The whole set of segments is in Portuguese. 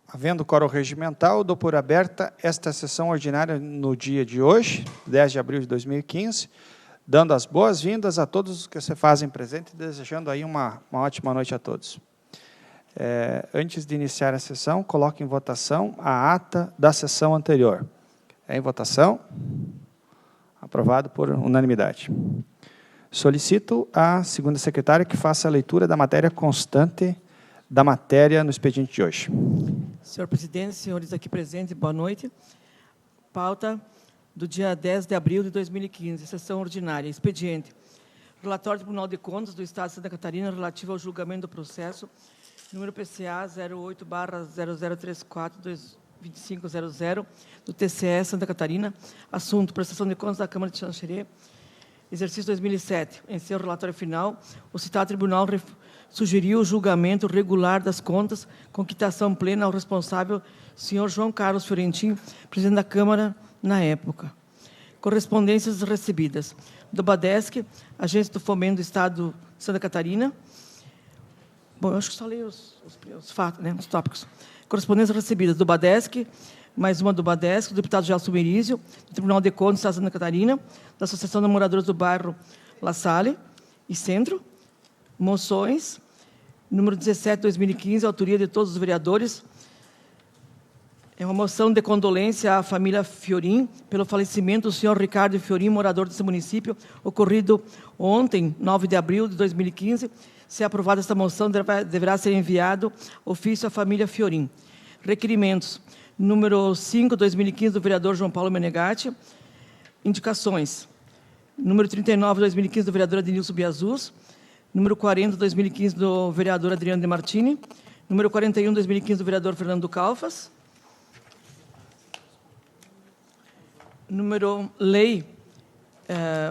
Havendo quórum regimental, dou por aberta esta sessão ordinária no dia de hoje, 10 de abril de 2015, dando as boas-vindas a todos os que se fazem presente e desejando aí uma ótima noite a todos. Antes de iniciar a sessão, coloco em votação a ata da sessão anterior. É em votação. Aprovado por unanimidade. Solicito à segunda secretária que faça a leitura da matéria constante da matéria no expediente de hoje. Senhor presidente, senhores aqui presentes, boa noite. Pauta do dia 10 de abril de 2015, sessão ordinária. Expediente. Relatório do Tribunal de Contas do Estado de Santa Catarina relativo ao julgamento do processo número PCA 08/0034-2500 do TCE Santa Catarina. Assunto: prestação de contas da Câmara de Xanxerê, exercício 2007. Em seu relatório final, o citado tribunal sugeriu o julgamento regular das contas com quitação plena ao responsável, senhor João Carlos Fiorentin, presidente da Câmara na época. Correspondências recebidas. Do Badesc, Agência do Fomento do Estado de Santa Catarina. Bom, eu acho que só leio os fatos, né, os tópicos. Correspondências recebidas do Badesc, mais uma do Badesc, do deputado Gelson Merizio, do Tribunal de Contas do Estado de Santa Catarina, da Associação de Moradores do Bairro La Salle e Centro. Moções, número 17, 2015, autoria de todos os vereadores. É uma moção de condolência à família Fiorin pelo falecimento do senhor Ricardo Fiorin, morador desse município, ocorrido ontem, 9 de abril de 2015. Se aprovada esta moção, deverá ser enviado ofício à família Fiorin. Requerimentos, número 5, 2015, do vereador João Paulo Menegatti. Indicações, número 39, 2015, do vereador Adnilson Biazus. Número 40, 2015, do vereador Adriano de Martini. Número 41, 2015, do vereador Fernando Calfas.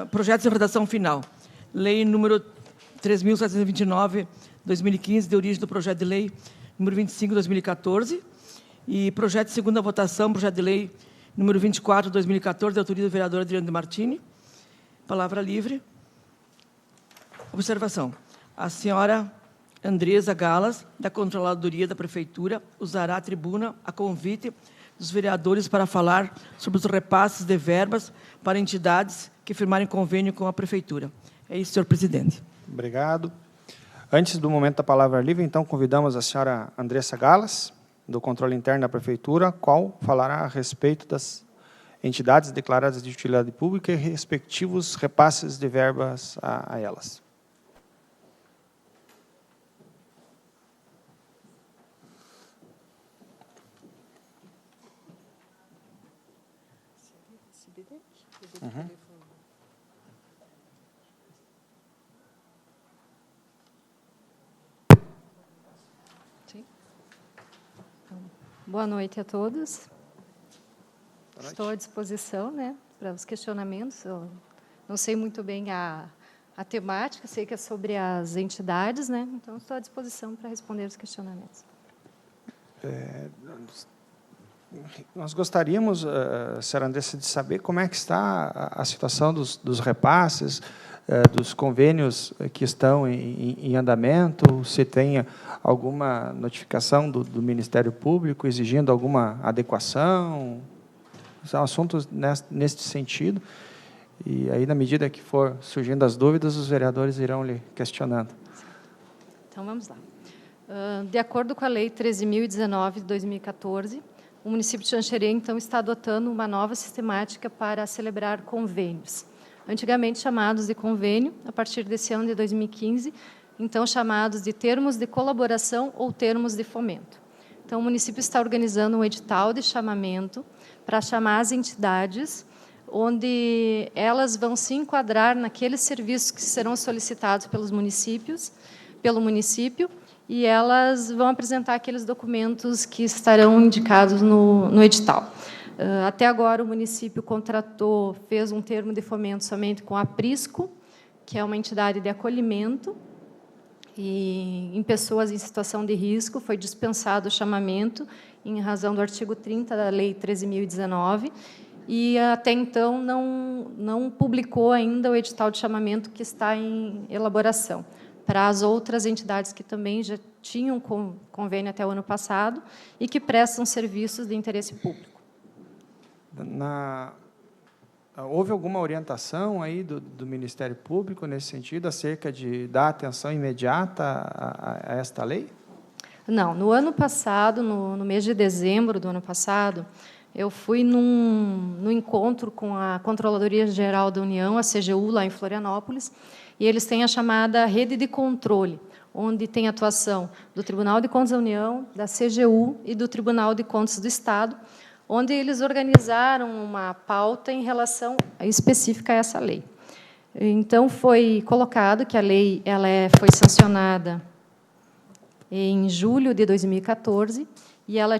Projetos de redação final. Lei número 3.729, 2015, de origem do projeto de lei número 25, 2014. E projeto de segunda votação, projeto de lei número 24, 2014, de autoria do vereador Adriano de Martini. Palavra livre. Observação. A senhora Andresa Galas, da Controladoria da Prefeitura, usará a tribuna a convite dos vereadores para falar sobre os repasses de verbas para entidades que firmarem convênio com a Prefeitura. É isso, senhor presidente. Obrigado. Antes do momento da palavra livre, então, convidamos a senhora Andressa Galas, do Controle Interno da Prefeitura, qual falará a respeito das entidades declaradas de utilidade pública e respectivos repasses de verbas a elas. Uhum. Boa noite a todos. Estou à disposição, né, para os questionamentos. Eu não sei muito bem a temática, sei que é sobre as entidades, né, então estou à disposição para responder os questionamentos. Nós gostaríamos, senhora Andressa, de saber como é que está a situação dos repasses, dos convênios que estão em andamento, se tem alguma notificação do Ministério Público exigindo alguma adequação. São assuntos neste sentido. E aí, na medida que for surgindo as dúvidas, os vereadores irão lhe questionando. Então, vamos lá. De acordo com a Lei 13.019, de 2014, o município de Xanxerê, então, está adotando uma nova sistemática para celebrar convênios. Antigamente chamados de convênio, a partir desse ano de 2015, então chamados de termos de colaboração ou termos de fomento. Então, o município está organizando um edital de chamamento para chamar as entidades, onde elas vão se enquadrar naqueles serviços que serão solicitados pelo município, e elas vão apresentar aqueles documentos que estarão indicados no edital. Até agora, o município fez um termo de fomento somente com a Prisco, que é uma entidade de acolhimento, e em pessoas em situação de risco foi dispensado o chamamento, em razão do artigo 30 da Lei 13.019, e até então não publicou ainda o edital de chamamento que está em elaboração. para as outras entidades que também já tinham convênio até o ano passado e que prestam serviços de interesse público. Houve alguma orientação aí do Ministério Público nesse sentido, acerca de dar atenção imediata a esta lei? Não. No ano passado, no mês de dezembro do ano passado, eu fui num encontro com a Controladoria Geral da União, a CGU, lá em Florianópolis, e eles têm a chamada Rede de Controle, onde tem atuação do Tribunal de Contas da União, da CGU e do Tribunal de Contas do Estado, onde eles organizaram uma pauta em relação específica a essa lei. Então, foi colocado que a lei foi sancionada em julho de 2014 e ela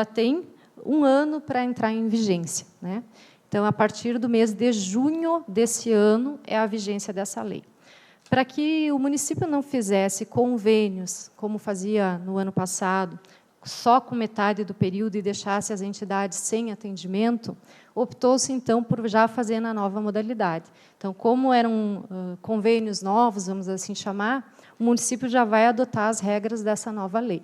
tem 1 ano para entrar em vigência, né? Então, a partir do mês de junho desse ano é a vigência dessa lei. Para que o município não fizesse convênios, como fazia no ano passado, só com metade do período e deixasse as entidades sem atendimento, optou-se, então, por já fazer na nova modalidade. Então, como eram convênios novos, vamos assim chamar, o município já vai adotar as regras dessa nova lei.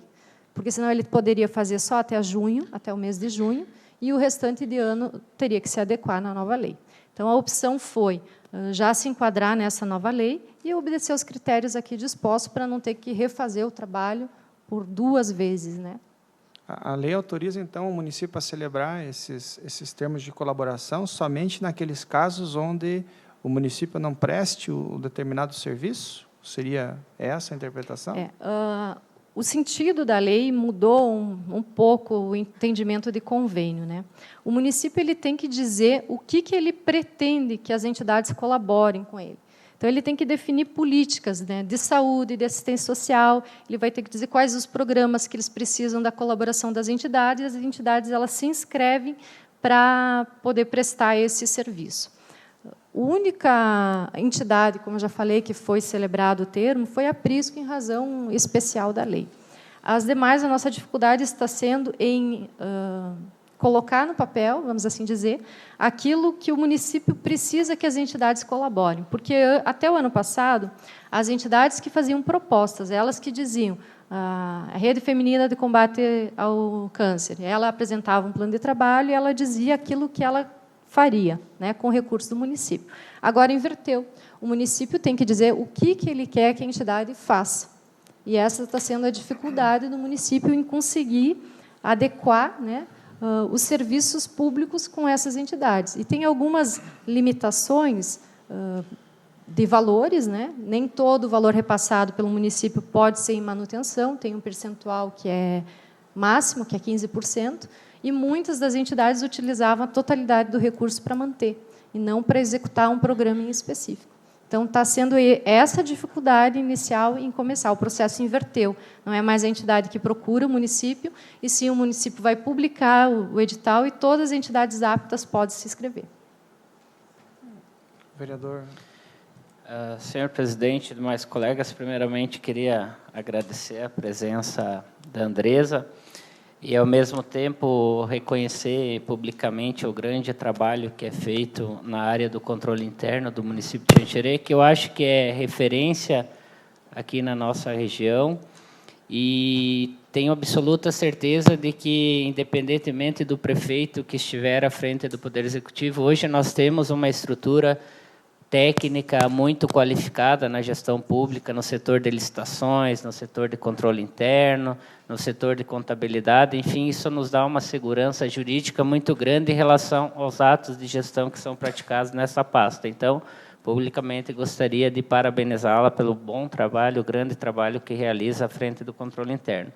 Porque, senão, ele poderia fazer só até junho, até o mês de junho, e o restante de ano teria que se adequar na nova lei. Então, a opção foi já se enquadrar nessa nova lei e obedecer aos critérios aqui dispostos para não ter que refazer o trabalho por 2 vezes, né? A lei autoriza, então, o município a celebrar esses termos de colaboração somente naqueles casos onde o município não preste o determinado serviço? Seria essa a interpretação? O sentido da lei mudou um pouco o entendimento de convênio, né? O município ele tem que dizer o que ele pretende que as entidades colaborem com ele. Então, ele tem que definir políticas, né, de saúde, de assistência social, ele vai ter que dizer quais os programas que eles precisam da colaboração das entidades, e as entidades elas se inscrevem para poder prestar esse serviço. A única entidade, como eu já falei, que foi celebrado o termo, foi a Prisco, em razão especial da lei. As demais, a nossa dificuldade está sendo em colocar no papel, vamos assim dizer, aquilo que o município precisa que as entidades colaborem. Porque, até o ano passado, as entidades que faziam propostas, elas que diziam a Rede Feminina de Combate ao Câncer, ela apresentava um plano de trabalho e ela dizia aquilo que ela faria, né, com recursos do município. Agora, inverteu. O município tem que dizer o que ele quer que a entidade faça. E essa está sendo a dificuldade do município em conseguir adequar, né, os serviços públicos com essas entidades. E tem algumas limitações de valores, né? Nem todo o valor repassado pelo município pode ser em manutenção, tem um percentual que é máximo, que é 15%, e muitas das entidades utilizavam a totalidade do recurso para manter, e não para executar um programa em específico. Então, está sendo essa dificuldade inicial em começar. O processo inverteu. Não é mais a entidade que procura o município, e sim o município vai publicar o edital e todas as entidades aptas podem se inscrever. Vereador. Senhor presidente e demais colegas, primeiramente, queria agradecer a presença da Andresa e, ao mesmo tempo, reconhecer publicamente o grande trabalho que é feito na área do controle interno do município de Xanxerê, que eu acho que é referência aqui na nossa região, e tenho absoluta certeza de que, independentemente do prefeito que estiver à frente do Poder Executivo, hoje nós temos uma estrutura técnica muito qualificada na gestão pública, no setor de licitações, no setor de controle interno, no setor de contabilidade, enfim, isso nos dá uma segurança jurídica muito grande em relação aos atos de gestão que são praticados nessa pasta. Então, publicamente, gostaria de parabenizá-la pelo bom trabalho, o grande trabalho que realiza à frente do controle interno.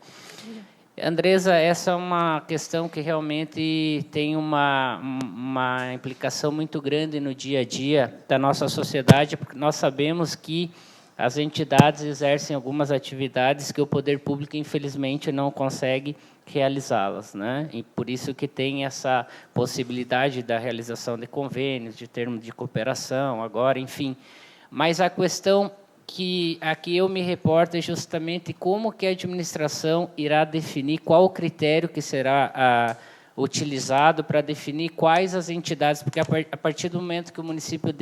Andresa, essa é uma questão que realmente tem uma implicação muito grande no dia a dia da nossa sociedade, porque nós sabemos que as entidades exercem algumas atividades que o poder público, infelizmente, não consegue realizá-las, né? E por isso que tem essa possibilidade da realização de convênios, de termos de cooperação, agora, enfim. Mas a questão que aqui eu me reporto é justamente como que a administração irá definir qual o critério que será utilizado para definir quais as entidades, porque a partir do momento que o município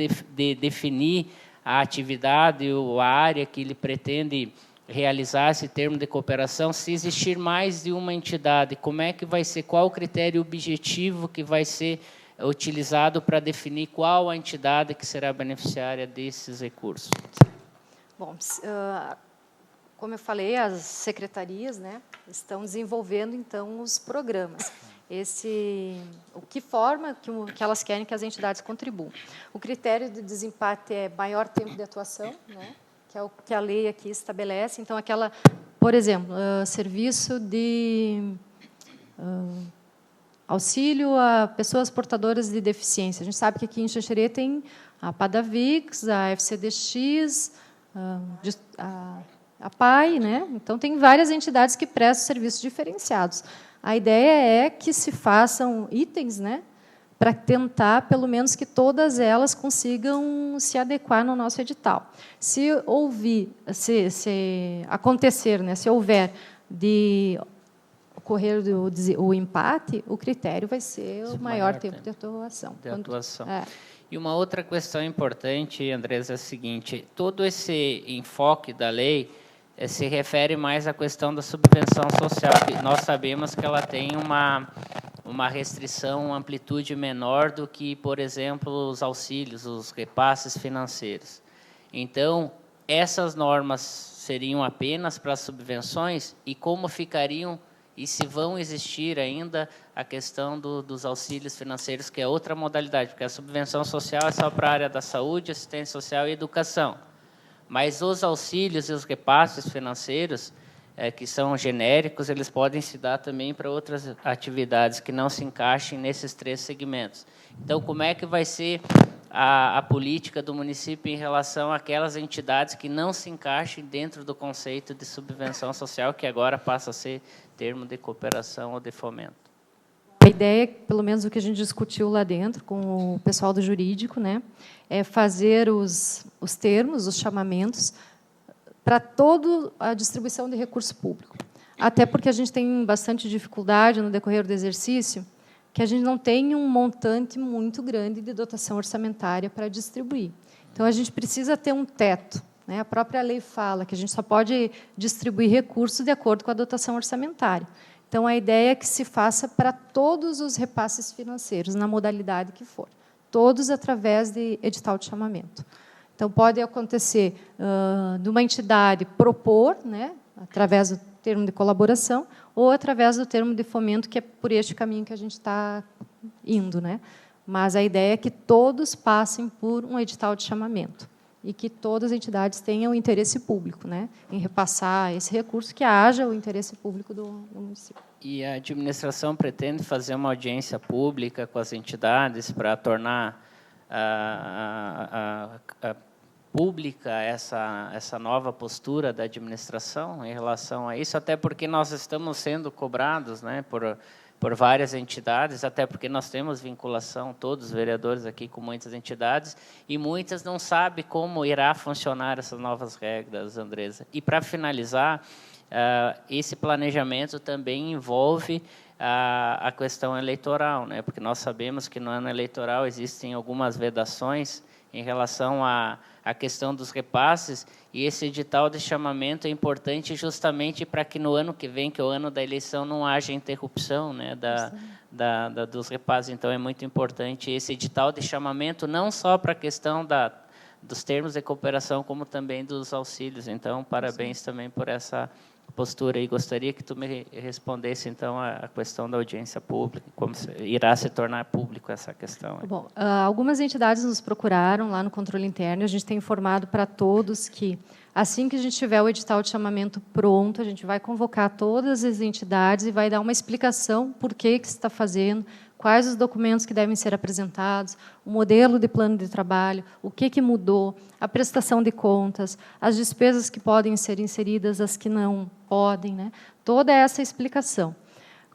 definir a atividade ou a área que ele pretende realizar esse termo de cooperação, se existir mais de uma entidade, como é que vai ser, qual o critério objetivo que vai ser utilizado para definir qual a entidade que será beneficiária desses recursos? Bom, como eu falei, as secretarias, né, estão desenvolvendo, então, os programas. O que forma que elas querem que as entidades contribuam. O critério de desempate é maior tempo de atuação, né, que é o que a lei aqui estabelece. Então, por exemplo, serviço de auxílio a pessoas portadoras de deficiência. A gente sabe que aqui em Xanxerê tem a Padavix, a FCDX, a PAI, né? Então, tem várias entidades que prestam serviços diferenciados. A ideia é que se façam itens, né, para tentar, pelo menos, que todas elas consigam se adequar no nosso edital. Se acontecer, né, se houver de ocorrer o empate, o critério vai ser o maior tempo de atuação. E uma outra questão importante, Andresa, é a seguinte: todo esse enfoque da lei se refere mais à questão da subvenção social, que nós sabemos que ela tem uma restrição, uma amplitude menor do que, por exemplo, os auxílios, os repasses financeiros. Então, essas normas seriam apenas para as subvenções, e como ficariam, e se vão existir ainda a questão dos auxílios financeiros, que é outra modalidade, porque a subvenção social é só para a área da saúde, assistência social e educação. Mas os auxílios e os repasses financeiros, que são genéricos, eles podem se dar também para outras atividades que não se encaixem nesses 3 segmentos. Então, como é que vai ser a política do município em relação àquelas entidades que não se encaixem dentro do conceito de subvenção social, que agora passa a ser termo de cooperação ou de fomento? A ideia, pelo menos o que a gente discutiu lá dentro com o pessoal do jurídico, né, é fazer os termos, os chamamentos, para toda a distribuição de recurso público. Até porque a gente tem bastante dificuldade no decorrer do exercício, que a gente não tem um montante muito grande de dotação orçamentária para distribuir. Então, a gente precisa ter um teto, né? A própria lei fala que a gente só pode distribuir recursos de acordo com a dotação orçamentária. Então, a ideia é que se faça para todos os repasses financeiros, na modalidade que for, todos através de edital de chamamento. Então, pode acontecer de uma entidade propor, né, através do termo de colaboração, ou através do termo de fomento, que é por este caminho que a gente está indo, né? Mas a ideia é que todos passem por um edital de chamamento e que todas as entidades tenham interesse público, né, em repassar esse recurso, que haja o interesse público do município. E a administração pretende fazer uma audiência pública com as entidades para tornar pública essa nova postura da administração em relação a isso, até porque nós estamos sendo cobrados, né, por várias entidades, até porque nós temos vinculação, todos os vereadores aqui, com muitas entidades, e muitas não sabem como irá funcionar essas novas regras, Andresa. E, para finalizar, esse planejamento também envolve a questão eleitoral, né, porque nós sabemos que no ano eleitoral existem algumas vedações em relação à questão dos repasses, e esse edital de chamamento é importante justamente para que no ano que vem, que é o ano da eleição, não haja interrupção, né, dos repasses. Então, é muito importante esse edital de chamamento, não só para a questão dos termos de cooperação, como também dos auxílios. Então, parabéns também por essa postura, e gostaria que tu me respondesse, então, a questão da audiência pública, como irá se tornar público essa questão. Bom, algumas entidades nos procuraram lá no controle interno, a gente tem informado para todos que, assim que a gente tiver o edital de chamamento pronto, a gente vai convocar todas as entidades e vai dar uma explicação por que se está fazendo, quais os documentos que devem ser apresentados, o modelo de plano de trabalho, o que mudou, a prestação de contas, as despesas que podem ser inseridas, as que não podem, né? Toda essa explicação.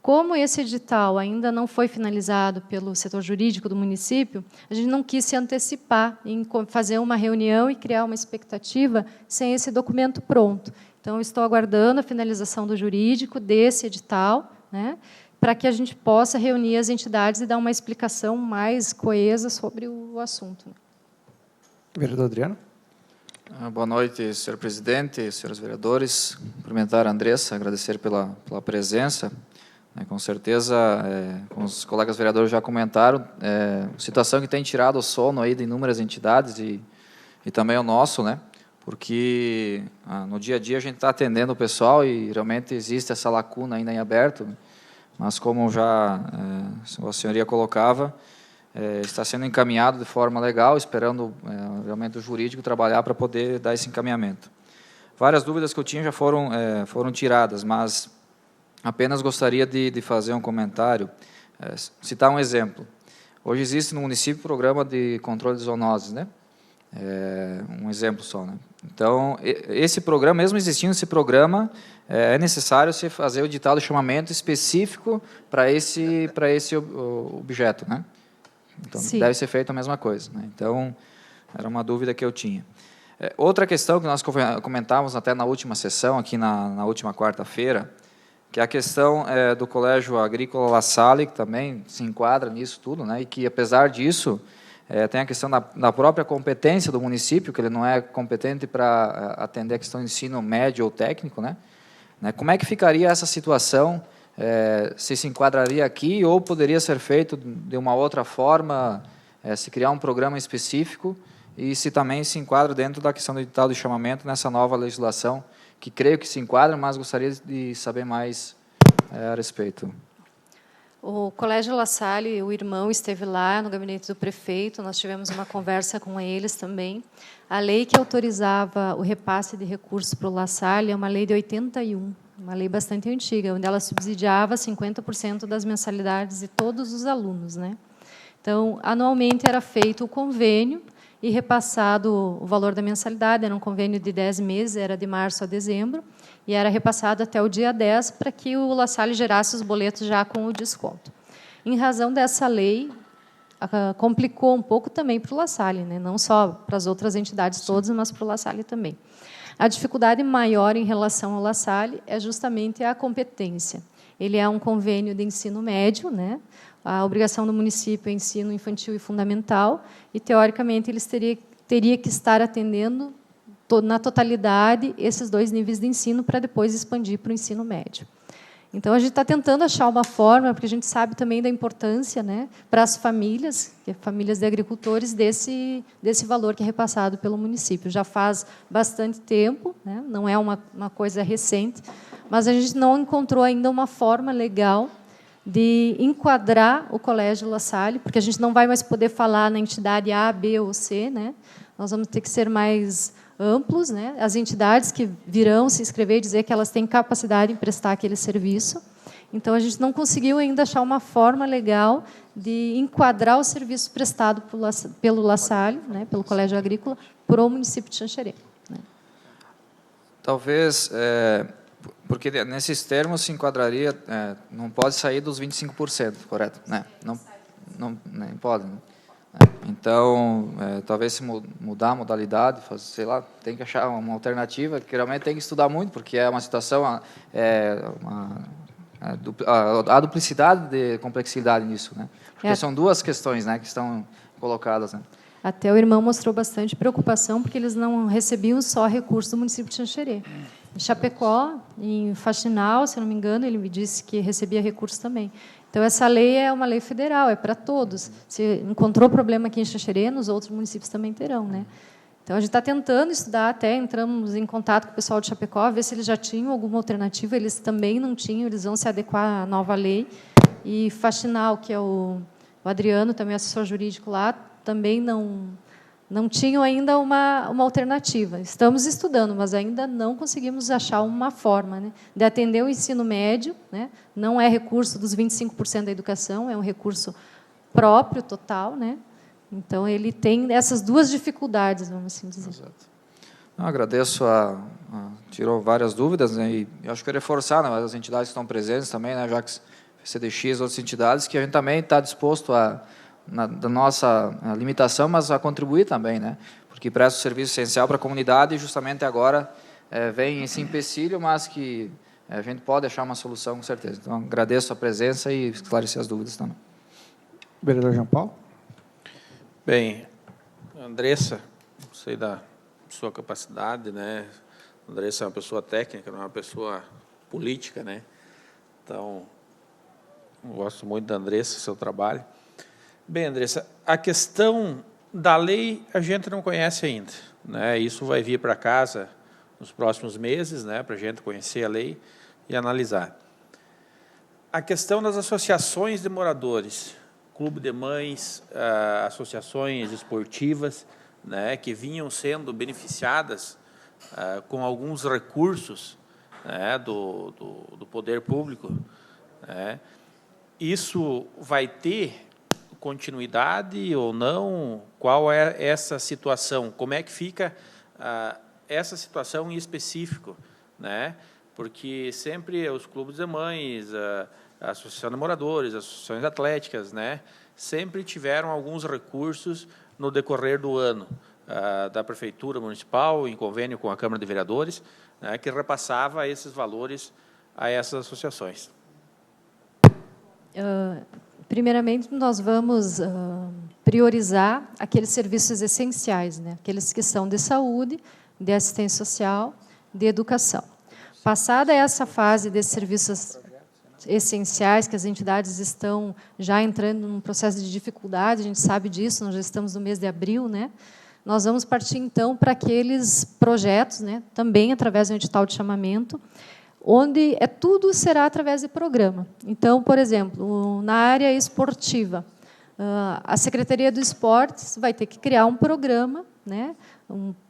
Como esse edital ainda não foi finalizado pelo setor jurídico do município, a gente não quis se antecipar em fazer uma reunião e criar uma expectativa sem esse documento pronto. Então, estou aguardando a finalização do jurídico desse edital, né, para que a gente possa reunir as entidades e dar uma explicação mais coesa sobre o assunto. Vereador Adriano. Boa noite, senhor presidente, senhores vereadores. Cumprimentar a Andressa, agradecer pela presença. Com certeza, como os colegas vereadores já comentaram, situação que tem tirado o sono aí de inúmeras entidades e também o nosso, né? Porque no dia a dia a gente está atendendo o pessoal e realmente existe essa lacuna ainda em aberto, mas como já a senhoria colocava, está sendo encaminhado de forma legal, esperando realmente o jurídico trabalhar para poder dar esse encaminhamento. Várias dúvidas que eu tinha já foram tiradas, mas apenas gostaria de fazer um comentário, citar um exemplo. Hoje existe no município programa de controle de zoonoses, né? Um exemplo só, né? Então, esse programa, mesmo existindo esse programa, é necessário se fazer o ditado de chamamento específico para esse objeto, né? Então, sim, deve ser feito a mesma coisa, né? Então, era uma dúvida que eu tinha. Outra questão que nós comentávamos até na última sessão, aqui na última quarta-feira, que é a questão do Colégio Agrícola La Salle, que também se enquadra nisso tudo, né? E que, apesar disso, tem a questão da própria competência do município, que ele não é competente para atender a questão de ensino médio ou técnico, né? Como é que ficaria essa situação? Se enquadraria aqui ou poderia ser feito de uma outra forma, se criar um programa específico e se também se enquadra dentro da questão do edital de chamamento nessa nova legislação, que creio que se enquadra, mas gostaria de saber mais a respeito. O Colégio La Salle, o irmão esteve lá no gabinete do prefeito, nós tivemos uma conversa com eles também. A lei que autorizava o repasse de recursos para o La Salle é uma lei de 81, uma lei bastante antiga, onde ela subsidiava 50% das mensalidades de todos os alunos, né? Então, anualmente era feito o convênio e repassado o valor da mensalidade, era um convênio de 10 meses, era de março a dezembro, e era repassado até o dia 10 para que o La Salle gerasse os boletos já com o desconto. Em razão dessa lei, complicou um pouco também para o La Salle, né? Não só para as outras entidades todas, mas para o La Salle também. A dificuldade maior em relação ao La Salle é justamente a competência. Ele é um convênio de ensino médio, né? A obrigação do município é ensino infantil e fundamental, e, teoricamente, eles teria que estar atendendo na totalidade esses dois níveis de ensino para depois expandir para o ensino médio. Então, a gente está tentando achar uma forma, porque a gente sabe também da importância, né, para as famílias, famílias de agricultores, desse valor que é repassado pelo município. Já faz bastante tempo, né, não é uma coisa recente, mas a gente não encontrou ainda uma forma legal de enquadrar o Colégio La Salle, porque a gente não vai mais poder falar na entidade A, B ou C, né? Nós vamos ter que ser mais amplos, né? As entidades que virão se inscrever e dizer que elas têm capacidade em prestar aquele serviço. Então, a gente não conseguiu ainda achar uma forma legal de enquadrar o serviço prestado pelo La Salle, né? Pelo Colégio Agrícola, para o município de Xanxerê, né? Talvez... porque nesses termos se enquadraria, não pode sair dos 25%, correto? Não pode. Né? Então, talvez se mudar a modalidade, sei lá, tem que achar uma alternativa, que realmente tem que estudar muito, porque é uma situação, a duplicidade de complexidade nisso, né? Porque são duas questões, né, que estão colocadas, né? Até o irmão mostrou bastante preocupação, porque eles não recebiam só recursos do município de Xanxerê. Em Chapecó, em Faxinal, se não me engano, ele me disse que recebia recursos também. Então, essa lei é uma lei federal, é para todos. Se encontrou problema aqui em Xanxerê, nos outros municípios também terão, né? Então, a gente está tentando estudar, até entramos em contato com o pessoal de Chapecó, ver se eles já tinham alguma alternativa. Eles também não tinham, eles vão se adequar à nova lei. E Faxinal, que é o Adriano, também assessor jurídico lá, também não tinham ainda uma alternativa. Estamos estudando, mas ainda não conseguimos achar uma forma, né, de atender o ensino médio, né? Não é recurso dos 25% da educação, é um recurso próprio, total, né? Então, ele tem essas duas dificuldades, vamos assim dizer. Exato. Eu agradeço, tirou várias dúvidas, né, e eu acho que eu queria reforçar, né, as entidades que estão presentes também, né, já que CDX, outras entidades, que a gente também está disposto da nossa limitação, mas a contribuir também, né? Porque presta um serviço essencial para a comunidade e justamente agora vem esse empecilho, mas que a gente pode achar uma solução com certeza. Então, agradeço a presença e esclarecer as dúvidas também. Vereador João Paulo. Bem, Andressa, não sei da sua capacidade, né? A Andressa é uma pessoa técnica, não é uma pessoa política, né? Então, eu gosto muito da Andressa, seu trabalho. Bem, Andressa, a questão da lei a gente não conhece ainda, né? Isso vai vir para casa nos próximos meses, né? Para a gente conhecer a lei e analisar. A questão das associações de moradores, clube de mães, associações esportivas, né, que vinham sendo beneficiadas com alguns recursos, né, do poder público, né, isso vai ter continuidade ou não? Qual é essa situação? Como é que fica essa situação em específico, né? Porque sempre os clubes de mães, a Associação de Moradores, as associações atléticas, né, sempre tiveram alguns recursos no decorrer do ano, da Prefeitura Municipal, em convênio com a Câmara de Vereadores, né, que repassava esses valores a essas associações. Primeiramente, nós vamos priorizar aqueles serviços essenciais, né, aqueles que são de saúde, de assistência social, de educação. Passada essa fase de serviços essenciais, que as entidades estão já entrando num processo de dificuldade, a gente sabe disso, nós já estamos no mês de abril, né? Nós vamos partir, então, para aqueles projetos, né, também através do edital de chamamento, onde tudo será através de programa. Então, por exemplo, na área esportiva, a Secretaria do Esportes vai ter que criar um programa, né?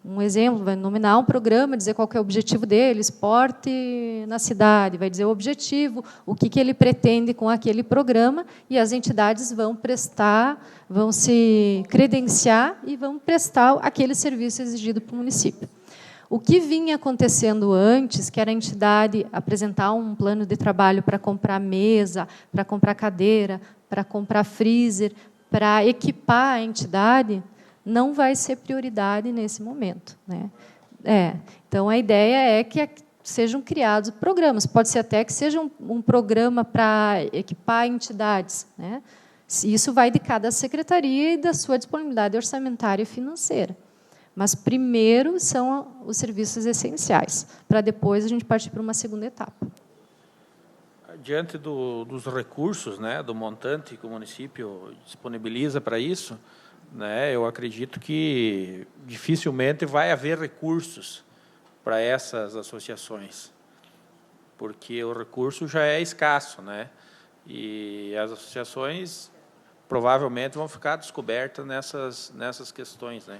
Um exemplo, vai nominar um programa, dizer qual que é o objetivo dele, esporte na cidade, vai dizer o objetivo, o que ele pretende com aquele programa, e as entidades vão prestar, vão se credenciar e vão prestar aquele serviço exigido para o município. O que vinha acontecendo antes, que era a entidade apresentar um plano de trabalho para comprar mesa, para comprar cadeira, para comprar freezer, para equipar a entidade, não vai ser prioridade nesse momento, né? Então, a ideia é que sejam criados programas. Pode ser até que seja um programa para equipar entidades, né? Isso vai de cada secretaria e da sua disponibilidade orçamentária e financeira. Mas, primeiro, são os serviços essenciais, para depois a gente partir para uma segunda etapa. Diante dos recursos, né, do montante que o município disponibiliza para isso, né, eu acredito que dificilmente vai haver recursos para essas associações, porque o recurso já é escasso, né, e as associações provavelmente vão ficar descobertas nessas questões, né.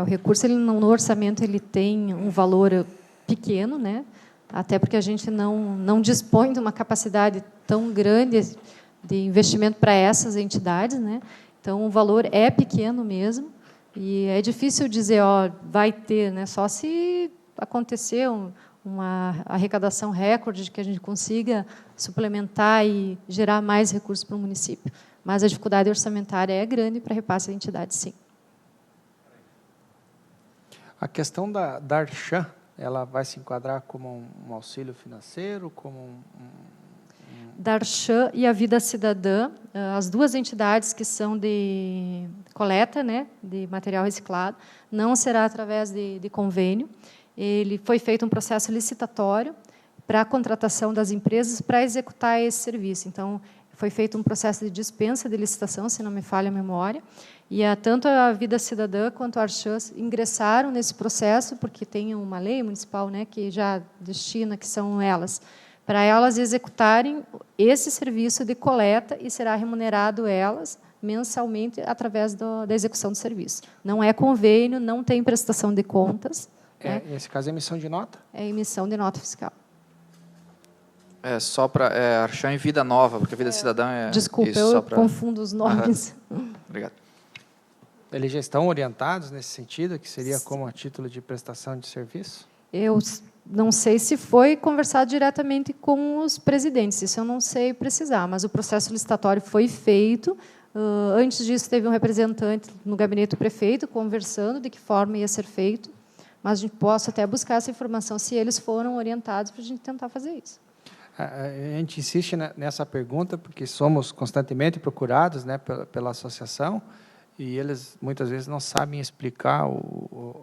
O recurso, no orçamento, ele tem um valor pequeno, né, até porque a gente não dispõe de uma capacidade tão grande de investimento para essas entidades, né. Então, o valor é pequeno mesmo, e é difícil dizer, vai ter, né? Só se acontecer uma arrecadação recorde, que a gente consiga suplementar e gerar mais recursos para o município. Mas a dificuldade orçamentária é grande para repasse à entidade, sim. A questão da Archan, ela vai se enquadrar como um auxílio financeiro, como da Archan e a Vida Cidadã, as duas entidades que são de coleta, né, de material reciclado, não será através de convênio. Ele foi feito um processo licitatório para a contratação das empresas para executar esse serviço. Então, foi feito um processo de dispensa de licitação, se não me falha a memória, e tanto a Vida Cidadã quanto a Archan ingressaram nesse processo, porque tem uma lei municipal, né, que já destina, que são elas, para elas executarem esse serviço de coleta, e será remunerado elas mensalmente através da execução do serviço. Não é convênio, não tem prestação de contas. Nesse caso, é emissão de nota? É emissão de nota fiscal. Só para Archan e Vida Nova, porque a Vida Cidadã é... Desculpa, isso, eu confundo os nomes. Obrigado. Eles já estão orientados nesse sentido, que seria como a título de prestação de serviço? Eu não sei se foi conversado diretamente com os presidentes, isso eu não sei precisar, mas o processo licitatório foi feito. Antes disso, teve um representante no gabinete do prefeito conversando de que forma ia ser feito, mas a gente possa até buscar essa informação se eles foram orientados para a gente tentar fazer isso. A gente insiste nessa pergunta porque somos constantemente procurados, né, pela associação, e eles muitas vezes não sabem explicar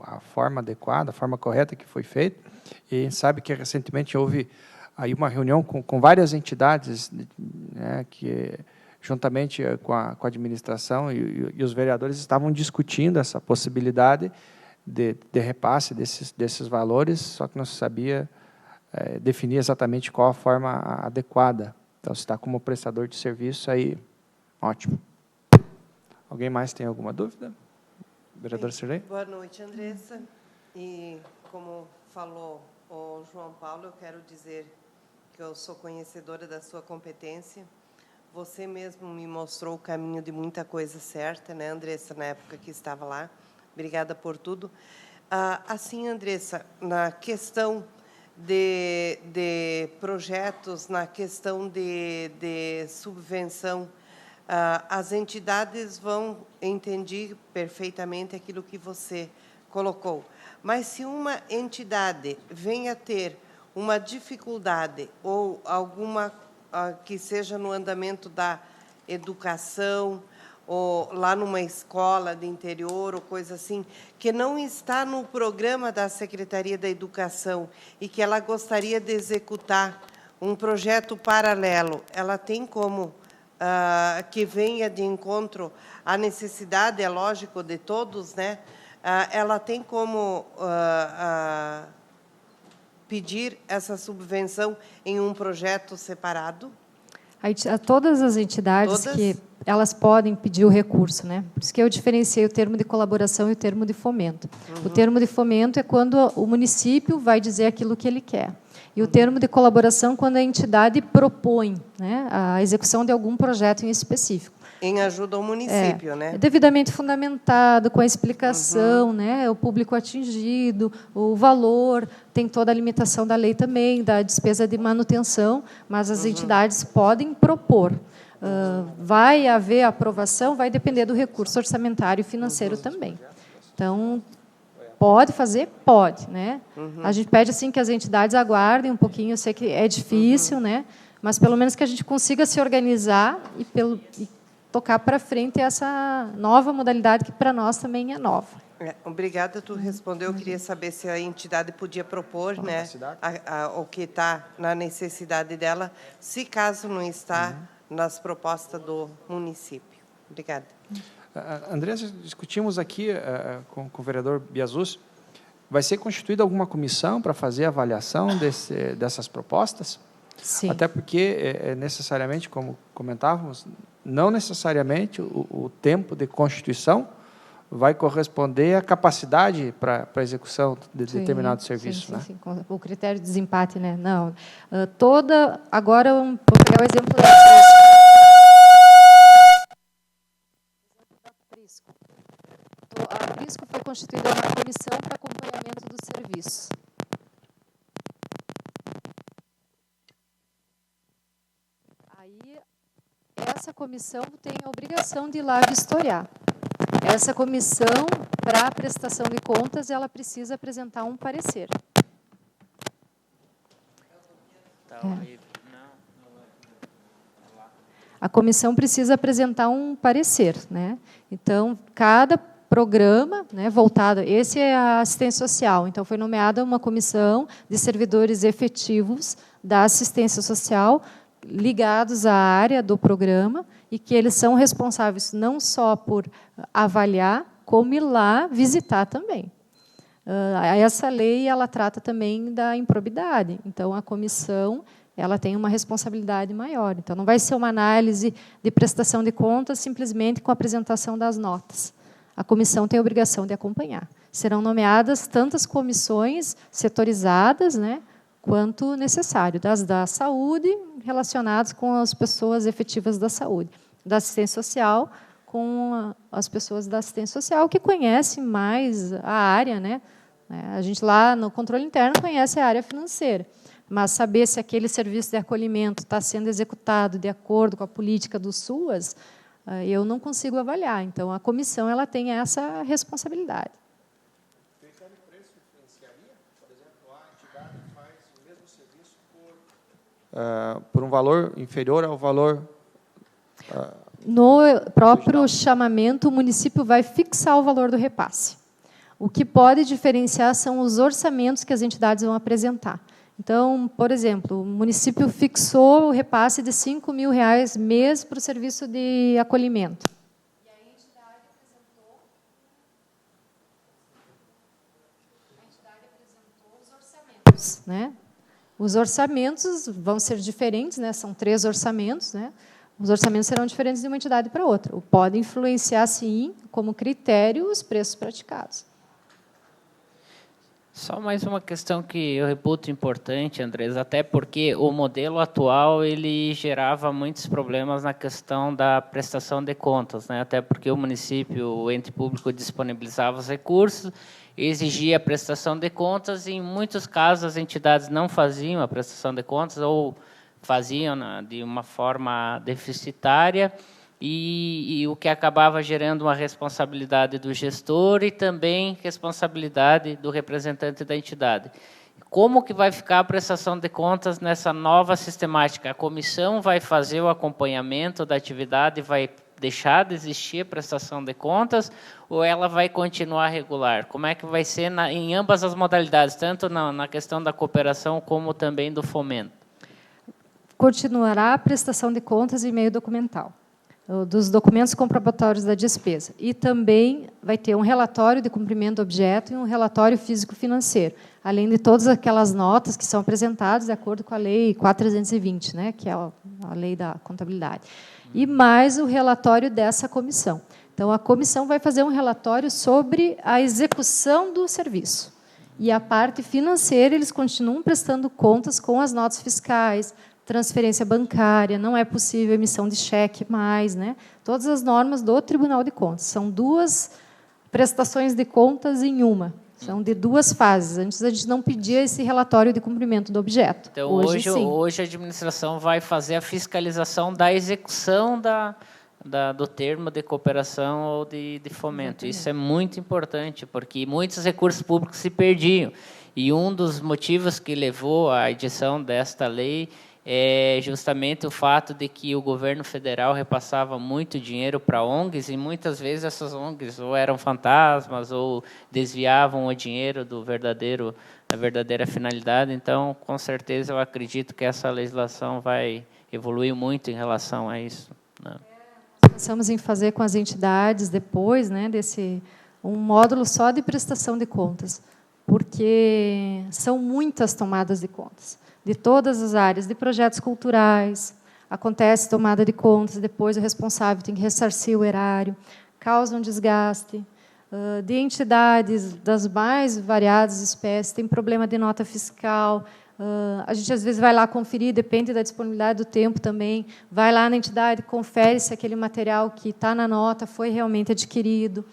a forma adequada, a forma correta que foi feita. E a gente sabe que recentemente houve aí uma reunião com várias entidades, né, que juntamente com a administração e os vereadores estavam discutindo essa possibilidade de repasse desses valores, só que não se sabia definir exatamente qual a forma adequada. Então, se está como prestador de serviço, aí, ótimo. Alguém mais tem alguma dúvida? Vereador Sirlei? Boa noite, Andressa. E, como falou o João Paulo, eu quero dizer que eu sou conhecedora da sua competência. Você mesmo me mostrou o caminho de muita coisa certa, né, Andressa, na época que estava lá. Obrigada por tudo. Assim, Andressa, na questão de projetos, na questão de subvenção, as entidades vão entender perfeitamente aquilo que você colocou. Mas, se uma entidade venha a ter uma dificuldade ou alguma que seja no andamento da educação, ou lá numa escola de interior, ou coisa assim, que não está no programa da Secretaria da Educação e que ela gostaria de executar um projeto paralelo, ela tem como que venha de encontro à necessidade, é lógico, de todos, né? Ela tem como pedir essa subvenção em um projeto separado? Todas as entidades que elas podem pedir o recurso, né? Por isso que eu diferenciei o termo de colaboração e o termo de fomento. O termo de fomento é quando o município vai dizer aquilo que ele quer. E o termo de colaboração quando a entidade propõe, né, a execução de algum projeto em específico. Em ajuda ao município, né? Devidamente fundamentado, com a explicação, né, o público atingido, o valor, tem toda a limitação da lei também, da despesa de manutenção, mas as entidades podem propor. Vai haver aprovação, vai depender do recurso orçamentário e financeiro também. Então, pode fazer? Pode, né? A gente pede assim que as entidades aguardem um pouquinho, eu sei que é difícil, né? Mas pelo menos que a gente consiga se organizar e tocar para frente essa nova modalidade que para nós também é nova. Obrigada, tu respondeu. Eu queria saber se a entidade podia propor, né, o que está na necessidade dela, se caso não está nas propostas do município. Obrigada. André, discutimos aqui com o vereador Biasus, vai ser constituída alguma comissão para fazer a avaliação dessas propostas? Sim. Até porque, necessariamente, como comentávamos, não necessariamente o tempo de constituição vai corresponder à capacidade para a execução de determinado serviço. Né? Sim. O critério de desempate, né? Não. Agora, vou pegar o exemplo da Prisco. A Prisco foi constituída uma comissão para acompanhamento dos serviços. Aí, essa comissão tem a obrigação de ir lá vistoriar. Essa comissão, para a prestação de contas, ela precisa apresentar um parecer. A comissão precisa apresentar um parecer, né? Então, cada programa, né, voltado... Esse é a assistência social. Então, foi nomeada uma comissão de servidores efetivos da assistência social ligados à área do programa e que eles são responsáveis não só por avaliar, como ir lá visitar também. Essa lei ela trata também da improbidade. Então, a comissão ela tem uma responsabilidade maior. Então, não vai ser uma análise de prestação de contas simplesmente com a apresentação das notas. A comissão tem a obrigação de acompanhar. Serão nomeadas tantas comissões setorizadas, né, quanto necessário, das da saúde, relacionadas com as pessoas efetivas da saúde, da assistência social, com as pessoas da assistência social, que conhecem mais a área, né? A gente lá no controle interno conhece a área financeira, mas saber se aquele serviço de acolhimento está sendo executado de acordo com a política do SUAS, eu não consigo avaliar. Então, a comissão ela tem essa responsabilidade. Por um valor inferior ao valor No próprio chamamento, o município vai fixar o valor do repasse. O que pode diferenciar são os orçamentos que as entidades vão apresentar. Então, por exemplo, o município fixou o repasse de R$5.000 mês para o serviço de acolhimento. E a entidade apresentou os orçamentos, né? Os orçamentos vão ser diferentes, né? São 3 orçamentos, né? Os orçamentos serão diferentes de uma entidade para outra. Pode influenciar, sim, como critério, os preços praticados. Só mais uma questão que eu reputo importante, Andrés, até porque o modelo atual ele gerava muitos problemas na questão da prestação de contas, né? Até porque o município, o ente público, disponibilizava os recursos, exigia a prestação de contas, e em muitos casos as entidades não faziam a prestação de contas ou faziam de uma forma deficitária, e o que acabava gerando uma responsabilidade do gestor e também responsabilidade do representante da entidade. Como que vai ficar a prestação de contas nessa nova sistemática? A comissão vai fazer o acompanhamento da atividade, vai deixar de existir a prestação de contas, ou ela vai continuar regular? Como é que vai ser em ambas as modalidades, tanto na questão da cooperação como também do fomento? Continuará a prestação de contas em meio documental, dos documentos comprobatórios da despesa. E também vai ter um relatório de cumprimento do objeto e um relatório físico-financeiro, além de todas aquelas notas que são apresentadas de acordo com a Lei 4.320, né, que é a lei da contabilidade. E mais o relatório dessa comissão. Então, a comissão vai fazer um relatório sobre a execução do serviço. E a parte financeira, eles continuam prestando contas com as notas fiscais, transferência bancária, não é possível emissão de cheque mais, né? Todas as normas do Tribunal de Contas. São 2 prestações de contas em uma. São de 2 fases. Antes a gente não pedia esse relatório de cumprimento do objeto. Então, sim. hoje a administração vai fazer a fiscalização da execução do termo de cooperação ou de fomento. Exatamente. Isso é muito importante, porque muitos recursos públicos se perdiam. E um dos motivos que levou à edição desta lei é justamente o fato de que o governo federal repassava muito dinheiro para ONGs, e muitas vezes essas ONGs ou eram fantasmas ou desviavam o dinheiro da verdadeira finalidade. Então, com certeza, eu acredito que essa legislação vai evoluir muito em relação a isso, né? Pensamos em fazer com as entidades, depois, né, um módulo só de prestação de contas, porque são muitas tomadas de contas, de todas as áreas, de projetos culturais, acontece tomada de contas, depois o responsável tem que ressarcir o erário, causa um desgaste, de entidades das mais variadas espécies, tem problema de nota fiscal, a gente, às vezes, vai lá conferir, depende da disponibilidade do tempo também, vai lá na entidade, confere se aquele material que está na nota foi realmente adquirido,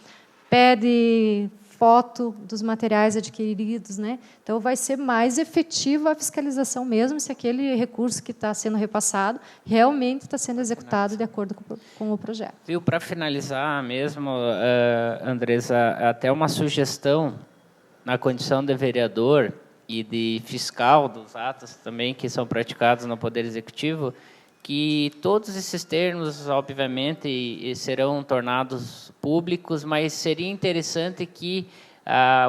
pede foto dos materiais adquiridos, né? Então, vai ser mais efetiva a fiscalização mesmo se aquele recurso que está sendo repassado realmente está sendo executado de acordo com o projeto. Viu, para finalizar mesmo, Andresa, até uma sugestão na condição de vereador e de fiscal dos atos também que são praticados no Poder Executivo, que todos esses termos, obviamente, serão tornados públicos, mas seria interessante que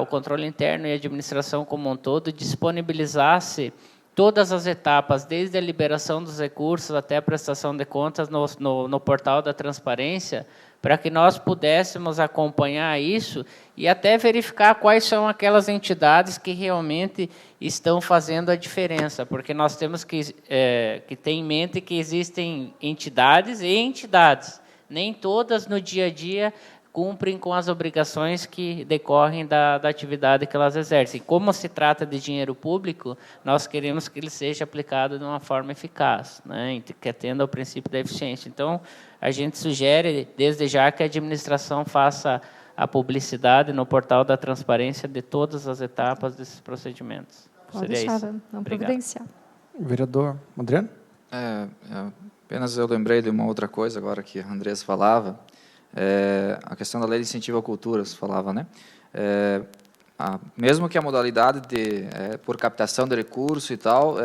o controle interno e a administração como um todo disponibilizasse todas as etapas, desde a liberação dos recursos até a prestação de contas no portal da transparência, para que nós pudéssemos acompanhar isso e até verificar quais são aquelas entidades que realmente estão fazendo a diferença, porque nós temos que ter em mente que existem entidades e entidades. Nem todas, no dia a dia, cumprem com as obrigações que decorrem da atividade que elas exercem. Como se trata de dinheiro público, nós queremos que ele seja aplicado de uma forma eficaz, né, que atenda ao princípio da eficiência. Então, a gente sugere, desde já, que a administração faça a publicidade no portal da transparência de todas as etapas desses procedimentos. Pode deixar, vamos providenciar. Vereador Adriano? Apenas eu lembrei de uma outra coisa agora que a Andressa falava, a questão da lei de incentivo à cultura, você falava, né? Mesmo que a modalidade por captação de recurso e tal,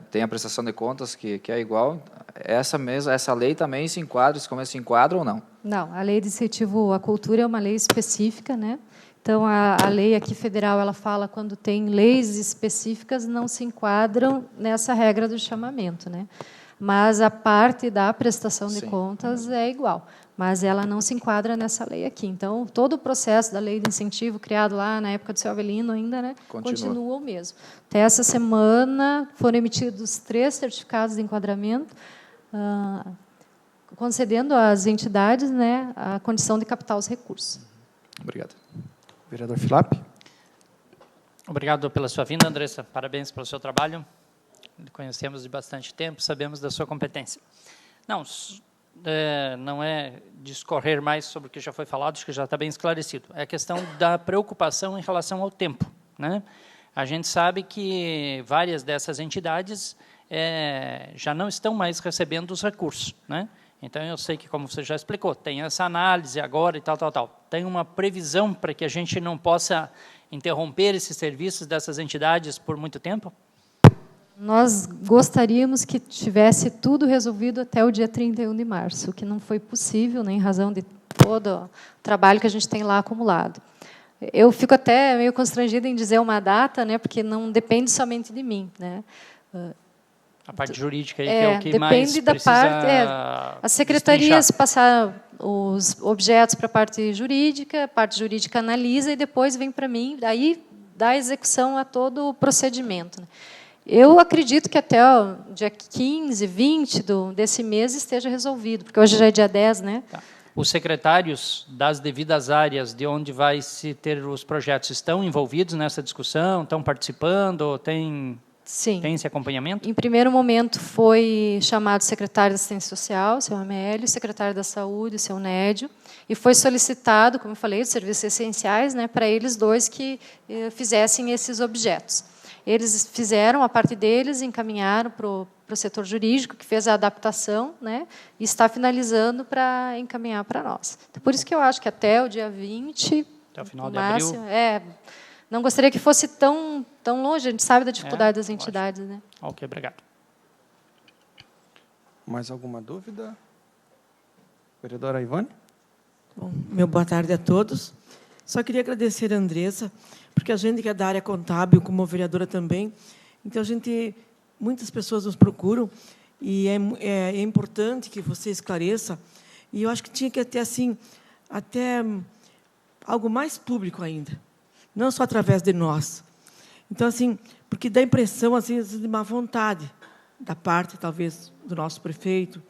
tem a prestação de contas que é igual, essa lei também se enquadra, esse comércio se enquadra ou não? Não, a lei de incentivo à cultura é uma lei específica, né? Então, a lei aqui federal, ela fala quando tem leis específicas, não se enquadram nessa regra do chamamento, né? Mas a parte da prestação de contas é igual, mas ela não se enquadra nessa lei aqui. Então, todo o processo da lei de incentivo criado lá na época do seu Avelino ainda, né, continua o mesmo. Até essa semana foram emitidos 3 certificados de enquadramento, concedendo às entidades, né, a condição de captar os recursos. Obrigado. Vereador Filap. Obrigado pela sua vinda, Andressa. Parabéns pelo seu trabalho. Conhecemos de bastante tempo, sabemos da sua competência. Não é discorrer mais sobre o que já foi falado, acho que já está bem esclarecido. É a questão da preocupação em relação ao tempo, né? A gente sabe que várias dessas entidades já não estão mais recebendo os recursos, né? Então, eu sei que, como você já explicou, tem essa análise agora e tal. Tem uma previsão para que a gente não possa interromper esses serviços dessas entidades por muito tempo? Nós gostaríamos que tivesse tudo resolvido até o dia 31 de março, o que não foi possível, né, em razão de todo o trabalho que a gente tem lá acumulado. Eu fico até meio constrangida em dizer uma data, né, porque não depende somente de mim, né. A parte jurídica aí, que é o que mais depende da parte. As secretarias passam os objetos para a parte jurídica analisa e depois vem para mim, daí dá execução a todo o procedimento, né. Eu acredito que até o dia 15, 20 desse mês esteja resolvido, porque hoje já é dia 10, né? Tá. Os secretários das devidas áreas de onde vai se ter os projetos estão envolvidos nessa discussão, estão participando, tem esse acompanhamento? Em primeiro momento foi chamado o secretário da Assistência Social, o seu Amélio, o secretário da Saúde, o seu Nédio, e foi solicitado, como eu falei, os serviços essenciais, né, para eles dois que fizessem esses objetos. Eles fizeram a parte deles, encaminharam para o setor jurídico, que fez a adaptação, né, e está finalizando para encaminhar para nós. Então, por isso que eu acho que até o dia 20, até o final de abril, não gostaria que fosse tão longe, a gente sabe da dificuldade das entidades. Né? Ok, obrigado. Mais alguma dúvida? Vereadora Ivone? Bom, meu boa tarde a todos. Só queria agradecer a Andressa, porque a gente que é da área contábil, como vereadora também, então muitas pessoas nos procuram e é importante que você esclareça. E eu acho que tinha que ter assim até algo mais público ainda, não só através de nós. Então assim, porque dá a impressão assim de má vontade da parte talvez do nosso prefeito.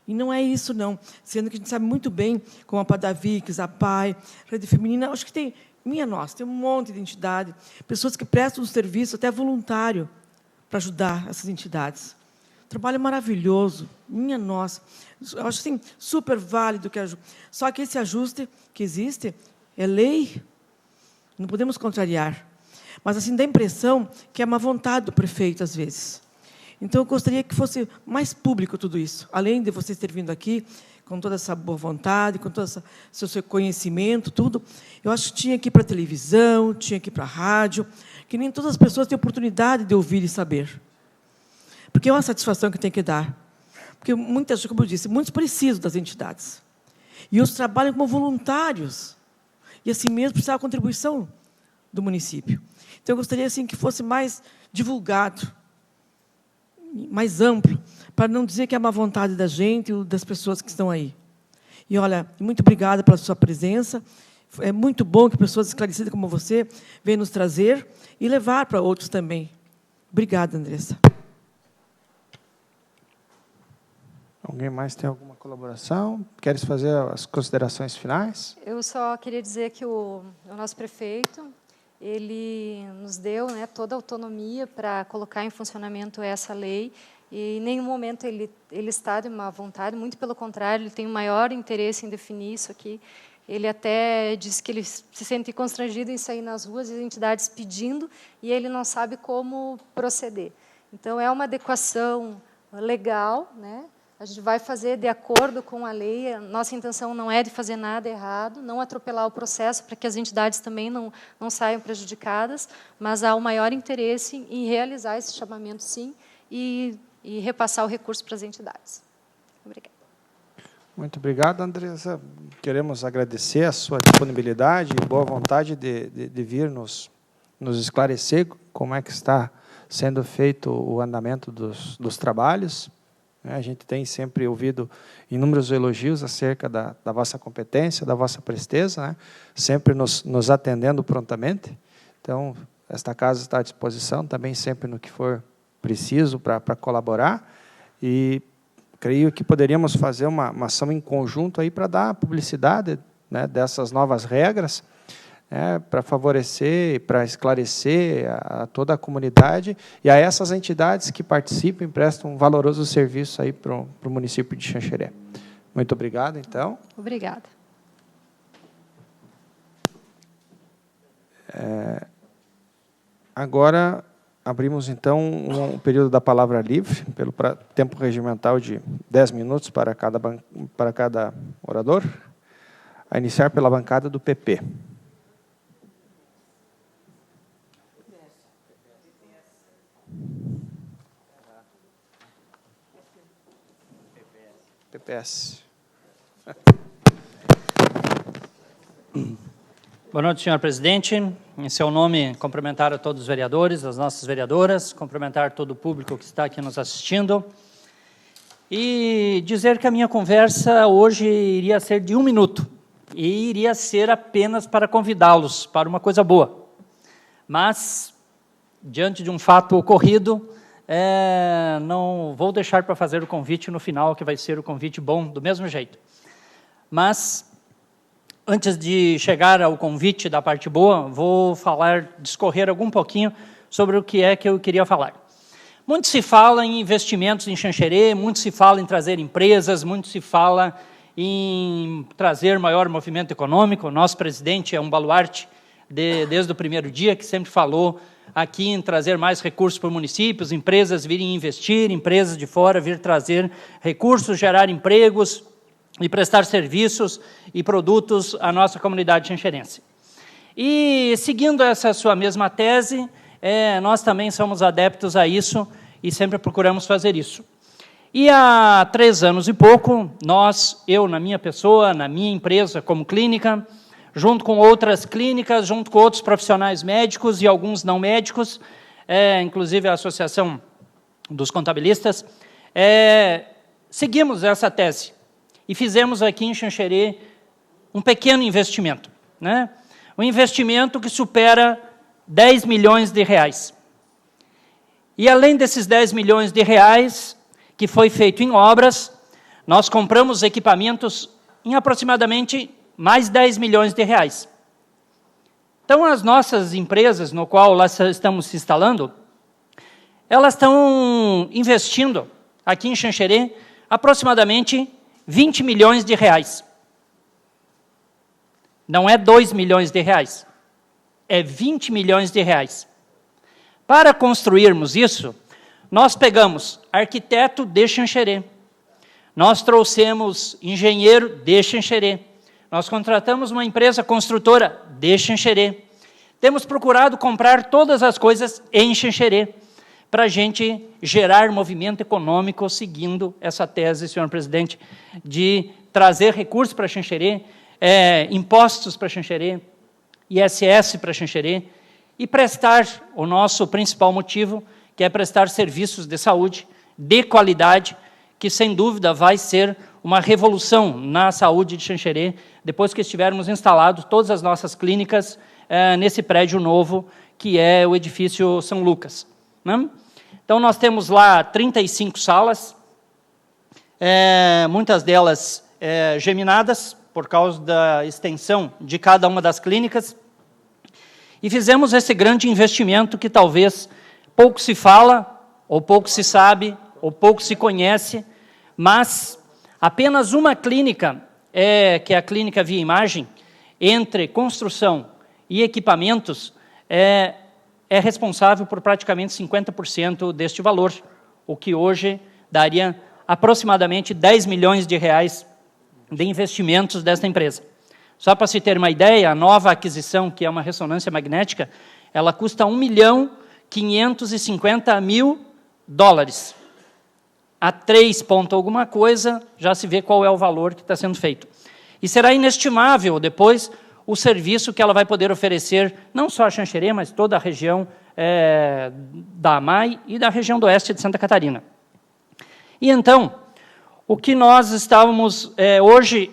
E não é isso, não. Sendo que a gente sabe muito bem, como a Padavix, a PAI, Rede Feminina, acho que tem tem um monte de entidade, pessoas que prestam um serviço até voluntário para ajudar essas entidades. Trabalho maravilhoso, minha nossa. Eu acho assim, super válido. Só que esse ajuste que existe é lei, não podemos contrariar. Mas assim dá a impressão que é má vontade do prefeito, às vezes. Então, eu gostaria que fosse mais público tudo isso, além de vocês terem vindo aqui, com toda essa boa vontade, com todo seu conhecimento, tudo. Eu acho que tinha que ir para a televisão, tinha que ir para a rádio, que nem todas as pessoas têm oportunidade de ouvir e saber. Porque é uma satisfação que tem que dar. Porque, muitas, como eu disse, muitos precisam das entidades. E outros trabalham como voluntários. E, assim mesmo, precisa da contribuição do município. Então, eu gostaria assim, que fosse mais divulgado, mais amplo, para não dizer que é a má vontade da gente ou das pessoas que estão aí. E, olha, muito obrigada pela sua presença. É muito bom que pessoas esclarecidas como você venham nos trazer e levar para outros também. Obrigada, Andressa. Alguém mais tem alguma colaboração? Queres fazer as considerações finais? Eu só queria dizer que o nosso prefeito, ele nos deu, né, toda a autonomia para colocar em funcionamento essa lei, e em nenhum momento ele está de má vontade, muito pelo contrário, ele tem o maior interesse em definir isso aqui. Ele até disse que ele se sente constrangido em sair nas ruas e as entidades pedindo, e ele não sabe como proceder. Então, é uma adequação legal, né? A gente vai fazer de acordo com a lei. A nossa intenção não é de fazer nada errado, não atropelar o processo para que as entidades também não saiam prejudicadas, mas há o maior interesse em realizar esse chamamento, sim, e repassar o recurso para as entidades. Obrigada. Muito obrigado, Andressa. Queremos agradecer a sua disponibilidade e boa vontade de vir nos esclarecer como é que está sendo feito o andamento dos trabalhos. A gente tem sempre ouvido inúmeros elogios acerca da vossa competência, da vossa presteza, né? Sempre nos atendendo prontamente. Então, esta casa está à disposição também sempre no que for preciso para colaborar. E creio que poderíamos fazer uma ação em conjunto aí para dar publicidade, né, dessas novas regras, para favorecer, para esclarecer a toda a comunidade e a essas entidades que participam e prestam um valoroso serviço aí para o município de Xanxerê. Muito obrigado, então. Obrigada. Agora, abrimos, então, um período da palavra livre, pelo tempo regimental de 10 minutos para cada orador, a iniciar pela bancada do PP. PPS. Boa noite, senhor presidente. Em seu nome, cumprimentar a todos os vereadores, as nossas vereadoras, cumprimentar todo o público que está aqui nos assistindo e dizer que a minha conversa hoje iria ser de 1 minuto e iria ser apenas para convidá-los para uma coisa boa. Mas, diante de um fato ocorrido, não vou deixar para fazer o convite no final, que vai ser o convite bom do mesmo jeito. Mas, antes de chegar ao convite da parte boa, vou discorrer algum pouquinho sobre o que é que eu queria falar. Muito se fala em investimentos em Xanxerê, muito se fala em trazer empresas, muito se fala em trazer maior movimento econômico. O nosso presidente é um baluarte desde o primeiro dia, que sempre falou aqui em trazer mais recursos para o município, empresas virem investir, empresas de fora vir trazer recursos, gerar empregos e prestar serviços e produtos à nossa comunidade xanxerense. E, seguindo essa sua mesma tese, nós também somos adeptos a isso e sempre procuramos fazer isso. E há 3 anos e pouco, eu, na minha pessoa, na minha empresa como clínica, junto com outras clínicas, junto com outros profissionais médicos e alguns não médicos, inclusive a Associação dos Contabilistas, seguimos essa tese e fizemos aqui em Xanxerê um pequeno investimento, né? Um investimento que supera 10 milhões de reais. E além desses 10 milhões de reais, que foi feito em obras, nós compramos equipamentos em aproximadamente mais 10 milhões de reais. Então, as nossas empresas, no qual nós estamos se instalando, elas estão investindo, aqui em Xanxerê, aproximadamente 20 milhões de reais. Não é 2 milhões de reais, é 20 milhões de reais. Para construirmos isso, nós pegamos arquiteto de Xanxerê, nós trouxemos engenheiro de Xanxerê, nós contratamos uma empresa construtora de Xanxerê. Temos procurado comprar todas as coisas em Xanxerê, para a gente gerar movimento econômico, seguindo essa tese, senhor presidente, de trazer recursos para Xanxerê, impostos para Xanxerê, ISS para Xanxerê, e prestar o nosso principal motivo, que é prestar serviços de saúde, de qualidade, que sem dúvida vai ser uma revolução na saúde de Xanxerê, depois que estivermos instalados todas as nossas clínicas nesse prédio novo, que é o edifício São Lucas, né? Então, nós temos lá 35 salas, muitas delas geminadas, por causa da extensão de cada uma das clínicas, e fizemos esse grande investimento que talvez pouco se fala, ou pouco se sabe, ou pouco se conhece, mas apenas uma clínica, que é a clínica Via Imagem, entre construção e equipamentos, é responsável por praticamente 50% deste valor, o que hoje daria aproximadamente 10 milhões de reais de investimentos desta empresa. Só para se ter uma ideia, a nova aquisição, que é uma ressonância magnética, ela custa $1.550.000. a 3 ponto alguma coisa, já se vê qual é o valor que está sendo feito. E será inestimável depois o serviço que ela vai poder oferecer, não só a Xanxerê, mas toda a região da AMAI e da região do oeste de Santa Catarina. E então, o que nós estávamos hoje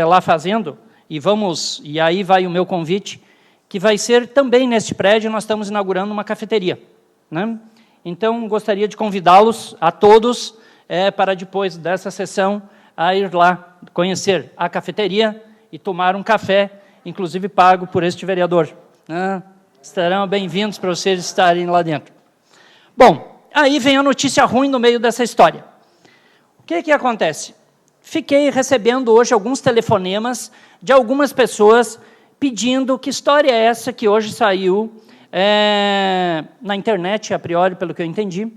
lá fazendo, e aí vai o meu convite, que vai ser também neste prédio, nós estamos inaugurando uma cafeteria, né? Então, gostaria de convidá-los a todos para depois dessa sessão a ir lá conhecer a cafeteria e tomar um café, inclusive pago por este vereador, né? Estarão bem-vindos para vocês estarem lá dentro. Bom, aí vem a notícia ruim no meio dessa história. O que acontece? Fiquei recebendo hoje alguns telefonemas de algumas pessoas pedindo que história é essa que hoje saiu na internet, a priori, pelo que eu entendi,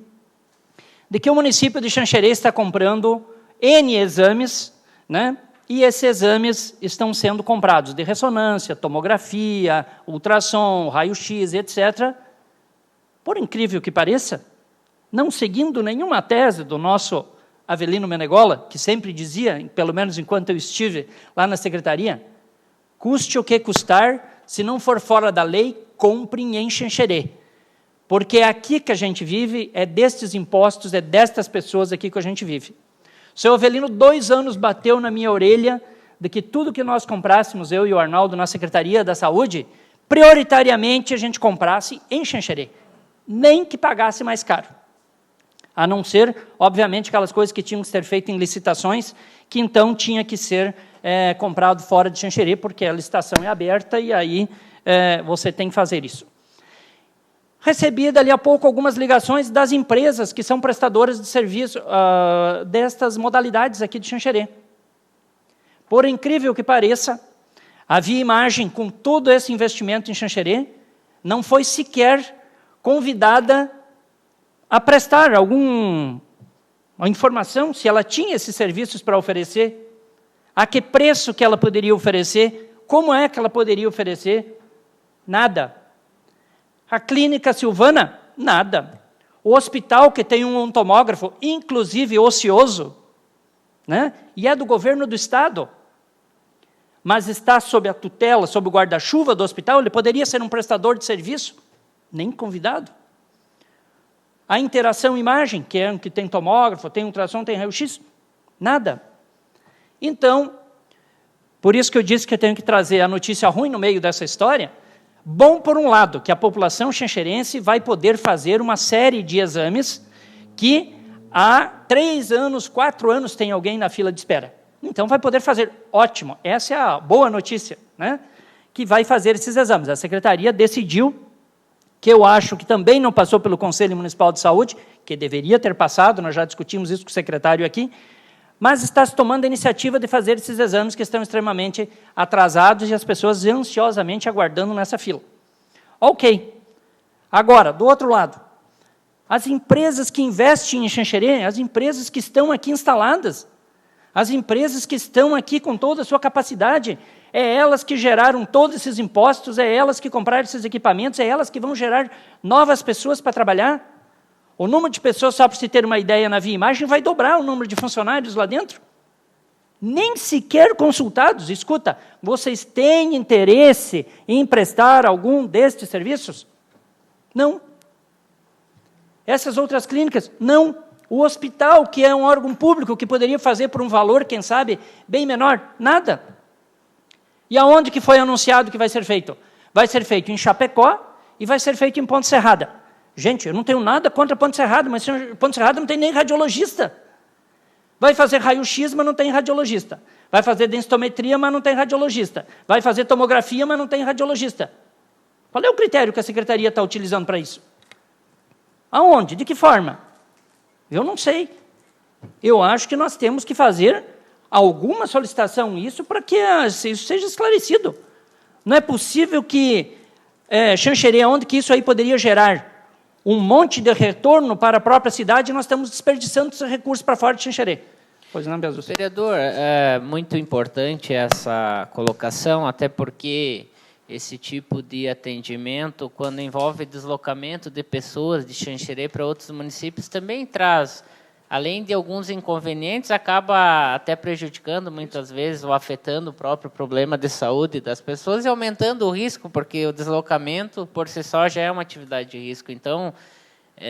de que o município de Xanxerê está comprando N exames, né? E esses exames estão sendo comprados de ressonância, tomografia, ultrassom, raio-x, etc. Por incrível que pareça, não seguindo nenhuma tese do nosso Avelino Menegola, que sempre dizia, pelo menos enquanto eu estive lá na secretaria, custe o que custar, se não for fora da lei, compre em Xanxerê. Porque é aqui que a gente vive, é destes impostos, é destas pessoas aqui que a gente vive. O seu Avelino, 2 anos, bateu na minha orelha de que tudo que nós comprássemos, eu e o Arnaldo, na Secretaria da Saúde, prioritariamente a gente comprasse em Xanxerê, nem que pagasse mais caro. A não ser, obviamente, aquelas coisas que tinham que ser feitas em licitações, que então tinha que ser comprado fora de Xanxerê, porque a licitação é aberta e aí você tem que fazer isso. Recebi, dali a pouco, algumas ligações das empresas que são prestadoras de serviço destas modalidades aqui de Xanxerê. Por incrível que pareça, a Via Imagem, com todo esse investimento em Xanxerê, não foi sequer convidada a prestar alguma informação, se ela tinha esses serviços para oferecer, a que preço que ela poderia oferecer, como é que ela poderia oferecer, nada. A Clínica Silvana, nada. O hospital que tem um tomógrafo, inclusive ocioso, né? E é do governo do Estado, mas está sob a tutela, sob o guarda-chuva do hospital, ele poderia ser um prestador de serviço, nem convidado. A Interação Imagem, que tem tomógrafo, tem ultrassom, tem raio-x, nada. Então, por isso que eu disse que eu tenho que trazer a notícia ruim no meio dessa história. Bom, por um lado, que a população xanxerense vai poder fazer uma série de exames que há 3 anos, 4 anos tem alguém na fila de espera. Então, vai poder fazer. Ótimo, essa é a boa notícia, né? Que vai fazer esses exames. A Secretaria decidiu, que eu acho que também não passou pelo Conselho Municipal de Saúde, que deveria ter passado, nós já discutimos isso com o secretário aqui, mas está se tomando a iniciativa de fazer esses exames que estão extremamente atrasados e as pessoas ansiosamente aguardando nessa fila. Ok. Agora, do outro lado, as empresas que investem em Xanxerê, as empresas que estão aqui instaladas, as empresas que estão aqui com toda a sua capacidade, é elas que geraram todos esses impostos, é elas que compraram esses equipamentos, é elas que vão gerar novas pessoas para trabalhar. O número de pessoas, só para se ter uma ideia, na Via Imagem, vai dobrar o número de funcionários lá dentro. Nem sequer consultados. Escuta, vocês têm interesse em prestar algum destes serviços? Não. Essas outras clínicas? Não. O hospital, que é um órgão público, que poderia fazer por um valor, quem sabe, bem menor? Nada. E aonde que foi anunciado que vai ser feito? Vai ser feito em Chapecó e vai ser feito em Ponte Serrada. Gente, eu não tenho nada contra Ponte Serrada, mas Ponte Serrada não tem nem radiologista. Vai fazer raio-x, mas não tem radiologista. Vai fazer densitometria, mas não tem radiologista. Vai fazer tomografia, mas não tem radiologista. Qual é o critério que a Secretaria está utilizando para isso? Aonde? De que forma? Eu não sei. Eu acho que nós temos que fazer alguma solicitação nisso para que isso seja esclarecido. Não é possível que Xanxerê, onde que isso aí poderia gerar um monte de retorno para a própria cidade, e nós estamos desperdiçando esses recursos para fora de Xanxerê. Pois não, Beatriz? Vereador, é muito importante essa colocação, até porque esse tipo de atendimento, quando envolve deslocamento de pessoas de Xanxerê para outros municípios, também traz além de alguns inconvenientes, acaba até prejudicando muitas vezes ou afetando o próprio problema de saúde das pessoas e aumentando o risco, porque o deslocamento por si só já é uma atividade de risco. Então,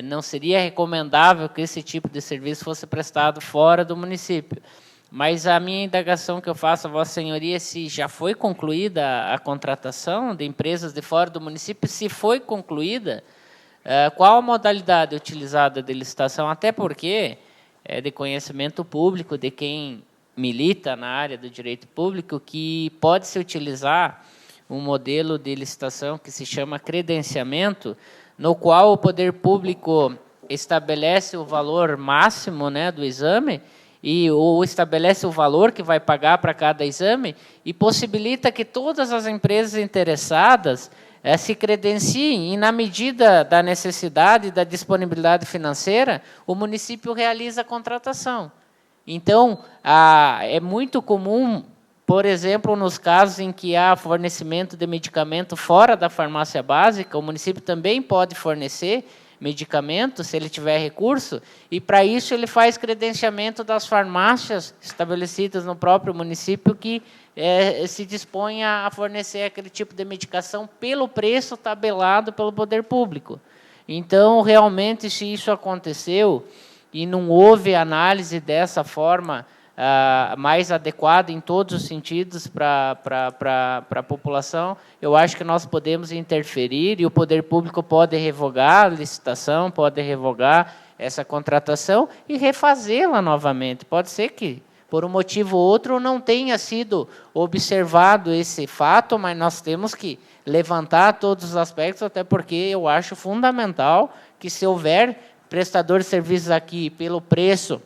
não seria recomendável que esse tipo de serviço fosse prestado fora do município. Mas a minha indagação que eu faço a Vossa Senhoria é se já foi concluída a contratação de empresas de fora do município. Se foi concluída, qual a modalidade utilizada de licitação? Até porque é de conhecimento público de quem milita na área do direito público que pode-se utilizar um modelo de licitação que se chama credenciamento, no qual o poder público estabelece o valor máximo, né, do exame, ou estabelece o valor que vai pagar para cada exame e possibilita que todas as empresas interessadas se credenciem e, na medida da necessidade e da disponibilidade financeira, o município realiza a contratação. Então, é muito comum, por exemplo, nos casos em que há fornecimento de medicamento fora da farmácia básica, o município também pode fornecer medicamento, se ele tiver recurso, e, para isso, ele faz credenciamento das farmácias estabelecidas no próprio município que se dispõe a fornecer aquele tipo de medicação pelo preço tabelado pelo poder público. Então, realmente, se isso aconteceu e não houve análise dessa forma mais adequada em todos os sentidos para a população, eu acho que nós podemos interferir e o poder público pode revogar a licitação, pode revogar essa contratação e refazê-la novamente. Pode ser que, por um motivo ou outro, não tenha sido observado esse fato, mas nós temos que levantar todos os aspectos, até porque eu acho fundamental que, se houver prestador de serviços aqui pelo preço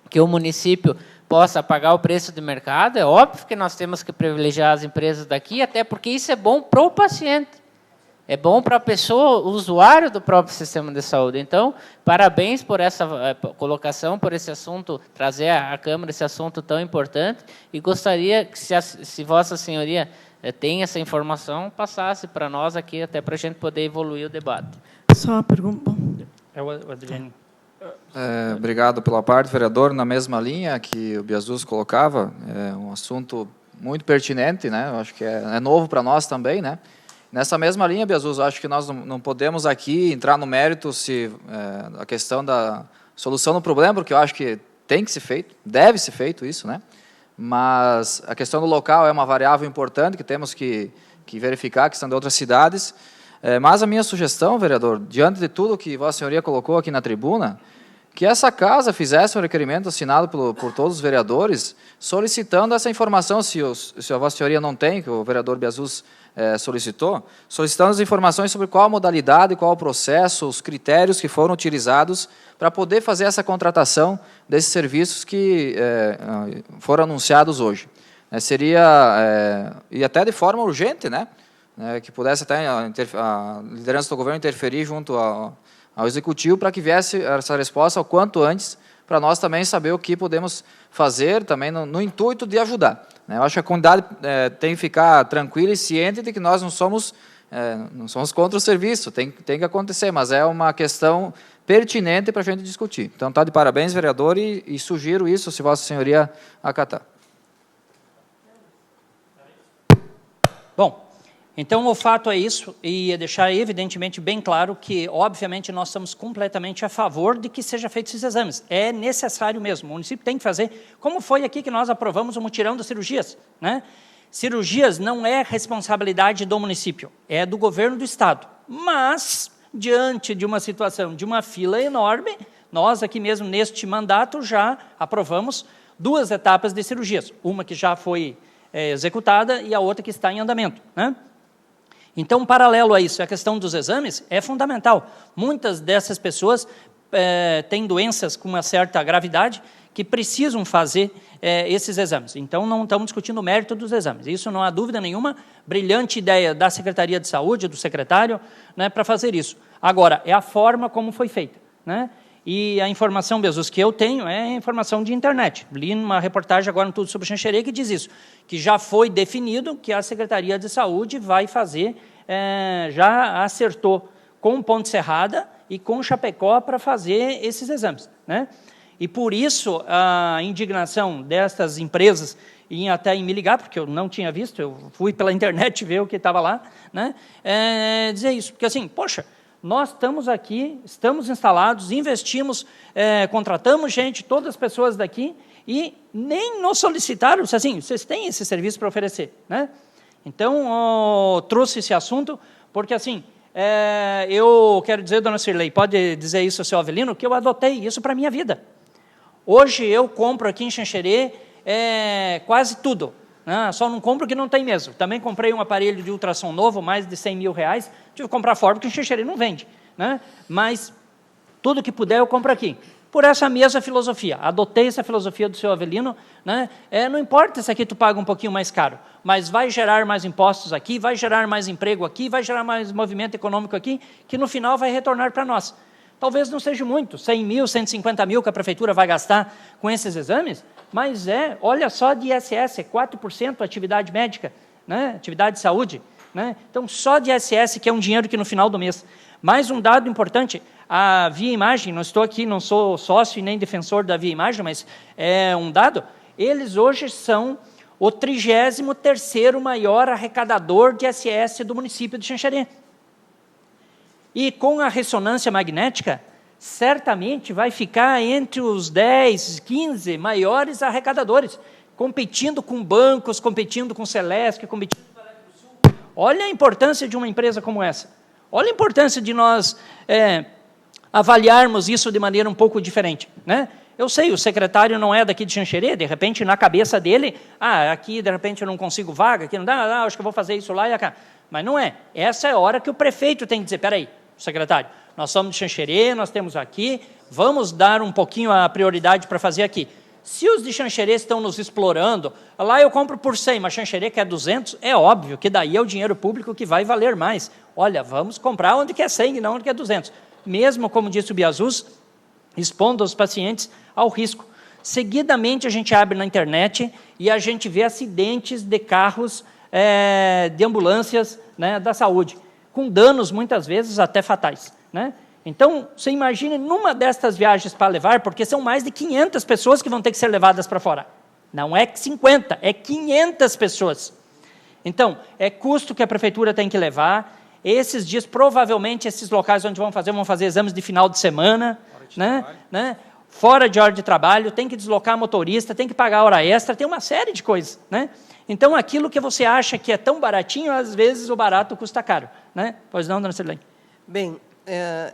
que o município possa pagar o preço de mercado, é óbvio que nós temos que privilegiar as empresas daqui, até porque isso é bom para o paciente, é bom para a pessoa, o usuário do próprio sistema de saúde. Então, parabéns por essa colocação, por esse assunto, trazer à Câmara esse assunto tão importante, e gostaria que, se Vossa Senhoria tem essa informação, passasse para nós aqui, até para a gente poder evoluir o debate. Só uma pergunta. É o Adriano. Obrigado pela parte, vereador. Na mesma linha que o Biasus colocava, é um assunto muito pertinente, né? Eu acho que é novo para nós também, né? Nessa mesma linha, Biasus, acho que nós não podemos aqui entrar no mérito se a questão da solução do problema, porque eu acho que tem que ser feito, deve ser feito isso, né? Mas a questão do local é uma variável importante que temos que verificar, a questão de outras cidades. Mas a minha sugestão, vereador, diante de tudo que Vossa Senhoria colocou aqui na tribuna, que essa casa fizesse um requerimento assinado por todos os vereadores, solicitando essa informação, se a Vossa Senhoria não tem, que o vereador Biasus solicitou, solicitando as informações sobre qual a modalidade, qual o processo, os critérios que foram utilizados para poder fazer essa contratação desses serviços que foram anunciados hoje. E até de forma urgente, né? Que pudesse até a liderança do governo interferir junto ao Executivo para que viesse essa resposta ao quanto antes, para nós também saber o que podemos fazer, também no intuito de ajudar. Eu acho que a comunidade tem que ficar tranquila e ciente de que nós não somos contra o serviço, tem que acontecer, mas é uma questão pertinente para a gente discutir. Então, está de parabéns, vereador, e sugiro isso, se Vossa Senhoria acatar. Bom, então o fato é isso, e é deixar evidentemente bem claro que, obviamente, nós estamos completamente a favor de que sejam feitos esses exames. É necessário mesmo, o município tem que fazer, como foi aqui que nós aprovamos o mutirão das cirurgias, né? Cirurgias não é responsabilidade do município, é do governo do Estado. Mas, diante de uma situação de uma fila enorme, nós aqui mesmo neste mandato já aprovamos 2 etapas de cirurgias, uma que já foi executada e a outra que está em andamento, né? Então, paralelo a isso, a questão dos exames é fundamental. Muitas dessas pessoas têm doenças com uma certa gravidade que precisam fazer esses exames. Então, não estamos discutindo o mérito dos exames. Isso não há dúvida nenhuma, brilhante ideia da Secretaria de Saúde, do secretário, né, para fazer isso. Agora, é a forma como foi feita, né? E a informação, Biasus, que eu tenho é informação de internet. Li numa reportagem agora no Tudo sobre Xanxerê que diz isso, que já foi definido que a Secretaria de Saúde vai fazer, já acertou com Ponte Serrada e com Chapecó para fazer esses exames, né? E por isso a indignação destas empresas em até me ligar, porque eu não tinha visto, eu fui pela internet ver o que estava lá, né? Dizer isso, porque assim, poxa, nós estamos aqui, estamos instalados, investimos, contratamos gente, todas as pessoas daqui, e nem nos solicitaram, assim, vocês têm esse serviço para oferecer, né? Então, trouxe esse assunto, porque assim, eu quero dizer, dona Cirlei, pode dizer isso ao seu Avelino, que eu adotei isso para a minha vida. Hoje eu compro aqui em Xanxerê quase tudo, né? Só não compro que não tem mesmo. Também comprei um aparelho de ultrassom novo, mais de 100 mil reais, tive que comprar fora, porque em Xanxerê não vende, né? Mas tudo que puder eu compro aqui. Por essa mesma filosofia, adotei essa filosofia do seu Avelino, né? Não importa se aqui tu paga um pouquinho mais caro, mas vai gerar mais impostos aqui, vai gerar mais emprego aqui, vai gerar mais movimento econômico aqui, que no final vai retornar para nós. Talvez não seja muito, 100 mil, 150 mil que a prefeitura vai gastar com esses exames, mas olha só de ISS, 4% atividade médica, né? Atividade de saúde, né? Então, só de ISS, que é um dinheiro que no final do mês. Mais um dado importante, a Via Imagem, não estou aqui, não sou sócio e nem defensor da Via Imagem, mas é um dado, eles hoje são o 33º maior arrecadador de ISS do município de Xanxerê. E com a ressonância magnética, certamente vai ficar entre os 10, 15 maiores arrecadadores, competindo com bancos, competindo com Celesc, competindo com a Eletrosul. Olha a importância de uma empresa como essa. Olha a importância de nós avaliarmos isso de maneira um pouco diferente, né? Eu sei, o secretário não é daqui de Xanxerê, de repente, na cabeça dele, aqui, de repente, eu não consigo vaga, aqui não dá, acho que eu vou fazer isso lá e cá. Mas não é. Essa é a hora que o prefeito tem que dizer, espera aí, secretário, nós somos de Xanxerê, nós temos aqui, vamos dar um pouquinho a prioridade para fazer aqui. Se os de Xanxerê estão nos explorando, lá eu compro por 100, mas Xanxerê quer 200, é óbvio que daí é o dinheiro público que vai valer mais. Olha, vamos comprar onde quer 100 e não onde quer 200. Mesmo, como disse o Biazus, expondo os pacientes ao risco. Seguidamente, a gente abre na internet e a gente vê acidentes de carros, de ambulâncias, né, da saúde, com danos, muitas vezes, até fatais, né? Então, você imagine, numa destas viagens para levar, porque são mais de 500 pessoas que vão ter que ser levadas para fora. Não é 50, é 500 pessoas. Então, é custo que a prefeitura tem que levar. Esses dias, provavelmente, esses locais onde vão fazer exames de final de semana, né? Fora de hora de trabalho, tem que deslocar motorista, tem que pagar hora extra, tem uma série de coisas, né? Então, aquilo que você acha que é tão baratinho, às vezes o barato custa caro, né? Pois não, dona Cirlei? Bem,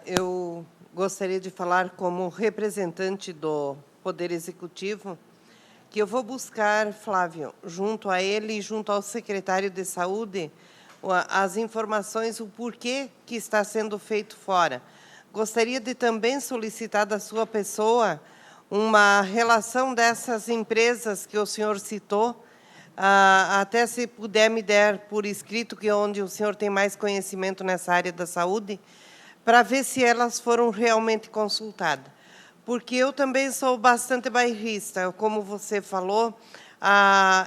eu gostaria de falar como representante do Poder Executivo, que eu vou buscar, Flávio, junto a ele e junto ao secretário de Saúde, as informações, o porquê que está sendo feito fora. Gostaria de também solicitar da sua pessoa uma relação dessas empresas que o senhor citou, até se puder me der por escrito, que é onde o senhor tem mais conhecimento nessa área da saúde, para ver se elas foram realmente consultadas. Porque eu também sou bastante bairrista, como você falou,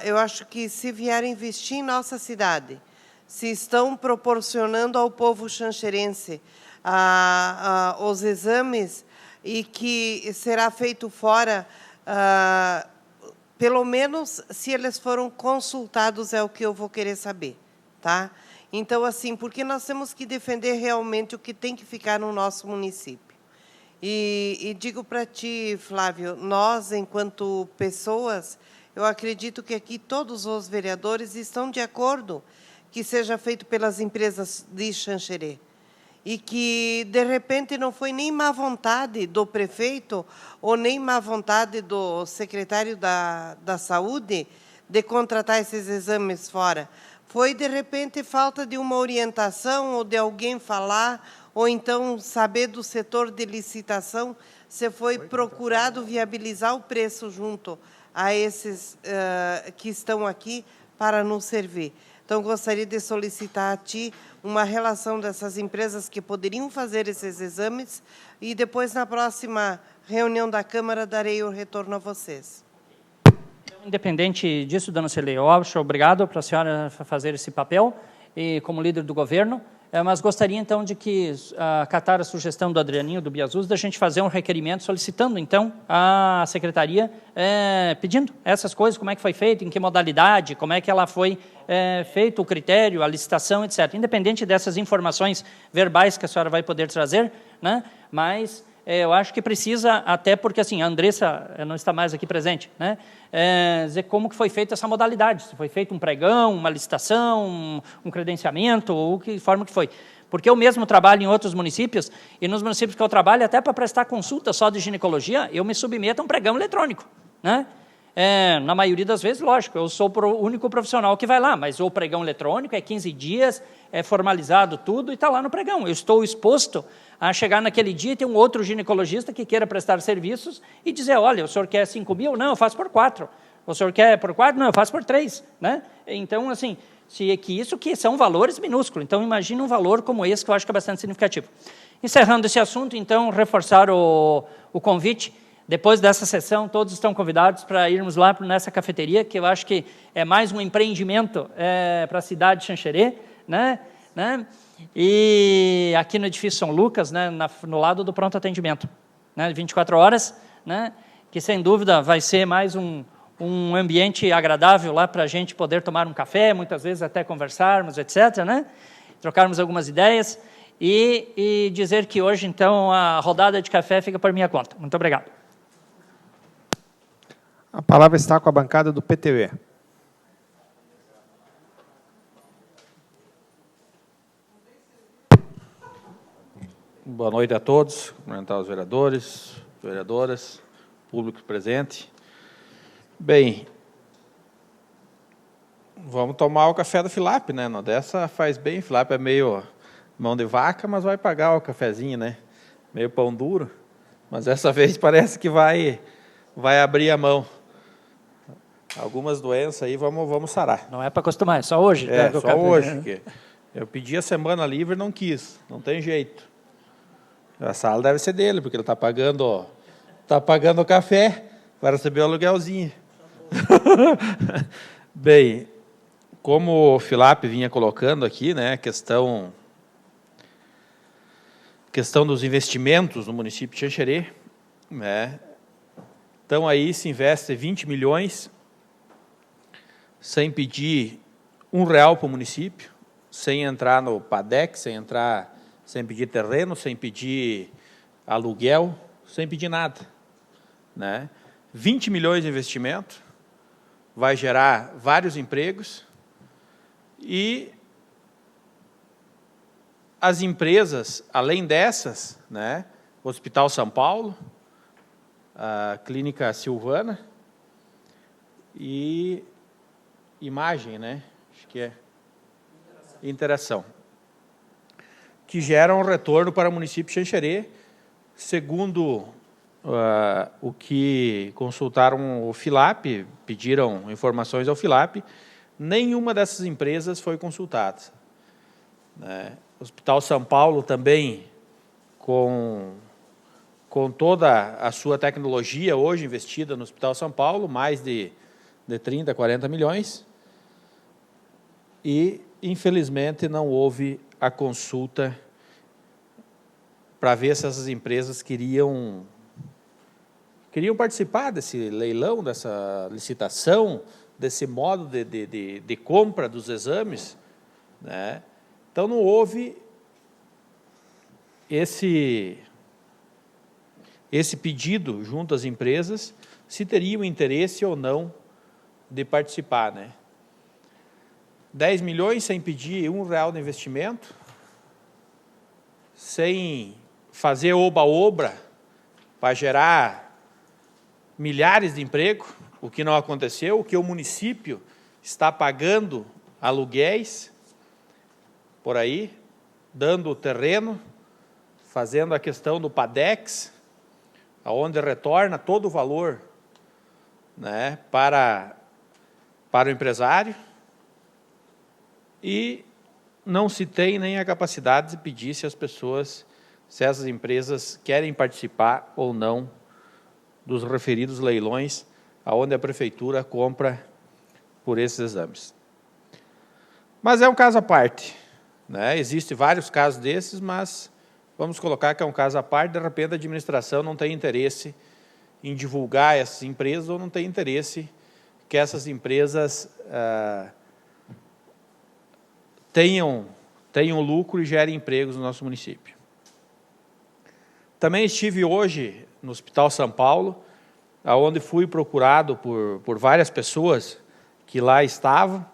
eu acho que se vierem investir em nossa cidade, se estão proporcionando ao povo xanxerense os exames e que será feito fora, pelo menos se eles foram consultados, é o que eu vou querer saber, tá? Então, assim, porque nós temos que defender realmente o que tem que ficar no nosso município. E digo para ti, Flávio, nós, enquanto pessoas, eu acredito que aqui todos os vereadores estão de acordo que seja feito pelas empresas de Xanxerê. E que, de repente, não foi nem má vontade do prefeito ou nem má vontade do secretário da Saúde de contratar esses exames fora. Foi, de repente, falta de uma orientação ou de alguém falar, ou então saber do setor de licitação, se foi procurado viabilizar o preço junto a esses que estão aqui para nos servir. Então, gostaria de solicitar a ti uma relação dessas empresas que poderiam fazer esses exames e depois, na próxima reunião da Câmara, darei o retorno a vocês. Independente disso, dona Cirlei, eu acho obrigado para a senhora fazer esse papel, e como líder do governo, mas gostaria, então, de que acatar a sugestão do Adrianinho, do Biasus, da gente fazer um requerimento solicitando, então, à Secretaria, pedindo essas coisas, como é que foi feito, em que modalidade, como é que ela foi feito, o critério, a licitação, etc. Independente dessas informações verbais que a senhora vai poder trazer, né? Mas eu acho que precisa, até porque assim, a Andressa não está mais aqui presente, né? Dizer como que foi feita essa modalidade, se foi feito um pregão, uma licitação, um credenciamento, ou que forma que foi. Porque eu mesmo trabalho em outros municípios, e nos municípios que eu trabalho, até para prestar consulta só de ginecologia, eu me submeto a um pregão eletrônico, né? Na maioria das vezes, lógico, eu sou o único profissional que vai lá, mas o pregão eletrônico é 15 dias, é formalizado tudo e está lá no pregão. Eu estou exposto a chegar naquele dia e ter um outro ginecologista que queira prestar serviços e dizer, olha, o senhor quer 5 mil? Não, eu faço por 4. O senhor quer por 4? Não, eu faço por 3. Né? Então, assim, isso que são valores minúsculos. Então, imagine um valor como esse, que eu acho que é bastante significativo. Encerrando esse assunto, então, reforçar o convite. Depois dessa sessão, todos estão convidados para irmos lá nessa cafeteria, que eu acho que é mais um empreendimento para a cidade de Xanxerê, né? E aqui no edifício São Lucas, né, no lado do pronto atendimento, né, 24 horas, né, que sem dúvida vai ser mais um ambiente agradável lá para a gente poder tomar um café, muitas vezes até conversarmos, etc., né, trocarmos algumas ideias e dizer que hoje, então, a rodada de café fica por minha conta. Muito obrigado. A palavra está com a bancada do PTB. Boa noite a todos, cumprimentar os vereadores, vereadoras, público presente. Bem, vamos tomar o café do Filap, né? Não dessa faz bem, Filap é meio mão de vaca, mas vai pagar o cafezinho, né? Meio pão duro, mas dessa vez parece que vai abrir a mão. Algumas doenças aí vamos sarar. Não é para acostumar, é só hoje. Só café, hoje. Né? Eu pedi a semana livre, não quis, não tem jeito. A sala deve ser dele, porque ele está pagando o café para receber o aluguelzinho. Bem, como o Filap vinha colocando aqui, né, a questão dos investimentos no município de Xanxerê, né, então aí se investe 20 milhões sem pedir R$1 para o município, sem entrar no PADEC, sem pedir terreno, sem pedir aluguel, sem pedir nada. Né? 20 milhões de investimento, vai gerar vários empregos e as empresas, além dessas, né, o Hospital São Paulo, a Clínica Silvana e Imagem, né? Acho que é Interação, que geram um retorno para o município de Xanxerê, segundo o que consultaram o Filap, pediram informações ao Filap, nenhuma dessas empresas foi consultada. Né? O Hospital São Paulo também, com toda a sua tecnologia hoje investida no Hospital São Paulo, mais de 30, 40 milhões, e, infelizmente, não houve a consulta para ver se essas empresas queriam participar desse leilão, dessa licitação, desse modo de compra dos exames. Né? Então, não houve esse pedido junto às empresas, se teriam interesse ou não de participar. Né? 10 milhões sem pedir R$1 de investimento, sem fazer oba-obra para gerar milhares de empregos, o que não aconteceu, o que o município está pagando aluguéis por aí, dando o terreno, fazendo a questão do PADEX, onde retorna todo o valor, né, para o empresário, e não se tem nem a capacidade de pedir se essas empresas querem participar ou não dos referidos leilões, onde a prefeitura compra por esses exames. Mas é um caso à parte. né? Existem vários casos desses, mas vamos colocar que é um caso à parte, de repente a administração não tem interesse em divulgar essas empresas ou não tem interesse que essas empresas tenham lucro e gerem empregos no nosso município. Também estive hoje no Hospital São Paulo, onde fui procurado por várias pessoas que lá estavam.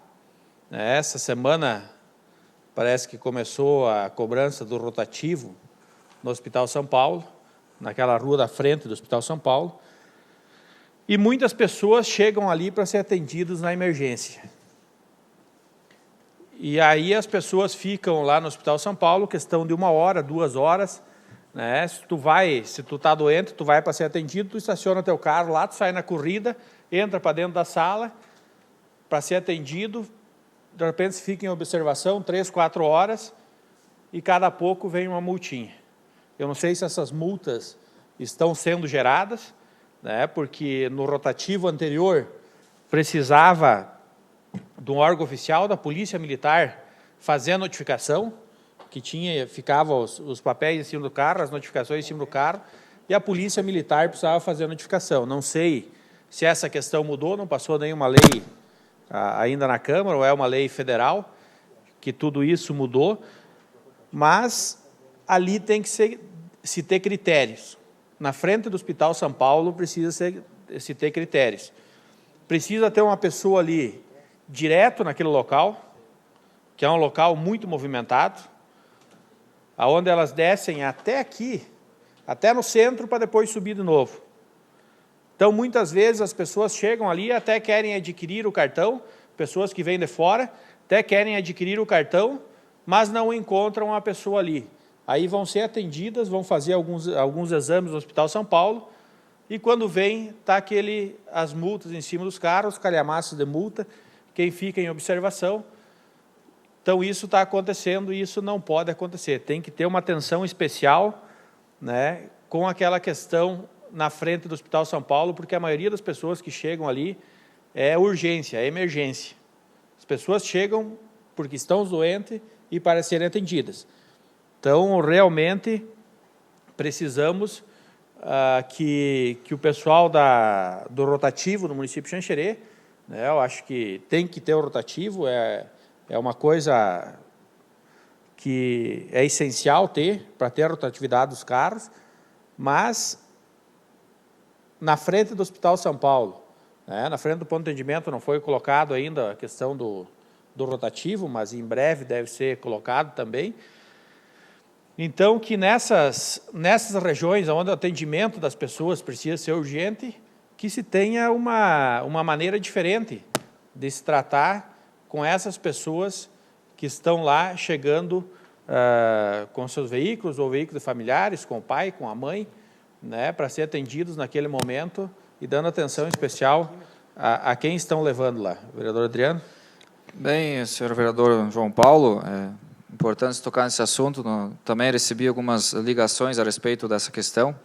Essa semana parece que começou a cobrança do rotativo no Hospital São Paulo, naquela rua da frente do Hospital São Paulo, e muitas pessoas chegam ali para ser atendidas na emergência. E aí as pessoas ficam lá no Hospital São Paulo, questão de 1 hora, 2 horas, né? Se tu está doente, tu vai para ser atendido, tu estaciona teu carro lá, tu sai na corrida, entra para dentro da sala para ser atendido, de repente se fica em observação 3, 4 horas e cada pouco vem uma multinha. Eu não sei se essas multas estão sendo geradas, né? Porque no rotativo anterior precisava de um órgão oficial da Polícia Militar fazer a notificação, que ficava os papéis em cima do carro, as notificações em cima do carro, e a Polícia Militar precisava fazer a notificação. Não sei se essa questão mudou, não passou nenhuma lei ainda na Câmara, ou é uma lei federal, que tudo isso mudou, mas ali tem que se ter critérios. Na frente do Hospital São Paulo precisa se ter critérios. Precisa ter uma pessoa ali direto naquele local, que é um local muito movimentado, aonde elas descem até aqui, até no centro, para depois subir de novo. Então, muitas vezes, as pessoas chegam ali e até querem adquirir o cartão, pessoas que vêm de fora, até querem adquirir o cartão, mas não encontram a pessoa ali. Aí vão ser atendidas, vão fazer alguns exames no Hospital São Paulo, e quando vem, está as multas em cima dos carros, calhamaços de multa, quem fica em observação. Então, isso está acontecendo e isso não pode acontecer. Tem que ter uma atenção especial, né, com aquela questão na frente do Hospital São Paulo, porque a maioria das pessoas que chegam ali é urgência, é emergência. As pessoas chegam porque estão doentes e para serem atendidas. Então, realmente, precisamos que o pessoal do rotativo no município de Xanxerê, né, eu acho que tem que ter o rotativo, é uma coisa que é essencial ter, para ter a rotatividade dos carros, mas na frente do Hospital São Paulo, né, na frente do ponto de atendimento, não foi colocado ainda a questão do rotativo, mas em breve deve ser colocado também. Então, que nessas regiões onde o atendimento das pessoas precisa ser urgente, que se tenha uma maneira diferente de se tratar com essas pessoas que estão lá chegando com seus veículos ou veículos familiares, com o pai, com a mãe, né, para ser atendidos naquele momento e dando atenção especial a quem estão levando lá. Vereador Adriano? Bem, senhor vereador João Paulo, importante tocar nesse assunto. Também recebi algumas ligações a respeito dessa questão.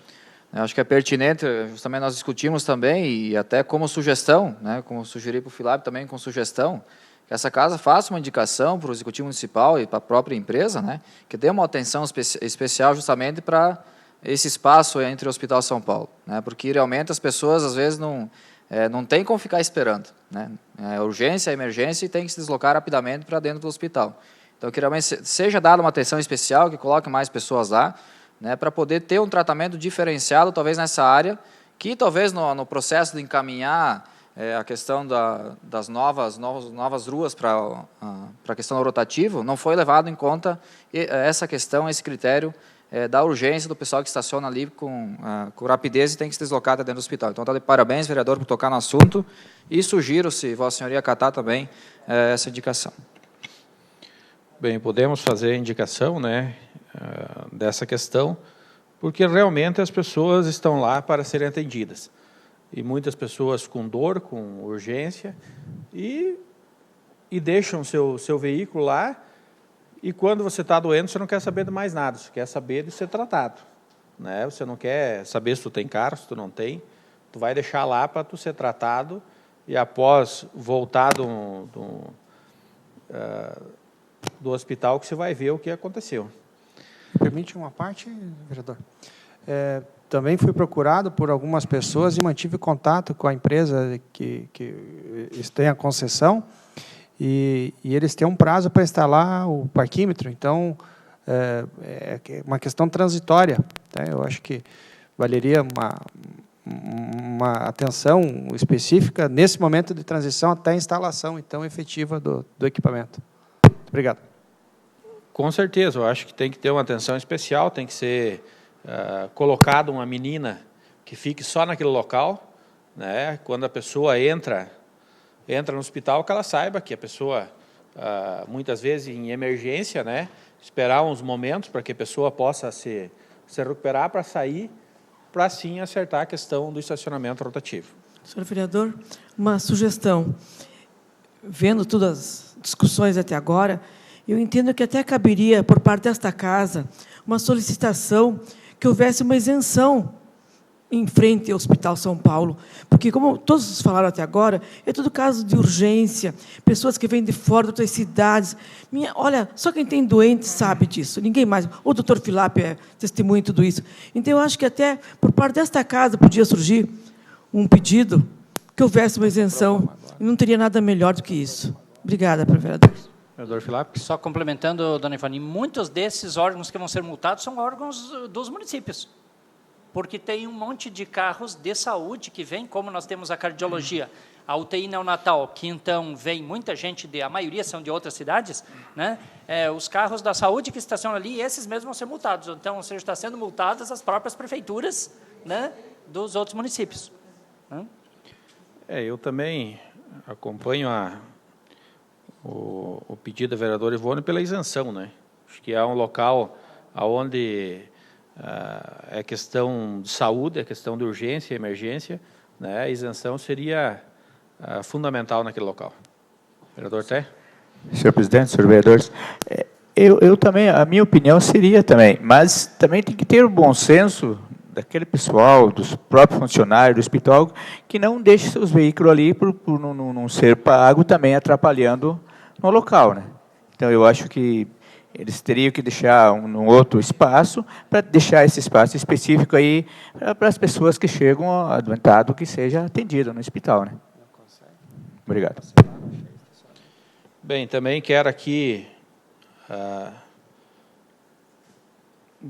Eu acho que é pertinente, justamente nós discutimos também, e até como sugestão, né, como sugeri para o Filab também com sugestão, que essa casa faça uma indicação para o Executivo Municipal e para a própria empresa, né, que dê uma atenção especial justamente para esse espaço entre o Hospital São Paulo, né, porque realmente as pessoas às vezes não tem como ficar esperando, né, é urgência, é emergência e tem que se deslocar rapidamente para dentro do hospital. Então, que realmente seja dada uma atenção especial, que coloque mais pessoas lá, né, para poder ter um tratamento diferenciado, talvez nessa área, que talvez no processo de encaminhar a questão das novas ruas para a questão do rotativo, não foi levado em conta essa questão, esse critério da urgência do pessoal que estaciona ali com rapidez e tem que se deslocar até dentro do hospital. Então, está de parabéns, vereador, por tocar no assunto, e sugiro, se Vossa Senhoria acatar também, essa indicação. Bem, podemos fazer a indicação, né, dessa questão, porque realmente as pessoas estão lá para serem atendidas. E muitas pessoas com dor, com urgência, e deixam seu veículo lá, e quando você está doente, você não quer saber de mais nada, você quer saber de ser tratado, né? Você não quer saber se tu tem carro, se tu não tem, tu vai deixar lá para tu ser tratado, e após voltar do hospital que você vai ver o que aconteceu. Permite uma parte, vereador? Também fui procurado por algumas pessoas e mantive contato com a empresa que tem a concessão, e eles têm um prazo para instalar o parquímetro. Então, é uma questão transitória. Tá? Eu acho que valeria uma atenção específica nesse momento de transição até a instalação, então, efetiva do equipamento. Muito obrigado. Com certeza, eu acho que tem que ter uma atenção especial, tem que ser colocado uma menina que fique só naquele local, né? Quando a pessoa entra no hospital, que ela saiba que a pessoa, muitas vezes em emergência, né? Esperar uns momentos para que a pessoa possa se recuperar para sair, para assim acertar a questão do estacionamento rotativo. Senhor vereador, uma sugestão. Vendo todas as discussões até agora, eu entendo que até caberia, por parte desta casa, uma solicitação que houvesse uma isenção em frente ao Hospital São Paulo, porque, como todos falaram até agora, é tudo caso de urgência, pessoas que vêm de fora de outras cidades. Olha, só quem tem doente sabe disso, ninguém mais. O doutor Filap é testemunho de tudo isso. Então, eu acho que até, por parte desta casa, podia surgir um pedido que houvesse uma isenção, e não teria nada melhor do que isso. Obrigada, vereador. Vereador Filap. Só complementando, dona Ivani, muitos desses órgãos que vão ser multados são órgãos dos municípios, porque tem um monte de carros de saúde que vêm, como nós temos a cardiologia, a UTI neonatal, que então vem muita gente, a maioria são de outras cidades, né? Os carros da saúde que estacionam ali, esses mesmos vão ser multados. Então, ou seja, está sendo multadas as próprias prefeituras, né, dos outros municípios. Né? Eu também acompanho o pedido da vereadora Ivone pela isenção, né? Acho que é um local onde é questão de saúde, é questão de urgência, emergência, né? A isenção seria fundamental naquele local. Vereador Té? Senhor presidente, senhores vereadores, eu também, a minha opinião seria também, mas também tem que ter o bom senso daquele pessoal, dos próprios funcionários do hospital, que não deixe seus veículos ali por não ser pago, também atrapalhando no local, né? Então, eu acho que eles teriam que deixar um outro espaço, para deixar esse espaço específico aí para as pessoas que chegam adoentado, que seja atendido no hospital, né? Obrigado. Bem, também quero aqui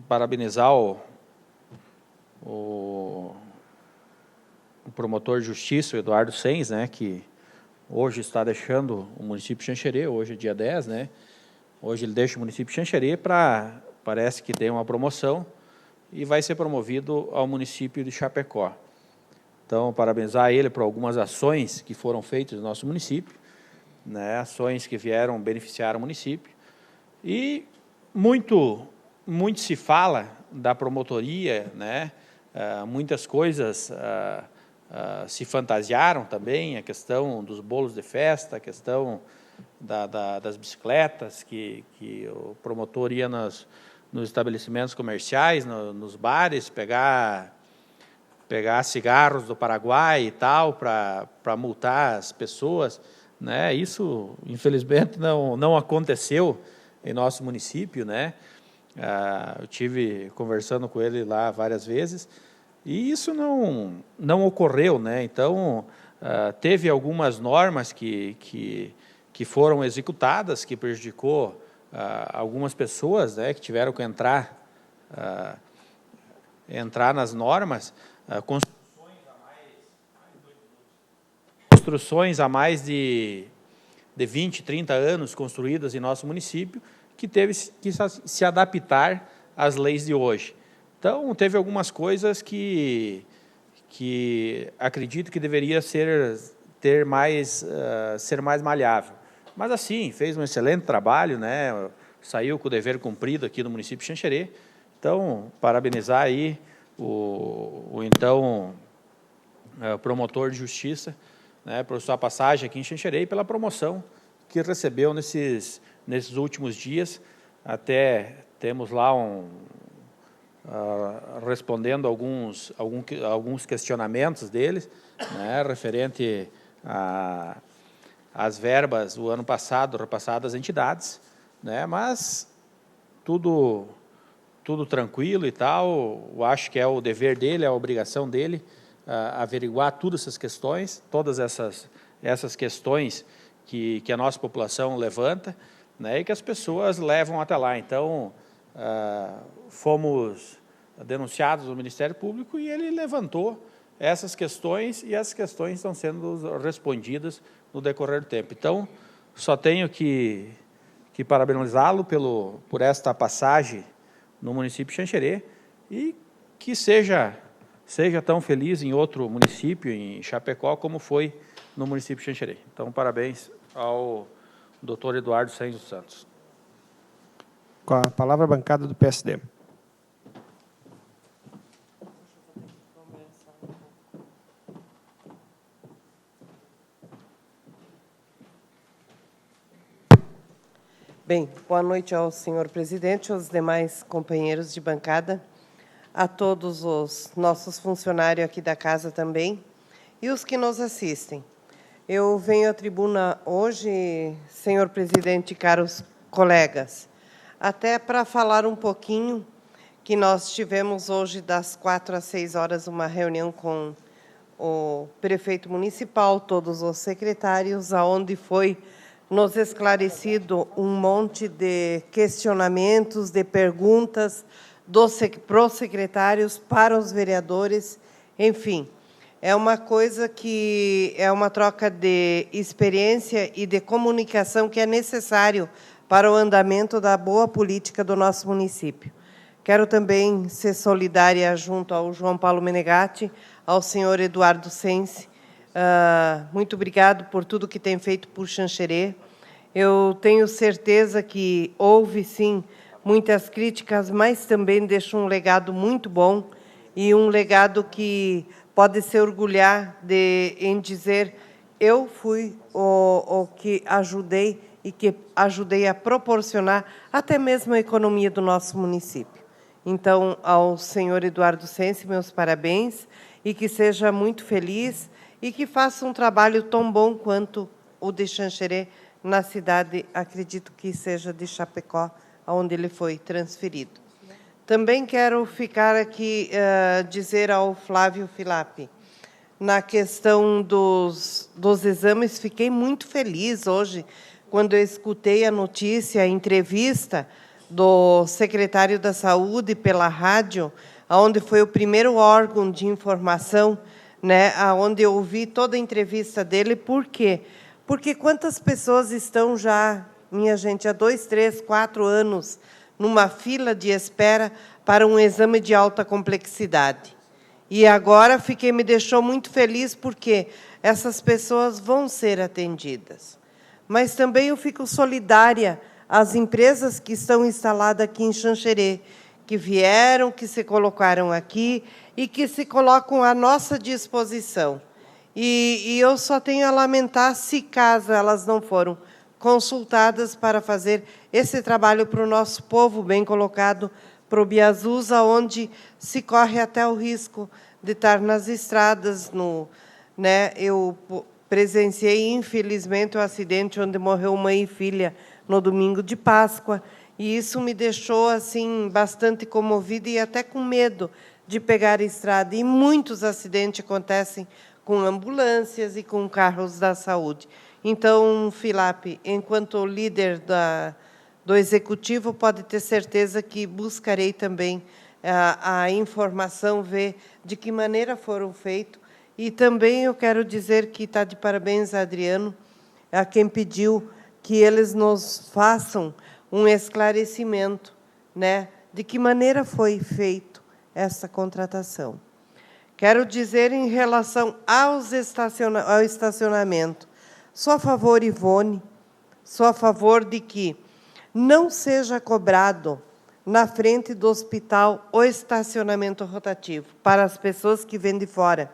parabenizar o promotor de justiça, o Eduardo Sens, né, que hoje está deixando o município de Xanxerê, hoje é dia 10, né? Hoje ele deixa o município de Xanxerê parece que tem uma promoção e vai ser promovido ao município de Chapecó. Então, parabenizar ele por algumas ações que foram feitas no nosso município, né, ações que vieram beneficiar o município. E muito se fala da promotoria, né, muitas coisas se fantasiaram também, a questão dos bolos de festa, a questão das bicicletas, que o promotor ia nos estabelecimentos comerciais, nos bares, pegar cigarros do Paraguai e tal, para multar as pessoas, né? Isso, infelizmente, não aconteceu em nosso município, né? Eu tive conversando com ele lá várias vezes, e isso não ocorreu, né? Então, teve algumas normas que foram executadas, que prejudicou algumas pessoas, né, que tiveram que entrar nas normas, construções há mais de 20, 30 anos construídas em nosso município, que teve que se adaptar às leis de hoje. Então, teve algumas coisas que acredito que deveria ser mais maleável. Mas, assim, fez um excelente trabalho, né? Saiu com o dever cumprido aqui no município de Xanxerê. Então, parabenizar aí o promotor de justiça, né, por sua passagem aqui em Xanxerê e pela promoção que recebeu nesses últimos dias. Até temos lá respondendo alguns questionamentos deles, né, referente às verbas do ano passado repassadas às entidades, né? Mas tudo tranquilo e tal. Eu acho que é o dever dele, é a obrigação dele averiguar todas essas questões, todas essas questões que a nossa população levanta, né, e que as pessoas levam até lá. Então, fomos denunciados no Ministério Público e ele levantou essas questões, e essas questões estão sendo respondidas no decorrer do tempo. Então, só tenho que parabenizá-lo por esta passagem no município de Xanxerê, e que seja tão feliz em outro município, em Chapecó, como foi no município de Xanxerê. Então, parabéns ao Dr. Eduardo Sainz dos Santos. Com a palavra, a bancada do PSD. Bem, boa noite ao senhor presidente, aos demais companheiros de bancada, a todos os nossos funcionários aqui da casa também, e os que nos assistem. Eu venho à tribuna hoje, senhor presidente e caros colegas, até para falar um pouquinho que nós tivemos hoje, das 4 às 6 horas, uma reunião com o prefeito municipal, todos os secretários, aonde foi nos esclarecido um monte de questionamentos, de perguntas para os secretários, para os vereadores, enfim. É uma coisa que é uma troca de experiência e de comunicação que é necessário para o andamento da boa política do nosso município. Quero também ser solidária junto ao João Paulo Menegatti, ao senhor Eduardo Sainz. Muito obrigado por tudo que tem feito por Xanxerê. Eu tenho certeza que houve, sim, muitas críticas, mas também deixou um legado muito bom, e um legado que pode se orgulhar em dizer: eu fui o que ajudei e que ajudei a proporcionar até mesmo a economia do nosso município. Então, ao senhor Eduardo Sainz, meus parabéns, e que seja muito feliz e que faça um trabalho tão bom quanto o de Xanxerê na cidade, acredito que seja de Chapecó, onde ele foi transferido. Também quero ficar aqui, dizer ao Flávio Filappi, na questão dos exames, fiquei muito feliz hoje, quando eu escutei a notícia, a entrevista do secretário da Saúde pela rádio, onde foi o primeiro órgão de informação, né, onde eu ouvi toda a entrevista dele. Por quê? Porque quantas pessoas estão já, minha gente, há 2, 3, 4 anos, numa fila de espera para um exame de alta complexidade. E agora me deixou muito feliz, porque essas pessoas vão ser atendidas. Mas também eu fico solidária às empresas que estão instaladas aqui em Xanxerê, que vieram, que se colocaram aqui e que se colocam à nossa disposição. E eu só tenho a lamentar se, caso elas não foram consultadas para fazer esse trabalho para o nosso povo, bem colocado, para o Biazusa, onde se corre até o risco de estar nas estradas. Eu presenciei, infelizmente, o acidente onde morreu mãe e filha no domingo de Páscoa, e isso me deixou assim bastante comovida e até com medo de pegar a estrada. E muitos acidentes acontecem com ambulâncias e com carros da saúde. Então, Filappi, enquanto líder do Executivo, pode ter certeza que buscarei também a informação, ver de que maneira foram feitos. E também eu quero dizer que está de parabéns a Adriano, a quem pediu que eles nos façam um esclarecimento, né, de que maneira foi feito essa contratação. Quero dizer, em relação ao estacionamento, sou a favor, Ivone, sou a favor de que não seja cobrado na frente do hospital o estacionamento rotativo para as pessoas que vêm de fora.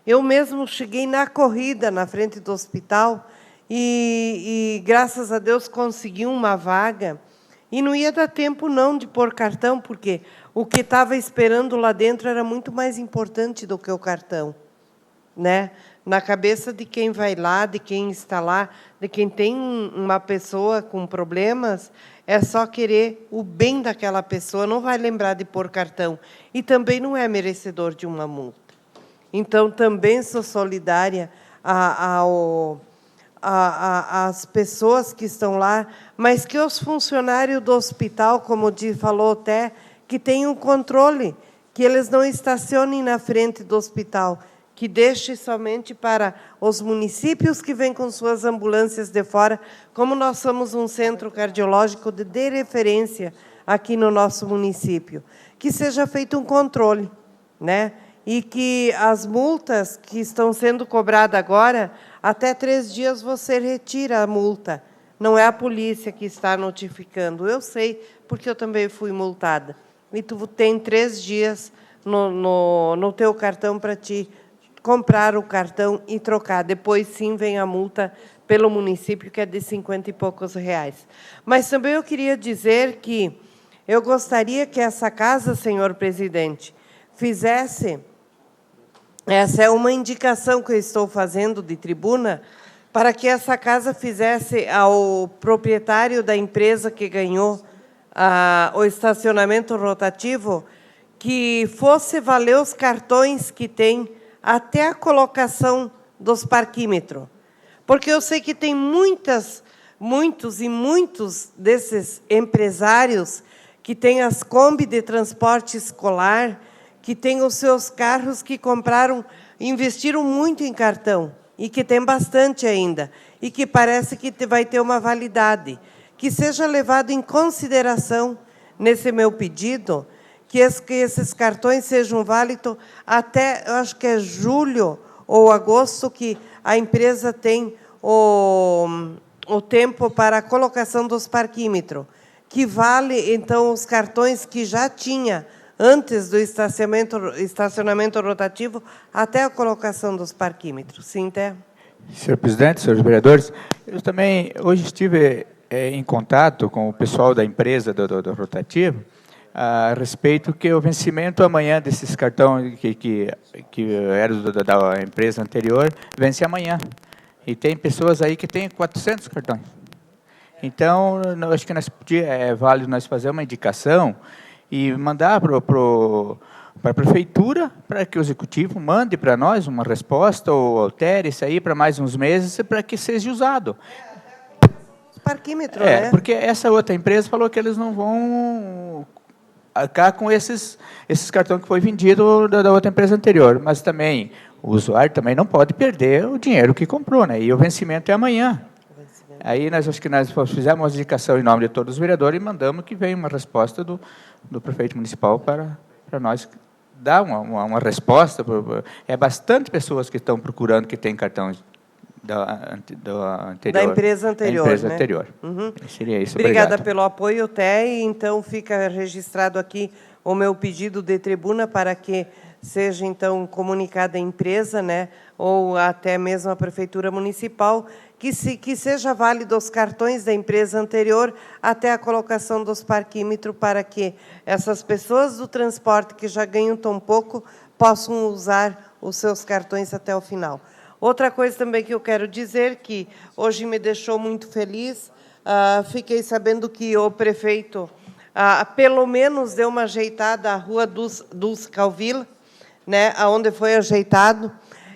Eu mesmo cheguei na corrida na frente do hospital e graças a Deus, consegui uma vaga, e não ia dar tempo, não, de pôr cartão, porque o que estava esperando lá dentro era muito mais importante do que o cartão, né? Na cabeça de quem vai lá, de quem está lá, de quem tem uma pessoa com problemas, é só querer o bem daquela pessoa, não vai lembrar de pôr cartão. E também não é merecedor de uma multa. Então, também sou solidária às pessoas que estão lá, mas que os funcionários do hospital, como falou até, que tenham controle, que eles não estacionem na frente do hospital, que deixe somente para os municípios que vêm com suas ambulâncias de fora, como nós somos um centro cardiológico de referência aqui no nosso município, que seja feito um controle, né? E que as multas que estão sendo cobradas agora, até 3 dias você retira a multa. Não é a polícia que está notificando. Eu sei, porque eu também fui multada. E tu tem 3 dias no teu cartão para te comprar o cartão e trocar. Depois, sim, vem a multa pelo município, que é de 50 e poucos reais. Mas também eu queria dizer que eu gostaria que essa casa, senhor presidente, fizesse... Essa é uma indicação que eu estou fazendo de tribuna, para que essa casa fizesse ao proprietário da empresa que ganhou o estacionamento rotativo, que fosse valer os cartões que tem até a colocação dos parquímetros. Porque eu sei que tem muitos desses empresários que têm as Kombi de transporte escolar, que têm os seus carros que compraram, investiram muito em cartão, e que tem bastante ainda, e que parece que vai ter uma validade. Que seja levado em consideração, nesse meu pedido, que esses cartões sejam válidos até, eu acho que é julho ou agosto, que a empresa tem o tempo para a colocação dos parquímetros, que vale, então, os cartões que já tinha antes do estacionamento rotativo até a colocação dos parquímetros. Sim, Té? Senhor presidente, senhores vereadores, eu também hoje estive em contato com o pessoal da empresa do rotativo a respeito que o vencimento amanhã desses cartões que era da empresa anterior vence amanhã. E tem pessoas aí que têm 400 cartões. Então, acho que é válido nós fazer uma indicação e mandar para a prefeitura, para que o executivo mande para nós uma resposta ou altere isso aí para mais uns meses, para que seja usado. Parquímetro, né? Porque essa outra empresa falou que eles não vão arcar com esses cartões que foi vendido da outra empresa anterior, mas também o usuário também não pode perder o dinheiro que comprou, né? E o vencimento é amanhã. Aí acho que nós fizemos uma indicação em nome de todos os vereadores e mandamos que venha uma resposta do prefeito municipal para nós dar uma resposta. É bastante pessoas que estão procurando que têm cartões da empresa anterior. Da empresa anterior. Uhum. Seria isso. Obrigada Obrigado. pelo apoio, Té. Então, fica registrado aqui o meu pedido de tribuna para que seja, então, comunicada a empresa, né, ou até mesmo a Prefeitura Municipal, que seja válido os cartões da empresa anterior até a colocação dos parquímetros, para que essas pessoas do transporte que já ganham tão pouco possam usar os seus cartões até o final. Outra coisa também que eu quero dizer, que hoje me deixou muito feliz, fiquei sabendo que o prefeito, pelo menos, deu uma ajeitada à Rua Dulce Calvila, né, onde foi ajeitado.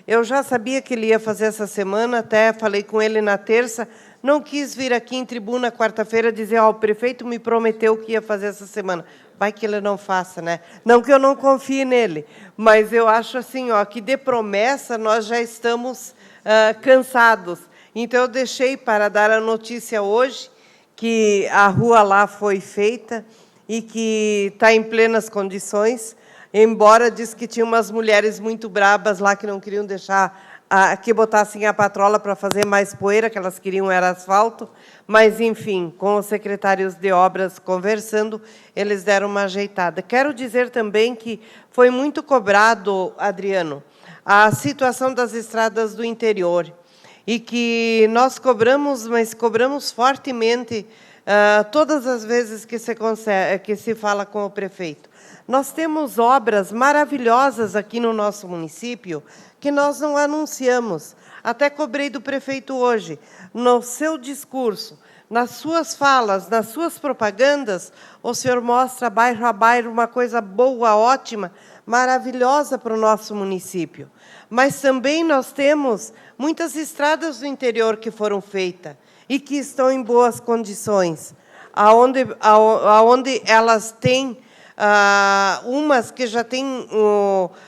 Eu já sabia que ele ia fazer essa semana, até falei com ele na terça, não quis vir aqui em tribuna quarta-feira dizer, o prefeito me prometeu que ia fazer essa semana. Vai que ele não faça, né? Não que eu não confie nele, mas eu acho assim, que de promessa nós já estamos cansados. Então, eu deixei para dar a notícia hoje que a rua lá foi feita e que está em plenas condições, embora diz que tinha umas mulheres muito brabas lá que não queriam deixar que botassem a patrola para fazer mais poeira, que elas queriam era asfalto, mas, enfim, com os secretários de obras conversando, eles deram uma ajeitada. Quero dizer também que foi muito cobrado, Adriano, a situação das estradas do interior, e que nós cobramos, mas cobramos fortemente todas as vezes que se fala com o prefeito. Nós temos obras maravilhosas aqui no nosso município que nós não anunciamos. Até cobrei do prefeito hoje, no seu discurso, nas suas falas, nas suas propagandas, o senhor mostra bairro a bairro uma coisa boa, ótima, maravilhosa para o nosso município. Mas também nós temos muitas estradas do interior que foram feitas e que estão em boas condições, aonde elas têm umas que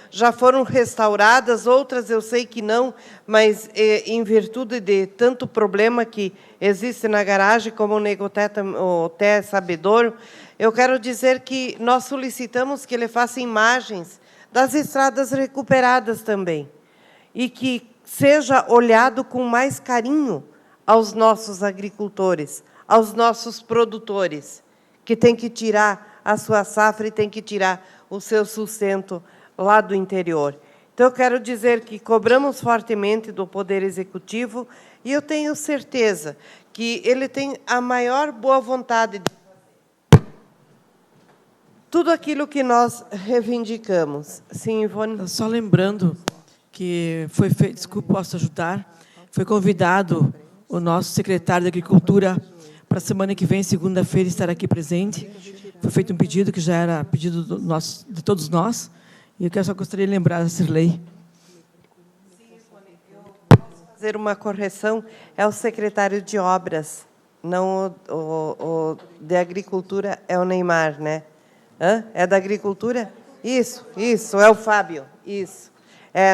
já foram restauradas, outras eu sei que não, mas em virtude de tanto problema que existe na garagem, como o Té Sabedouro, eu quero dizer que nós solicitamos que ele faça imagens das estradas recuperadas também, e que seja olhado com mais carinho aos nossos agricultores, aos nossos produtores, que têm que tirar a sua safra e têm que tirar o seu sustento lá do interior. Então, eu quero dizer que cobramos fortemente do Poder Executivo e eu tenho certeza que ele tem a maior boa vontade de fazer tudo aquilo que nós reivindicamos. Sim, Ivone? Só lembrando que foi feito, desculpa, posso ajudar, foi convidado o nosso secretário de Agricultura para a semana que vem, segunda-feira, estar aqui presente. Foi feito um pedido que já era pedido de todos nós, e eu só gostaria de lembrar a Cirlei. Fazer uma correção, é o secretário de Obras, não o de Agricultura, é o Neymar, né? É da Agricultura? Isso, é o Fábio, isso.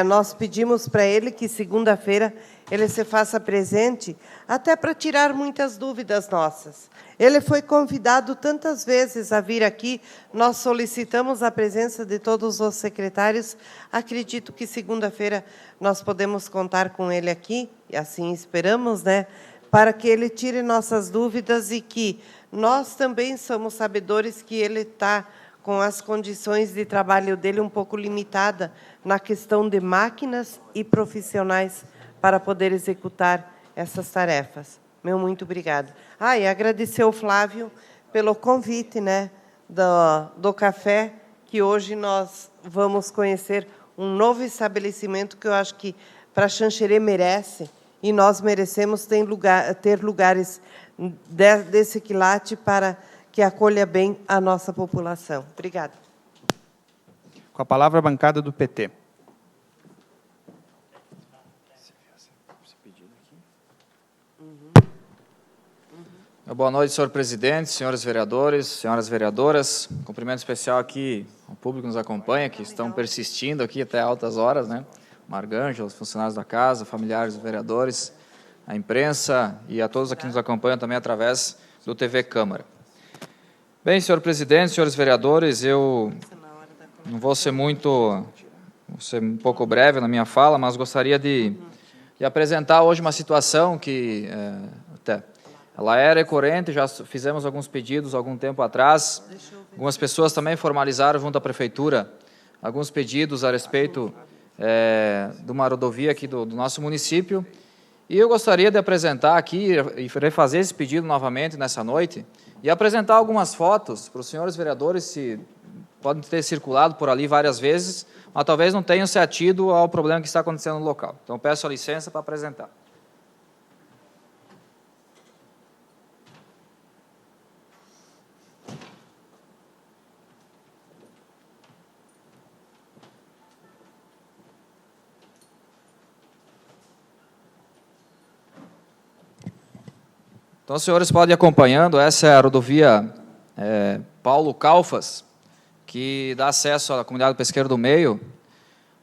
Nós pedimos para ele que segunda-feira ele se faça presente, até para tirar muitas dúvidas nossas. Ele foi convidado tantas vezes a vir aqui, nós solicitamos a presença de todos os secretários, acredito que segunda-feira nós podemos contar com ele aqui, e assim esperamos, né, para que ele tire nossas dúvidas e que nós também somos sabedores que ele está com as condições de trabalho dele um pouco limitada na questão de máquinas e profissionais para poder executar essas tarefas. Muito obrigada. E agradecer ao Flávio pelo convite, né, do café, que hoje nós vamos conhecer um novo estabelecimento que eu acho que para Xanxerê merece, e nós merecemos ter lugares desse quilate para que acolha bem a nossa população. Obrigada. Com a palavra a bancada do PT. Boa noite, senhor presidente, senhores vereadores, senhoras vereadoras. Cumprimento especial aqui ao público que nos acompanha, que estão persistindo aqui até altas horas, né? Marganja, os funcionários da casa, familiares dos vereadores, a imprensa e a todos aqui que nos acompanham também através do TV Câmara. Bem, senhor presidente, senhores vereadores, eu não vou ser um pouco breve na minha fala, mas gostaria de apresentar hoje uma situação que ela era recorrente, já fizemos alguns pedidos algum tempo atrás, algumas pessoas também formalizaram junto à prefeitura alguns pedidos a respeito de uma rodovia aqui do nosso município, e eu gostaria de apresentar aqui e refazer esse pedido novamente nessa noite, e apresentar algumas fotos para os senhores vereadores, se podem ter circulado por ali várias vezes, mas talvez não tenham se atido ao problema que está acontecendo no local. Então, peço a licença para apresentar. Então, os senhores podem ir acompanhando, essa é a rodovia Paulo Calfas, que dá acesso à comunidade pesqueira do Meio,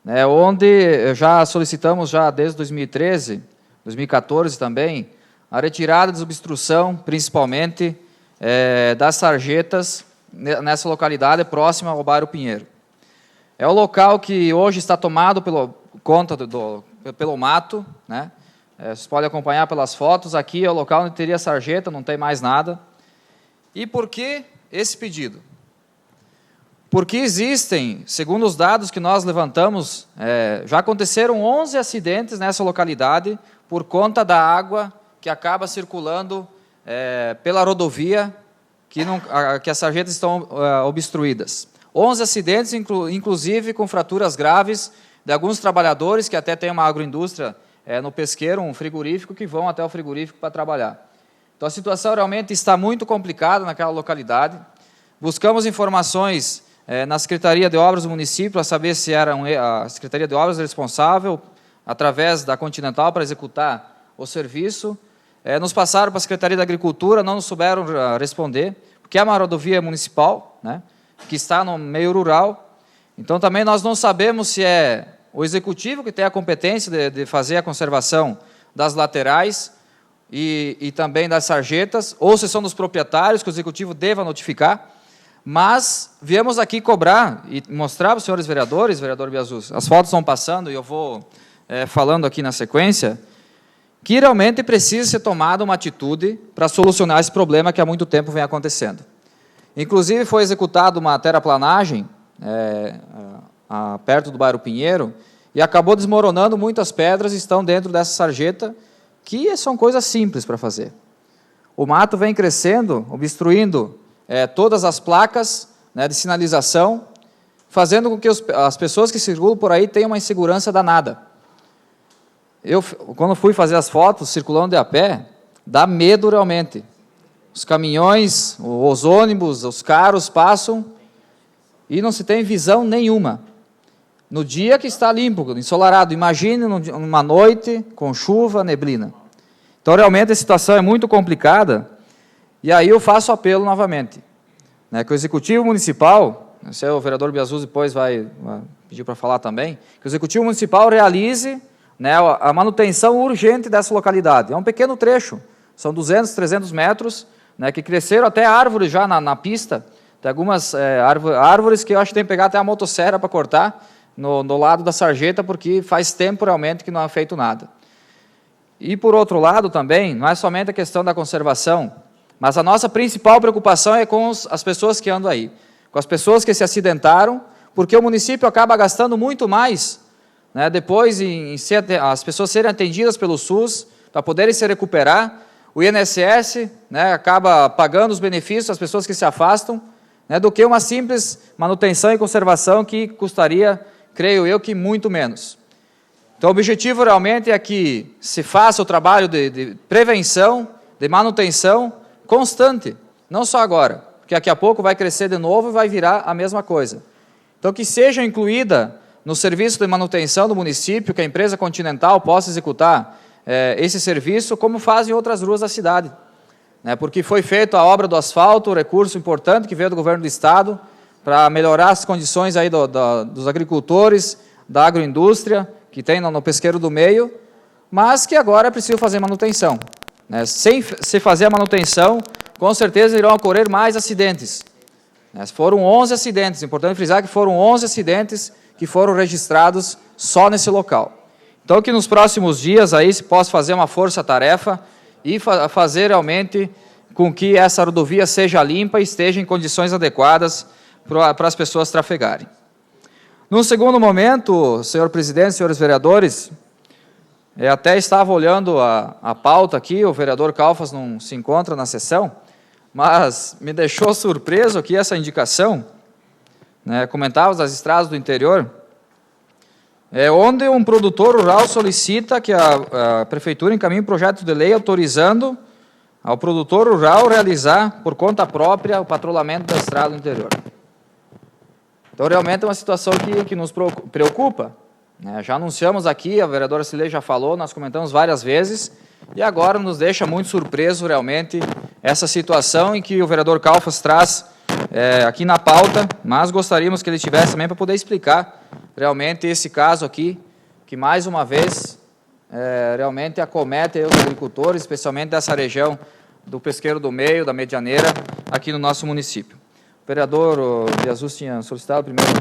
né, onde já solicitamos, já desde 2013, 2014 também, a retirada da desobstrução, principalmente das sarjetas, nessa localidade próxima ao bairro Pinheiro. É o local que hoje está tomado pelo mato, né? Vocês podem acompanhar pelas fotos, aqui é o local onde teria sarjeta, não tem mais nada. E por que esse pedido? Porque existem, segundo os dados que nós levantamos, já aconteceram 11 acidentes nessa localidade por conta da água que acaba circulando pela rodovia, que as sarjetas estão obstruídas. 11 acidentes, inclusive com fraturas graves de alguns trabalhadores que até têm uma agroindústria no pesqueiro, um frigorífico, que vão até o frigorífico para trabalhar. Então, a situação realmente está muito complicada naquela localidade. Buscamos informações na Secretaria de Obras do município para saber se era a Secretaria de Obras responsável, através da Continental, para executar o serviço. Nos passaram para a Secretaria da Agricultura, não nos souberam responder, porque é uma rodovia municipal, né, que está no meio rural. Então, também nós não sabemos se é o Executivo que tem a competência de fazer a conservação das laterais e também das sarjetas, ou se são dos proprietários, que o Executivo deva notificar. Mas viemos aqui cobrar e mostrar para os senhores vereadores, vereador Biasus, as fotos estão passando e eu vou falando aqui na sequência, que realmente precisa ser tomada uma atitude para solucionar esse problema que há muito tempo vem acontecendo. Inclusive, foi executada uma terraplanagem perto do bairro Pinheiro e acabou desmoronando muitas pedras que estão dentro dessa sarjeta, que são coisas simples para fazer. O mato vem crescendo, obstruindo todas as placas, né, de sinalização, fazendo com que as pessoas que circulam por aí tenham uma insegurança danada. Eu, quando fui fazer as fotos, circulando de a pé, dá medo realmente. Os caminhões, os ônibus, os carros passam e não se tem visão nenhuma. No dia que está limpo, ensolarado, imagine numa noite com chuva, neblina. Então, realmente, a situação é muito complicada, e aí eu faço apelo novamente, né, que o Executivo Municipal, o vereador Biasus depois vai pedir para falar também, que o Executivo Municipal realize, né, a manutenção urgente dessa localidade. É um pequeno trecho, são 200, 300 metros, né, que cresceram até árvores já na pista, tem algumas árvores que eu acho que tem que pegar até a motosserra para cortar no lado da sarjeta, porque faz tempo realmente que não é feito nada. E, por outro lado, também, não é somente a questão da conservação, mas a nossa principal preocupação é com as pessoas que andam aí, com as pessoas que se acidentaram, porque o município acaba gastando muito mais, né, depois as pessoas serem atendidas pelo SUS, para poderem se recuperar. O INSS, né, acaba pagando os benefícios das pessoas que se afastam, né, do que uma simples manutenção e conservação que custaria, creio eu, que muito menos. Então, o objetivo realmente é que se faça o trabalho de prevenção, de manutenção constante, não só agora, porque daqui a pouco vai crescer de novo e vai virar a mesma coisa. Então, que seja incluída no serviço de manutenção do município, que a empresa Continental possa executar esse serviço, como fazem outras ruas da cidade. Né, porque foi feita a obra do asfalto, recurso importante que veio do governo do Estado, para melhorar as condições aí dos agricultores, da agroindústria, que tem no pesqueiro do meio, mas que agora é preciso fazer manutenção. Né? Sem se fazer a manutenção, com certeza irão ocorrer mais acidentes. Né? Foram 11 acidentes, importante frisar que foram 11 acidentes que foram registrados só nesse local. Então, que nos próximos dias aí se possa fazer uma força-tarefa e fazer realmente com que essa rodovia seja limpa e esteja em condições adequadas para as pessoas trafegarem. Num segundo momento, senhor presidente, senhores vereadores, eu até estava olhando a pauta aqui, o vereador Calfas não se encontra na sessão, mas me deixou surpreso aqui essa indicação, né, comentávamos das estradas do interior, onde um produtor rural solicita que a prefeitura encaminhe um projeto de lei autorizando ao produtor rural realizar, por conta própria, o patrulhamento da estrada do interior. Então, realmente é uma situação que nos preocupa. Né? Já anunciamos aqui, a vereadora Cilei já falou, nós comentamos várias vezes, e agora nos deixa muito surpreso, realmente, essa situação em que o vereador Calfas traz aqui na pauta, mas gostaríamos que ele estivesse também para poder explicar realmente esse caso aqui, que mais uma vez realmente acomete os agricultores, especialmente dessa região do pesqueiro do meio, da medianeira, aqui no nosso município. O vereador Biasus tinha solicitado primeiro.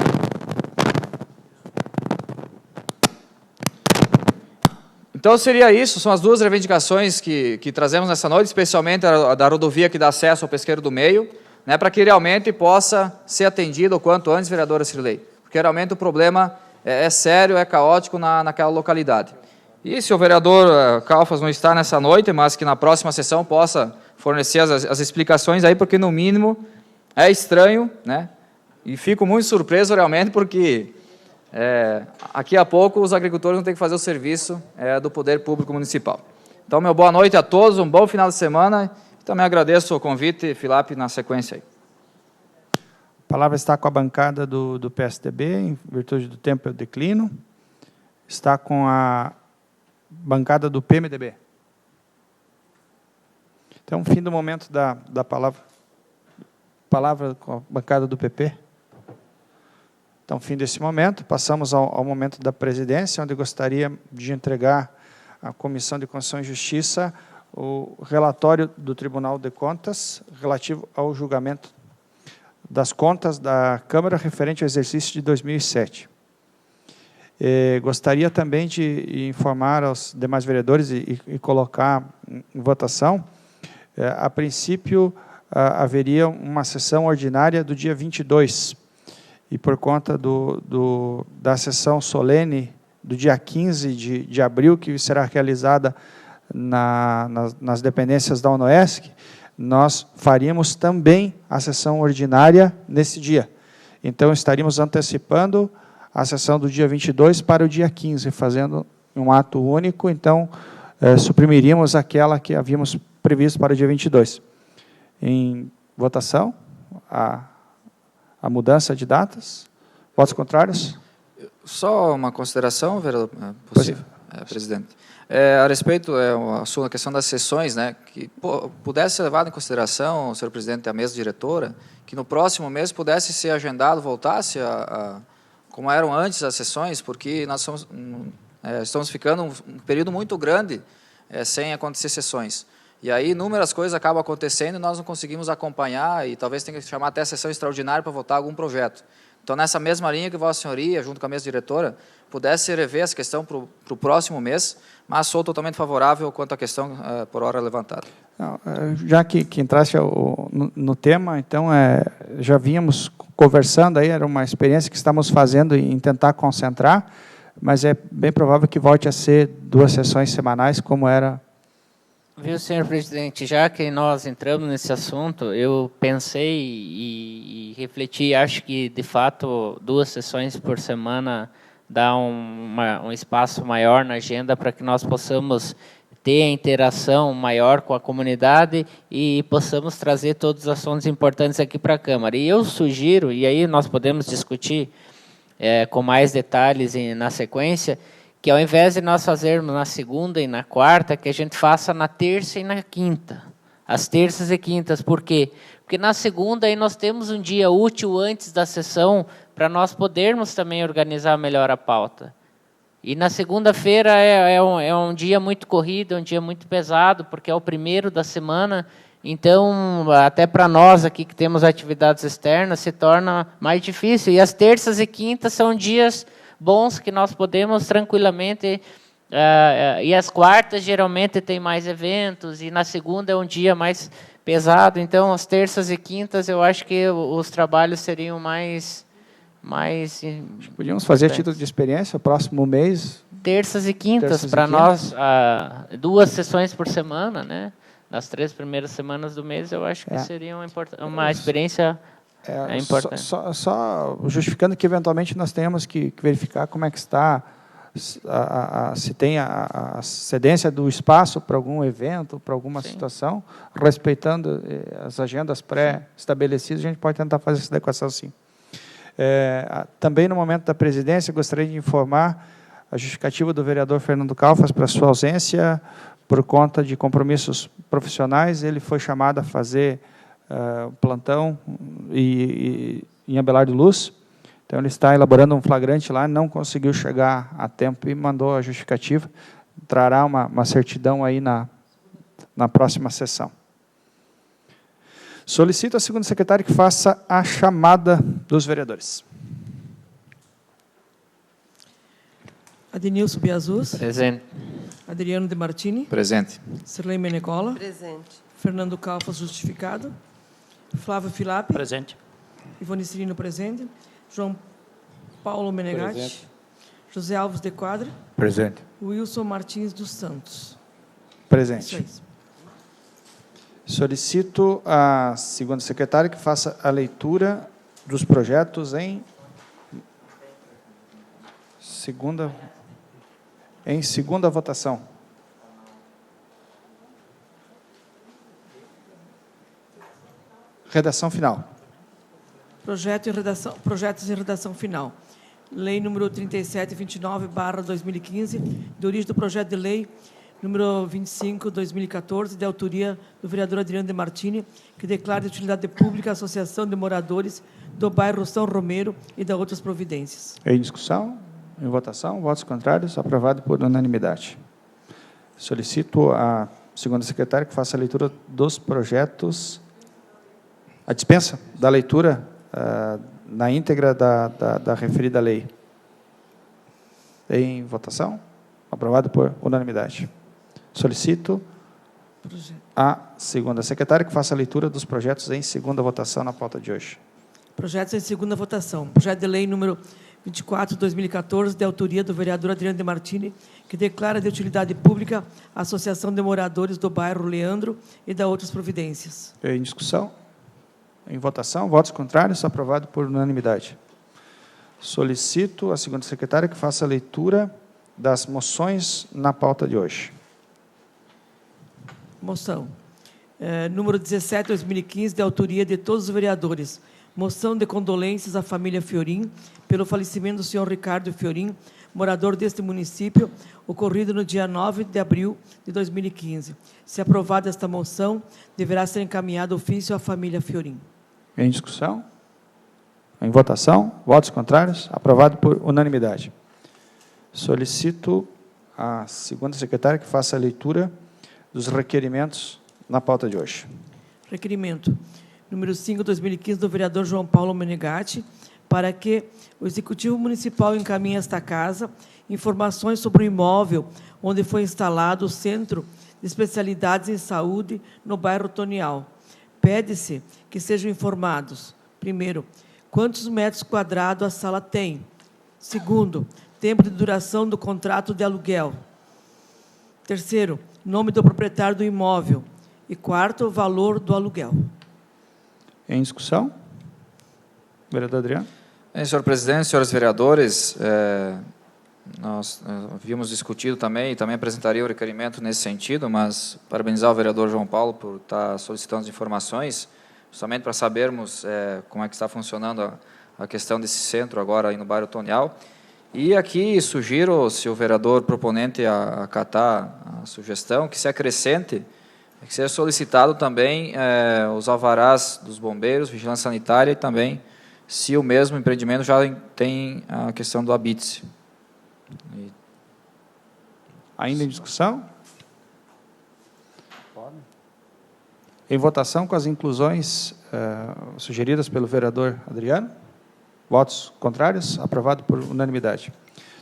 Então, seria isso, são as duas reivindicações que trazemos nessa noite, especialmente a da rodovia que dá acesso ao pesqueiro do meio, né, para que realmente possa ser atendido o quanto antes, vereadora Cirlei, porque realmente o problema é sério, é caótico naquela localidade. E se o vereador Calfas não está nessa noite, mas que na próxima sessão possa fornecer as explicações aí, porque no mínimo é estranho, né? E fico muito surpreso realmente porque Aqui a pouco os agricultores vão ter que fazer o serviço do Poder Público Municipal. Então, meu boa noite a todos, um bom final de semana. Também agradeço o convite, Filap, na sequência aí. A palavra está com a bancada do PSDB, em virtude do tempo eu declino. Está com a bancada do PMDB. Então, fim do momento da palavra. Palavra com a bancada do PP. Então, fim desse momento, passamos ao momento da presidência, onde eu gostaria de entregar à Comissão de Constituição e Justiça o relatório do Tribunal de Contas relativo ao julgamento das contas da Câmara referente ao exercício de 2007. Gostaria também de informar aos demais vereadores e colocar em votação, a princípio, haveria uma sessão ordinária do dia 22, e por conta da sessão solene do dia 15 de abril, que será realizada nas dependências da UNOESC, nós faríamos também a sessão ordinária nesse dia. Então, estaríamos antecipando a sessão do dia 22 para o dia 15, fazendo um ato único, então, suprimiríamos aquela que havíamos previsto para o dia 22. Em votação, a mudança de datas. Votos contrários? Só uma consideração, vereador, presidente. A respeito a sua questão das sessões, né, que pudesse ser levado em consideração, senhor presidente, a mesa diretora, que no próximo mês pudesse ser agendado, voltasse como eram antes as sessões, porque nós estamos ficando um período muito grande sem acontecer sessões. E aí inúmeras coisas acabam acontecendo e nós não conseguimos acompanhar e talvez tenha que chamar até a sessão extraordinária para votar algum projeto. Então, nessa mesma linha que Vossa Senhoria, junto com a mesa diretora, pudesse rever essa questão para o próximo mês, mas sou totalmente favorável quanto à questão por hora levantada. Não, já que entrasse no tema, então, já vínhamos conversando, aí era uma experiência que estamos fazendo em tentar concentrar, mas é bem provável que volte a ser 2 sessões semanais, como era. Viu, senhor presidente, já que nós entramos nesse assunto, eu pensei e refleti, acho que, de fato, 2 sessões por semana dá um espaço maior na agenda para que nós possamos ter a interação maior com a comunidade e possamos trazer todos os assuntos importantes aqui para a Câmara. E eu sugiro, e aí nós podemos discutir com mais detalhes na sequência, que ao invés de nós fazermos na segunda e na quarta, que a gente faça na terça e na quinta. As terças e quintas. Por quê? Porque na segunda aí nós temos um dia útil antes da sessão para nós podermos também organizar melhor a pauta. E na segunda-feira é um dia muito corrido, é um dia muito pesado, porque é o primeiro da semana. Então, até para nós aqui que temos atividades externas, se torna mais difícil. E as terças e quintas são dias bons que nós podemos tranquilamente, e as quartas geralmente tem mais eventos, e na segunda é um dia mais pesado, então as terças e quintas eu acho que os trabalhos seriam mais podíamos fazer a título de experiência, o próximo mês. Terças e quintas, para nós, 2 sessões por semana, né? Nas 3 primeiras semanas do mês, eu acho que seria uma experiência importante. Só justificando que, eventualmente, nós tenhamos que verificar como é que está, se tem a cedência do espaço para algum evento, para alguma situação, respeitando as agendas pré-estabelecidas, a gente pode tentar fazer essa adequação, sim. Também, no momento da presidência, gostaria de informar a justificativa do vereador Fernando Calfas para sua ausência, por conta de compromissos profissionais. Ele foi chamado a fazer plantão em Abelardo Luz. Então, ele está elaborando um flagrante lá, não conseguiu chegar a tempo e mandou a justificativa. Trará uma certidão aí na próxima sessão. Solicito ao segundo secretário que faça a chamada dos vereadores. Adenilson Biazus. Presente. Adriano de Martini. Presente. Sirlei Menecola. Presente. Fernando Calfas, justificado. Flávio Filap. Presente. Ivone Cirino, presente. João Paulo Menegatti. Presente. José Alves de Quadra. Presente. Wilson Martins dos Santos. Presente. Isso aí. Solicito a segunda secretária que faça a leitura dos projetos em segunda votação. Redação final. Projetos em redação final. Lei número 3729/2015, de origem do projeto de lei número 25/2014, de autoria do vereador Adriano de Martini, que declara de utilidade pública a Associação de Moradores do bairro São Romero e da outras providências. Em discussão? Em votação? Votos contrários? Aprovado por unanimidade. Solicito à segunda secretária que faça a leitura dos projetos, a dispensa da leitura na íntegra da referida lei. Em votação? Aprovado por unanimidade. Solicito à segunda secretária que faça a leitura dos projetos em segunda votação na pauta de hoje. Projetos em segunda votação. Projeto de lei número 24/2014, de autoria do vereador Adriano de Martini, que declara de utilidade pública a Associação de Moradores do bairro Leandro e da outras providências. Em discussão? Em votação? Votos contrários? Aprovado por unanimidade. Solicito à segunda secretária que faça a leitura das moções na pauta de hoje. Moção. Número 17/2015, de autoria de todos os vereadores. Moção de condolências à família Fiorim pelo falecimento do senhor Ricardo Fiorim, morador deste município, ocorrido no dia 9 de abril de 2015. Se aprovada esta moção, deverá ser encaminhado ofício à família Fiorim. Em discussão? Em votação? Votos contrários? Aprovado por unanimidade. Solicito à segunda secretária que faça a leitura dos requerimentos na pauta de hoje. Requerimento número 5/2015, do vereador João Paulo Menegatti, para que o Executivo Municipal encaminhe a esta casa informações sobre o imóvel onde foi instalado o Centro de Especialidades em Saúde no bairro Tonial. Pede-se que sejam informados, primeiro, quantos metros quadrados a sala tem. Segundo, tempo de duração do contrato de aluguel. Terceiro, nome do proprietário do imóvel. E quarto, valor do aluguel. Em discussão? Vereador Adriano. Senhor presidente, senhores vereadores, nós havíamos discutido também, e também apresentaria o requerimento nesse sentido, mas parabenizar o vereador João Paulo por estar solicitando as informações, justamente para sabermos como é que está funcionando a questão desse centro agora aí no bairro Tonial. E aqui sugiro, se o vereador proponente acatar a sugestão, que se acrescente, que seja solicitado também os alvarás dos bombeiros, vigilância sanitária e também, se o mesmo empreendimento já tem a questão do habite-se. Ainda em discussão? Em votação com as inclusões sugeridas pelo vereador Adriano. Votos contrários? Aprovado por unanimidade.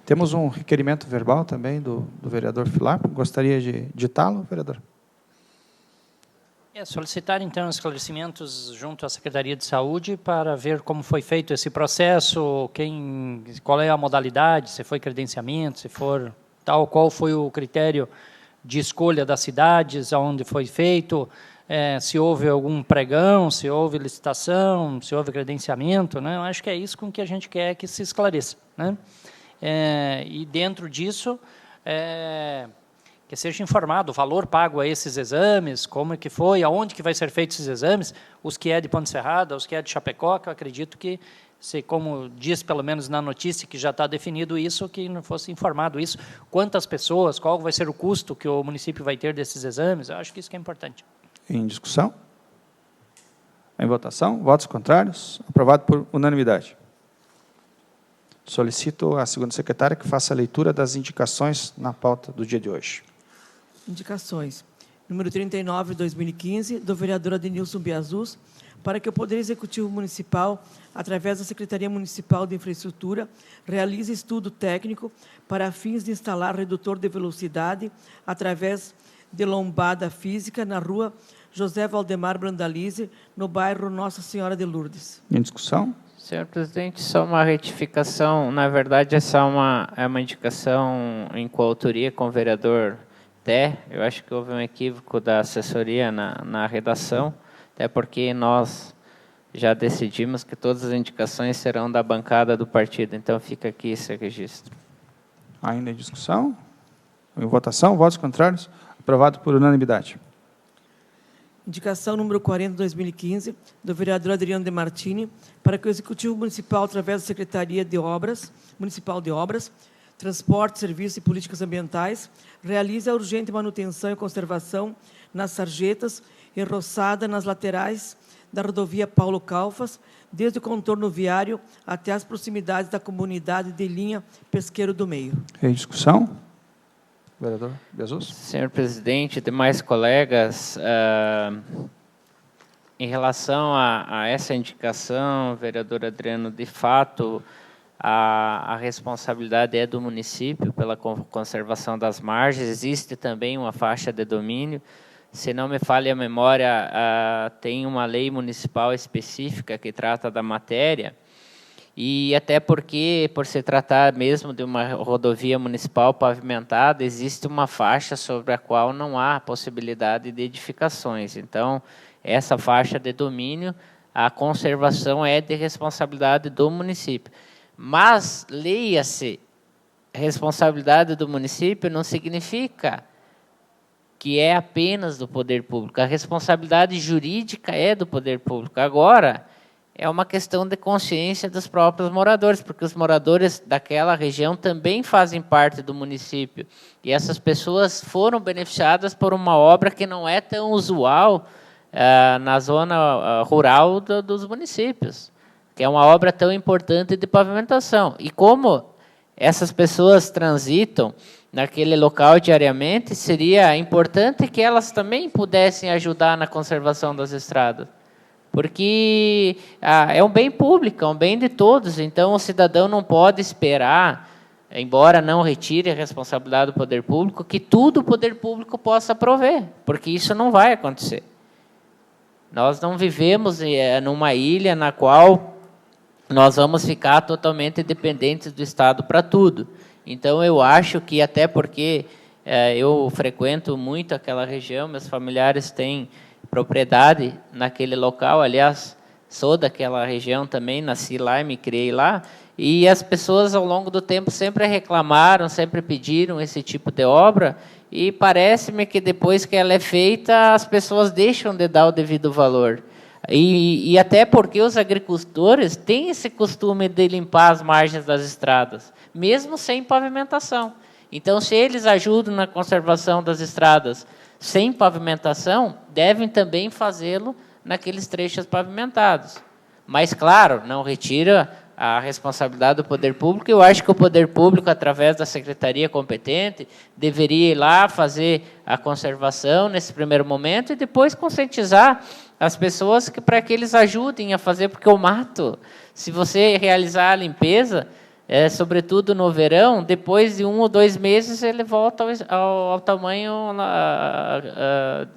Temos um requerimento verbal também do vereador Filapo. Gostaria de ditá-lo, vereador? Solicitar, então, esclarecimentos junto à Secretaria de Saúde para ver como foi feito esse processo, qual é a modalidade, se foi credenciamento, se for tal, qual foi o critério de escolha das cidades, aonde foi feito, se houve algum pregão, se houve licitação, se houve credenciamento, né? Eu acho que é isso com que a gente quer que se esclareça, né? E dentro disso, que seja informado o valor pago a esses exames, como é que foi, aonde que vai ser feito esses exames, os que é de Ponte Serrada, os que é de Chapecó, que eu acredito que, como diz pelo menos na notícia que já está definido isso, que não fosse informado isso, quantas pessoas, qual vai ser o custo que o município vai ter desses exames, eu acho que isso que é importante. Em discussão? Em votação? Votos contrários? Aprovado por unanimidade. Solicito à segunda secretária que faça a leitura das indicações na pauta do dia de hoje. Indicações. Número 39/2015, do vereador Adenilson Biazus, para que o Poder Executivo Municipal, através da Secretaria Municipal de Infraestrutura, realize estudo técnico para fins de instalar redutor de velocidade através de lombada física na rua José Valdemar Brandalize, no bairro Nossa Senhora de Lourdes. Em discussão? Senhor presidente, só uma retificação. Na verdade, essa é uma indicação em coautoria com o vereador Té. Eu acho que houve um equívoco da assessoria na redação, até porque nós já decidimos que todas as indicações serão da bancada do partido. Então, fica aqui esse registro. Ainda em discussão? Em votação, votos contrários? Aprovado por unanimidade. Indicação número 40/2015, do vereador Adriano De Martini, para que o Executivo Municipal, através da Secretaria de Obras, Municipal de Obras, Transporte, Serviços e Políticas Ambientais, realize a urgente manutenção e conservação nas sarjetas e roçada nas laterais da rodovia Paulo Calfas, desde o contorno viário até as proximidades da comunidade de linha Pesqueiro do Meio. Em discussão? Vereador Jesus. Senhor presidente, demais colegas, em relação a essa indicação, vereador Adriano, de fato, a responsabilidade é do município pela conservação das margens. Existe também uma faixa de domínio. Se não me falha a memória, tem uma lei municipal específica que trata da matéria, e até porque, por se tratar mesmo de uma rodovia municipal pavimentada, existe uma faixa sobre a qual não há possibilidade de edificações. Então, essa faixa de domínio, a conservação é de responsabilidade do município. Mas, leia-se, responsabilidade do município não significa que é apenas do poder público. A responsabilidade jurídica é do poder público. Agora, é uma questão de consciência dos próprios moradores, porque os moradores daquela região também fazem parte do município. E essas pessoas foram beneficiadas por uma obra que não é tão usual na zona rural dos municípios, que é uma obra tão importante de pavimentação. E como essas pessoas transitam naquele local diariamente, seria importante que elas também pudessem ajudar na conservação das estradas. Porque é um bem público, é um bem de todos, então o cidadão não pode esperar, embora não retire a responsabilidade do poder público, que tudo o poder público possa prover, porque isso não vai acontecer. Nós não vivemos numa ilha na qual nós vamos ficar totalmente dependentes do Estado para tudo. Então, eu acho que, até porque eu frequento muito aquela região, meus familiares têm propriedade naquele local, aliás, sou daquela região também, nasci lá e me criei lá, e as pessoas, ao longo do tempo, sempre reclamaram, sempre pediram esse tipo de obra, e parece-me que, depois que ela é feita, as pessoas deixam de dar o devido valor. E até porque os agricultores têm esse costume de limpar as margens das estradas, mesmo sem pavimentação. Então, se eles ajudam na conservação das estradas sem pavimentação, devem também fazê-lo naqueles trechos pavimentados. Mas, claro, não retira a responsabilidade do poder público. Eu acho que o poder público, através da secretaria competente, deveria ir lá fazer a conservação nesse primeiro momento e depois conscientizar as pessoas para que eles ajudem a fazer, porque o mato, se você realizar a limpeza, sobretudo no verão, depois de 1 ou 2 meses, ele volta ao tamanho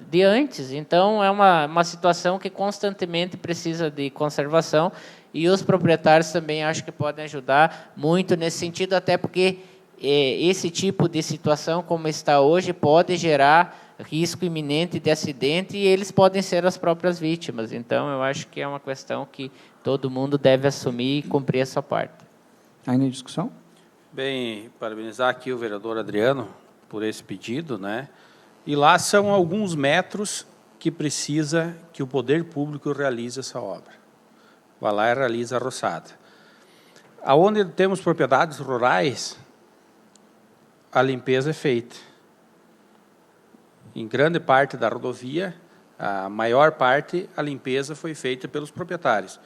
de antes. Então, é uma situação que constantemente precisa de conservação, e os proprietários também acho que podem ajudar muito nesse sentido, até porque esse tipo de situação, como está hoje, pode gerar risco iminente de acidente, e eles podem ser as próprias vítimas. Então, eu acho que é uma questão que todo mundo deve assumir e cumprir a sua parte. Ainda em discussão? Bem, parabenizar aqui o vereador Adriano por esse pedido, né? E lá são alguns metros que precisa que o poder público realize essa obra. Vai lá e realiza a roçada. Aonde temos propriedades rurais, a limpeza é feita. Em grande parte da rodovia, a maior parte, a limpeza foi feita pelos proprietários.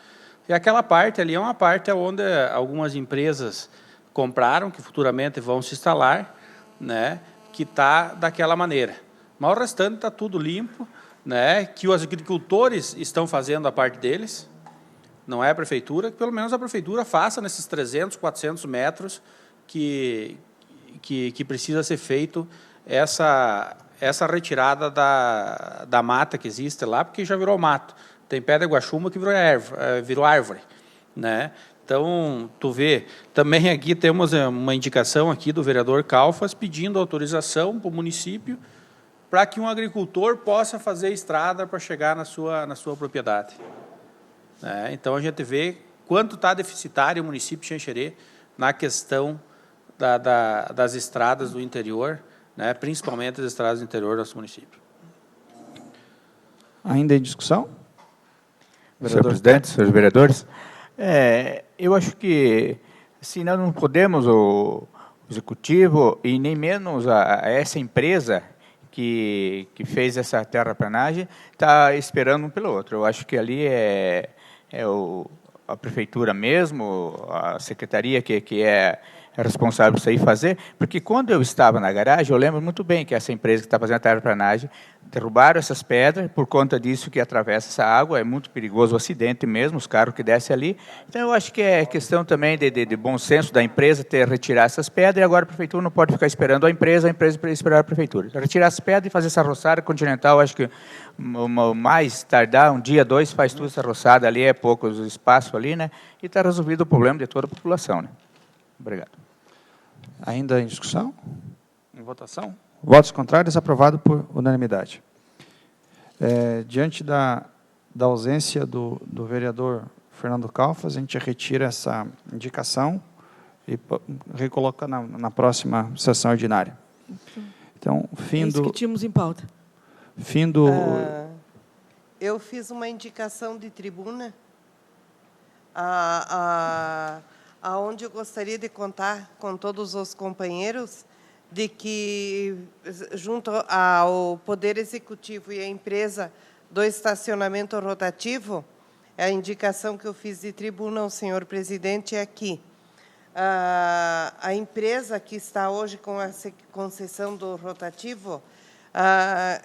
E aquela parte ali é uma parte onde algumas empresas compraram, que futuramente vão se instalar, né, que está daquela maneira. Mas o restante está tudo limpo, né, que os agricultores estão fazendo a parte deles, não é a prefeitura, que pelo menos a prefeitura faça nesses 300, 400 metros que precisa ser feito essa retirada da mata que existe lá, porque já virou mato. Tem pedra guaxuma que virou árvore, né? Então, tu vê, também aqui temos uma indicação aqui do vereador Calfas pedindo autorização para o município para que um agricultor possa fazer estrada para chegar na sua propriedade. Então, a gente vê quanto está deficitário o município de Xanxerê na questão das estradas do interior, né, principalmente as estradas do interior do nosso município. Ainda em discussão? Senhor presidente, senhores vereadores, eu acho que se nós não podemos, o executivo e nem menos essa empresa que fez essa terraplanagem está esperando um pelo outro. Eu acho que ali a prefeitura mesmo, a secretaria que é responsável por isso aí fazer, porque quando eu estava na garagem, eu lembro muito bem que essa empresa que está fazendo a terraplanagem derrubaram essas pedras, por conta disso que atravessa essa água, é muito perigoso o acidente mesmo, os carros que descem ali. Então, eu acho que é questão também de bom senso da empresa retirar essas pedras, e agora a prefeitura não pode ficar esperando a empresa esperar a prefeitura. Retirar as pedras e fazer essa roçada continental, acho que mais tardar, um dia, 2, faz tudo essa roçada ali, é pouco espaço ali, né? E está resolvido o problema de toda a população, né? Obrigado. Ainda em discussão? Em votação? Votos contrários, aprovado por unanimidade. Diante da ausência do vereador Fernando Calfas, a gente retira essa indicação e recoloca na próxima sessão ordinária. Então, fim isso do... que tínhamos em pauta. Fim do... Eu fiz uma indicação de tribuna, aonde eu gostaria de contar com todos os companheiros de que, junto ao Poder Executivo e à empresa do estacionamento rotativo, a indicação que eu fiz de tribuna ao senhor presidente é que a empresa que está hoje com a concessão do rotativo,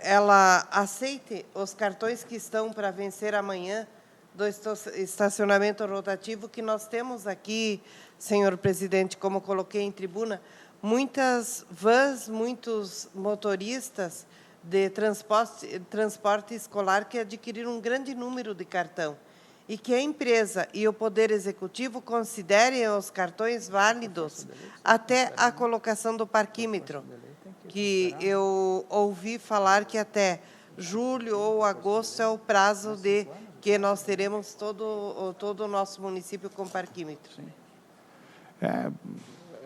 ela aceite os cartões que estão para vencer amanhã do estacionamento rotativo, que nós temos aqui, senhor presidente, como coloquei em tribuna, muitas vans, muitos motoristas de transporte escolar que adquiriram um grande número de cartão, e que a empresa e o Poder Executivo considerem os cartões válidos até a colocação do parquímetro, que eu ouvi falar que até julho ou agosto é o prazo de que nós teremos todo o nosso município com parquímetro.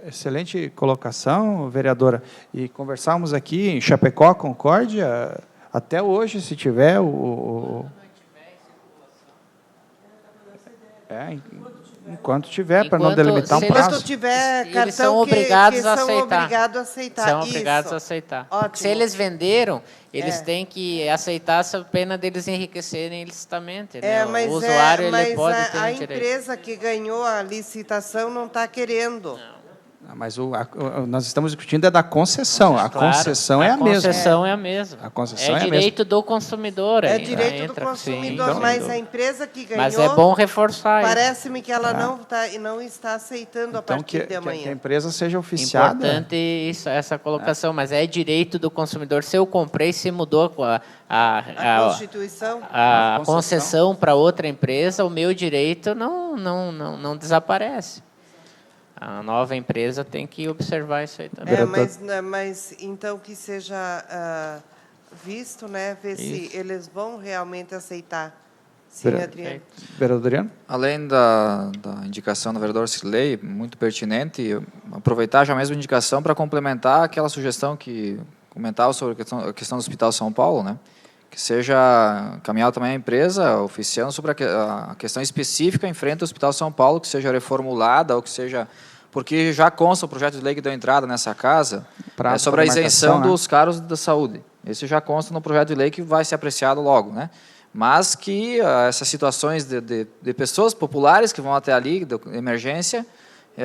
Excelente colocação, vereadora. E conversamos aqui em Chapecó, Concórdia, até hoje, se tiver enquanto tiver, para não delimitar um prazo. Enquanto tiver cartão, eles são obrigados a são aceitar. obrigados a aceitar. São obrigados a aceitar. Ótimo. Se eles venderam, eles têm que aceitar sob pena deles enriquecerem ilicitamente. Né? Mas o usuário mas ele pode ter a direito. empresa que ganhou a licitação não está querendo. Mas nós estamos discutindo da concessão. A concessão é a mesma. A concessão é a mesma. A concessão é direito do consumidor. É direito do consumidor, sim, mas a empresa que ganhou... Mas é bom reforçar isso. Parece-me que ela não está aceitando a partir de amanhã. Que a empresa seja oficiada. Importante isso, essa colocação, mas é direito do consumidor. Se eu comprei, se mudou a Constituição, a concessão para outra empresa, o meu direito não desaparece. A nova empresa tem que observar isso aí também. Mas então que seja visto, né, ver se eles vão realmente aceitar. Sim, Adriano. Vereador Adriano? Além da indicação do vereador Cirlei, muito pertinente, aproveitar já a mesma indicação para complementar aquela sugestão que comentava sobre a questão do Hospital São Paulo, né? Que seja caminhado também a empresa oficiando sobre a questão específica em frente ao Hospital São Paulo, que seja reformulada ou que seja... Porque já consta o projeto de lei que deu entrada nessa casa sobre a isenção dos carros da saúde. Esse já consta no projeto de lei que vai ser apreciado logo, né? Mas que essas situações de pessoas populares que vão até ali, de emergência,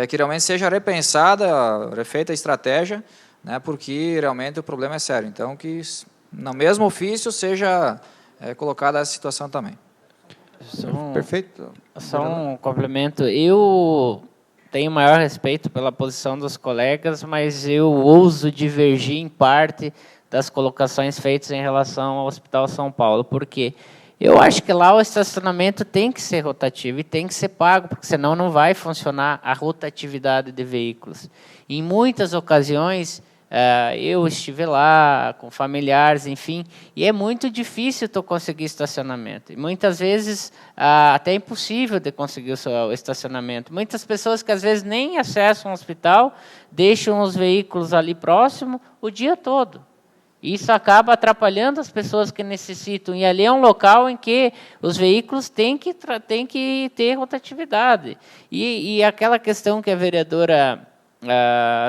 que realmente seja repensada, refeita a estratégia, né? Porque realmente o problema é sério. Então, que no mesmo ofício seja colocada essa situação também. Perfeito. Só um complemento. Eu tenho maior respeito pela posição dos colegas, mas eu ouso divergir em parte das colocações feitas em relação ao Hospital São Paulo, porque eu acho que lá o estacionamento tem que ser rotativo e tem que ser pago, porque senão não vai funcionar a rotatividade de veículos. Em muitas ocasiões, eu estive lá com familiares, enfim, e é muito difícil tu conseguir estacionamento. E muitas vezes até é impossível de conseguir o estacionamento. Muitas pessoas que às vezes nem acessam o hospital deixam os veículos ali próximo o dia todo. Isso acaba atrapalhando as pessoas que necessitam. E ali é um local em que os veículos têm que ter rotatividade. E aquela questão que a vereadora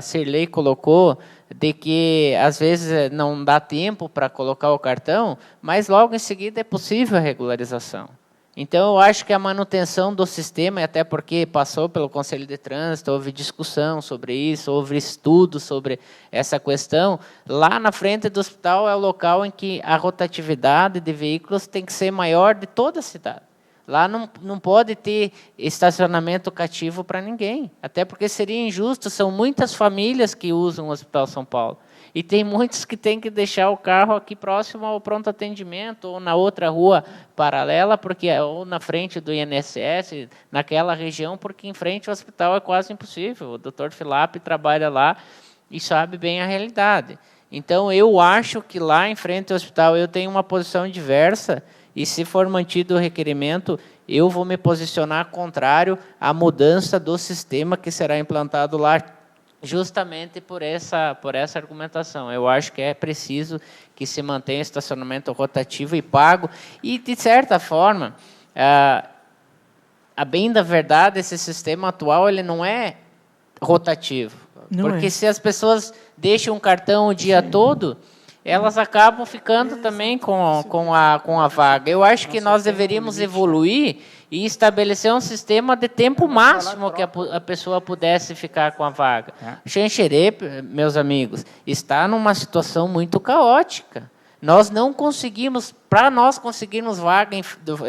Cirlei colocou, de que às vezes não dá tempo para colocar o cartão, mas logo em seguida é possível a regularização. Então, eu acho que a manutenção do sistema, até porque passou pelo Conselho de Trânsito, houve discussão sobre isso, houve estudo sobre essa questão, lá na frente do hospital é o local em que a rotatividade de veículos tem que ser maior de toda a cidade. Lá não pode ter estacionamento cativo para ninguém, até porque seria injusto, são muitas famílias que usam o Hospital São Paulo. E tem muitos que têm que deixar o carro aqui próximo ao pronto atendimento, ou na outra rua paralela, ou na frente do INSS, naquela região, porque em frente ao hospital é quase impossível. O Dr. Filap trabalha lá e sabe bem a realidade. Então, eu acho que lá em frente ao hospital eu tenho uma posição diversa, e se for mantido o requerimento, eu vou me posicionar contrário à mudança do sistema que será implantado lá, justamente por essa argumentação. Eu acho que é preciso que se mantenha estacionamento rotativo e pago, e, de certa forma, a bem da verdade, esse sistema atual ele não é rotativo. Porque se as pessoas deixam um cartão o dia todo, elas acabam ficando também com a vaga. Eu acho que nós deveríamos evoluir e estabelecer um sistema de tempo máximo que a pessoa pudesse ficar com a vaga. Xanxerê, meus amigos, está numa situação muito caótica. Nós não conseguimos, para nós conseguirmos vaga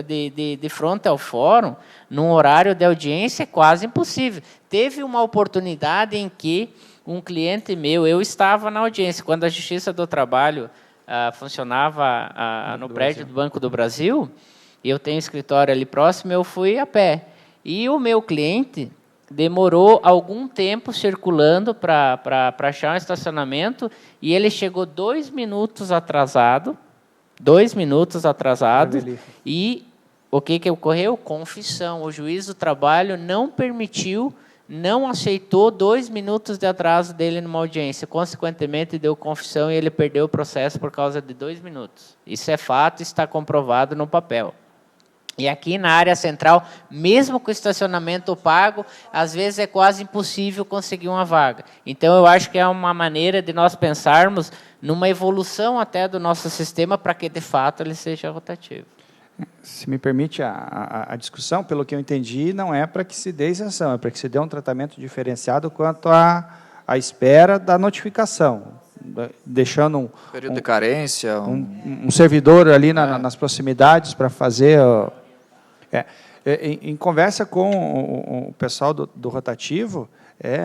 de frente ao fórum, num horário de audiência, é quase impossível. Teve uma oportunidade em que um cliente meu, eu estava na audiência, quando a Justiça do Trabalho funcionava no prédio do Banco do Brasil, e eu tenho escritório ali próximo, eu fui a pé. E o meu cliente demorou algum tempo circulando para achar um estacionamento, e ele chegou 2 minutos atrasado, e o que ocorreu? Confissão. O juiz do trabalho não aceitou 2 minutos de atraso dele numa audiência. Consequentemente, deu confissão e ele perdeu o processo por causa de 2 minutos. Isso é fato, está comprovado no papel. E aqui na área central, mesmo com o estacionamento pago, às vezes é quase impossível conseguir uma vaga. Então, eu acho que é uma maneira de nós pensarmos numa evolução até do nosso sistema para que, de fato, ele seja rotativo. Se me permite a discussão, pelo que eu entendi, não é para que se dê isenção, é para que se dê um tratamento diferenciado quanto à espera da notificação, deixando um período de carência, um servidor ali nas proximidades para fazer. Em conversa com o pessoal do rotativo,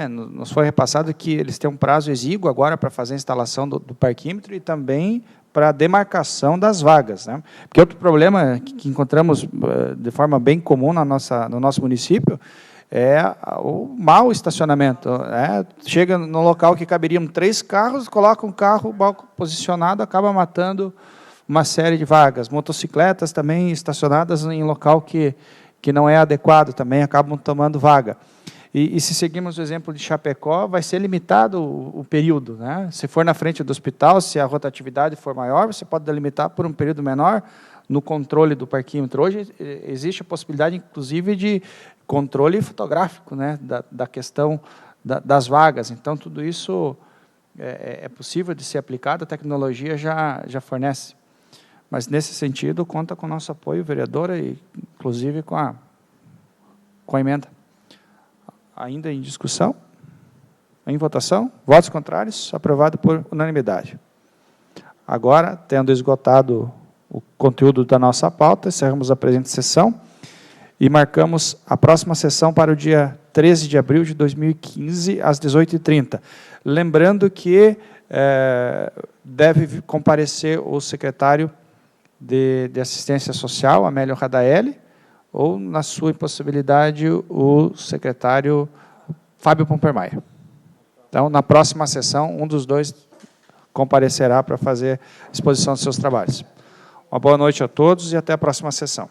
nos foi repassado que eles têm um prazo exíguo agora para fazer a instalação do parquímetro e também para a demarcação das vagas, né? Porque outro problema que encontramos de forma bem comum no nosso município é o mau estacionamento. Chega no local que caberiam 3 carros, coloca um carro mal posicionado, acaba matando uma série de vagas. Motocicletas também estacionadas em local que não é adequado, também acabam tomando vaga. E se seguirmos o exemplo de Chapecó, vai ser limitado o período, né? Se for na frente do hospital, se a rotatividade for maior, você pode delimitar por um período menor no controle do parquímetro. Hoje existe a possibilidade, inclusive, de controle fotográfico, né? da questão das vagas. Então, tudo isso é possível de ser aplicado, a tecnologia já fornece. Mas, nesse sentido, conta com o nosso apoio, vereadora, e, inclusive, com a emenda. Ainda em discussão? Em votação? Votos contrários? Aprovado por unanimidade. Agora, tendo esgotado o conteúdo da nossa pauta, encerramos a presente sessão e marcamos a próxima sessão para o dia 13 de abril de 2015, às 18h30. Lembrando que deve comparecer o secretário de Assistência Social, Amélio Radaeli, ou, na sua impossibilidade, o secretário Fábio Pompermaia. Então, na próxima sessão, um dos dois comparecerá para fazer exposição dos seus trabalhos. Uma boa noite a todos e até a próxima sessão.